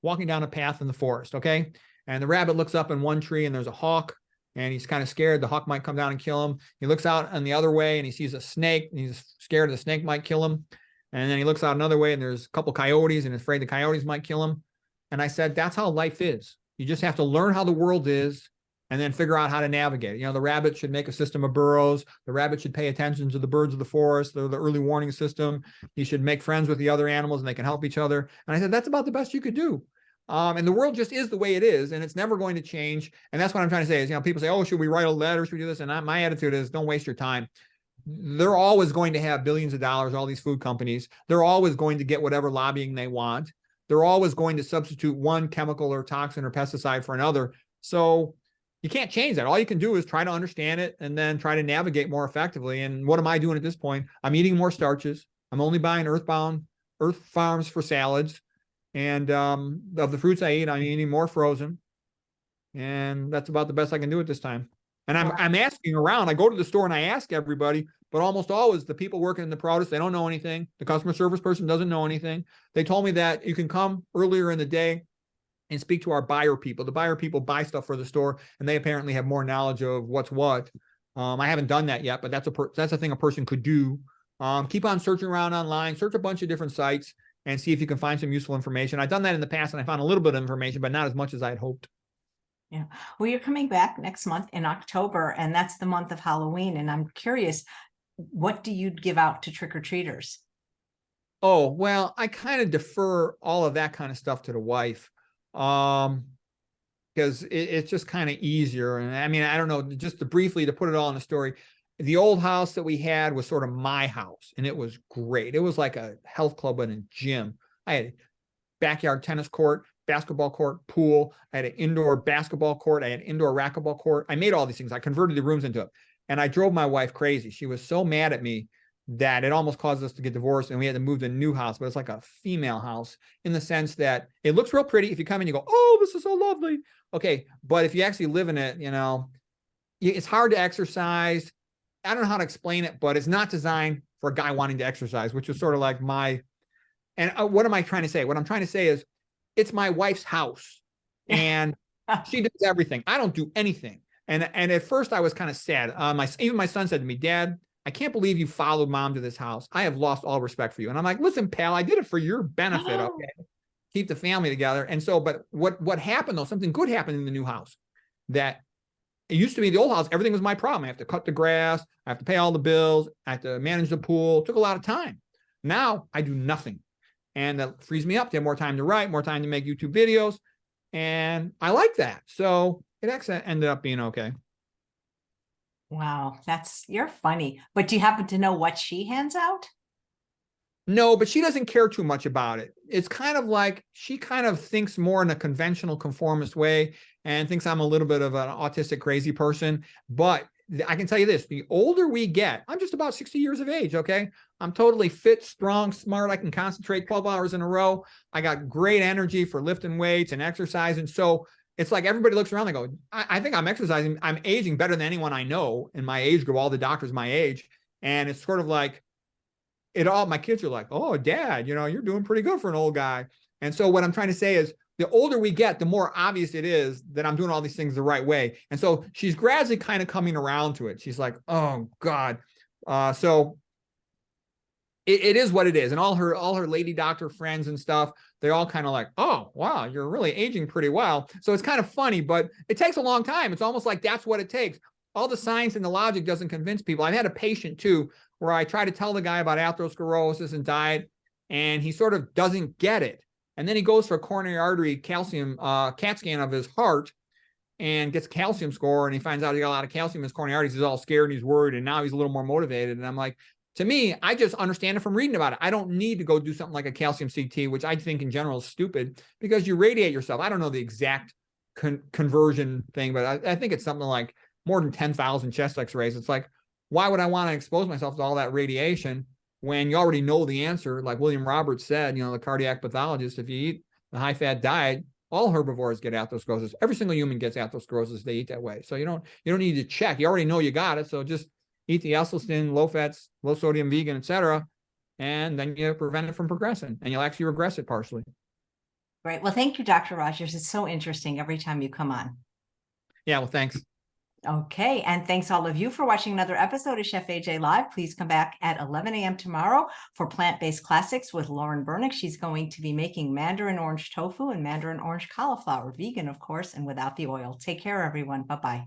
walking down a path in the forest. Okay. And the rabbit looks up in one tree and there's a hawk and he's kind of scared. The hawk might come down and kill him. He looks out on the other way and he sees a snake and he's scared the snake might kill him. And then he looks out another way and there's a couple coyotes and is afraid the coyotes might kill him. And I said, that's how life is. You just have to learn how the world is and then figure out how to navigate. The rabbit should make a system of burrows. The rabbit should pay attention to the birds of the forest, the early warning system. He should make friends with the other animals and they can help each other. And I said, that's about the best you could do. And the world just is the way it is, and it's never going to change. And that's what I'm trying to say is, people say, oh, should we write a letter? Should we do this? And my attitude is, don't waste your time. They're always going to have billions of dollars, all these food companies. They're always going to get whatever lobbying they want. They're always going to substitute one chemical or toxin or pesticide for another. So you can't change that. All you can do is try to understand it and then try to navigate more effectively. And what am I doing at this point? I'm eating more starches. I'm only buying Earth Farms for salads. And of the fruits I eat, I'm eating more frozen. And that's about the best I can do at this time. And I'm asking around. I go to the store and I ask everybody, but almost always the people working in the produce, they don't know anything. The customer service person doesn't know anything. They told me that you can come earlier in the day and speak to our buyer people. The buyer people buy stuff for the store, and they apparently have more knowledge of what's what. I haven't done that yet, but that's a thing a person could do. Keep on searching around online, search a bunch of different sites, and see if you can find some useful information. I've done that in the past, and I found a little bit of information, but not as much as I had hoped. Yeah. Well, you're coming back next month in October, and that's the month of Halloween. And I'm curious, what do you give out to trick-or-treaters? Oh, well, I kind of defer all of that kind of stuff to the wife. Because it's just kind of easier. And I mean, I don't know, just briefly to put it all in the story, the old house that we had was sort of my house, and it was great. It was like a health club and a gym. I had a backyard tennis court, basketball court, pool. I had an indoor basketball court. I had an indoor racquetball court. I made all these things. I converted the rooms into it. And I drove my wife crazy. She was so mad at me that it almost caused us to get divorced, and we had to move to a new house. But it's like a female house in the sense that it looks real pretty. If you come in, you go, oh, this is so lovely. Okay. But if you actually live in it, it's hard to exercise. I don't know how to explain it, but it's not designed for a guy wanting to exercise, which is sort of like what am I trying to say? What I'm trying to say is it's my wife's house and she does everything. I don't do anything. And at first I was kind of sad. Even my son said to me, Dad, I can't believe you followed Mom to this house. I have lost all respect for you. And I'm like, listen, pal, I did it for your benefit. Okay. Keep the family together. And so, but what happened though, something good happened in the new house. That it used to be the old house, everything was my problem. I have to cut the grass, I have to pay all the bills, I have to manage the pool. It took a lot of time. Now I do nothing. And that frees me up to have more time to write, more time to make YouTube videos. And I like that. So it actually ended up being okay. Wow, you're funny. But do you happen to know what she hands out? No, but she doesn't care too much about it. It's kind of like she kind of thinks more in a conventional conformist way and thinks I'm a little bit of an autistic crazy person. But I can tell you this, the older we get, I'm just about 60 years of age, okay? I'm totally fit, strong, smart. I can concentrate 12 hours in a row. I got great energy for lifting weights and exercising. So it's like everybody looks around and go, I think I'm exercising. I'm aging better than anyone I know in my age group, all the doctors my age. And it's sort of like, my kids are like, oh, Dad, you're doing pretty good for an old guy. And so what I'm trying to say is the older we get, the more obvious it is that I'm doing all these things the right way. And so she's gradually kind of coming around to it. She's like, oh God. So it is what it is. And all her lady doctor friends and stuff, they're all kind of like, oh, wow, you're really aging pretty well. So it's kind of funny, but it takes a long time. It's almost like that's what it takes. All the science and the logic doesn't convince people. I've had a patient too, where I try to tell the guy about atherosclerosis and diet, and he sort of doesn't get it. And then he goes for a coronary artery calcium CAT scan of his heart, and gets a calcium score, and he finds out he got a lot of calcium in his coronary arteries. He's all scared and he's worried, and now he's a little more motivated. And I'm like, to me, I just understand it from reading about it. I don't need to go do something like a calcium CT, which I think in general is stupid, because you radiate yourself. I don't know the exact conversion thing, but I think it's something like more than 10,000 chest x-rays. It's like, why would I want to expose myself to all that radiation when you already know the answer? Like William Roberts said, the cardiac pathologist, if you eat the high-fat diet, all herbivores get atherosclerosis. Every single human gets atherosclerosis. They eat that way. So you don't need to check. You already know you got it. So just eat the Esselstyn, low fats, low sodium, vegan, etc., and then you prevent it from progressing, and you'll actually regress it partially. Great. Well, thank you, Dr. Rogers. It's so interesting every time you come on. Yeah, well, thanks. Okay, and thanks all of you for watching another episode of Chef AJ Live. Please come back at 11 a.m. tomorrow for Plant-Based Classics with Lauren Bernick. She's going to be making mandarin orange tofu and mandarin orange cauliflower, vegan, of course, and without the oil. Take care, everyone. Bye-bye.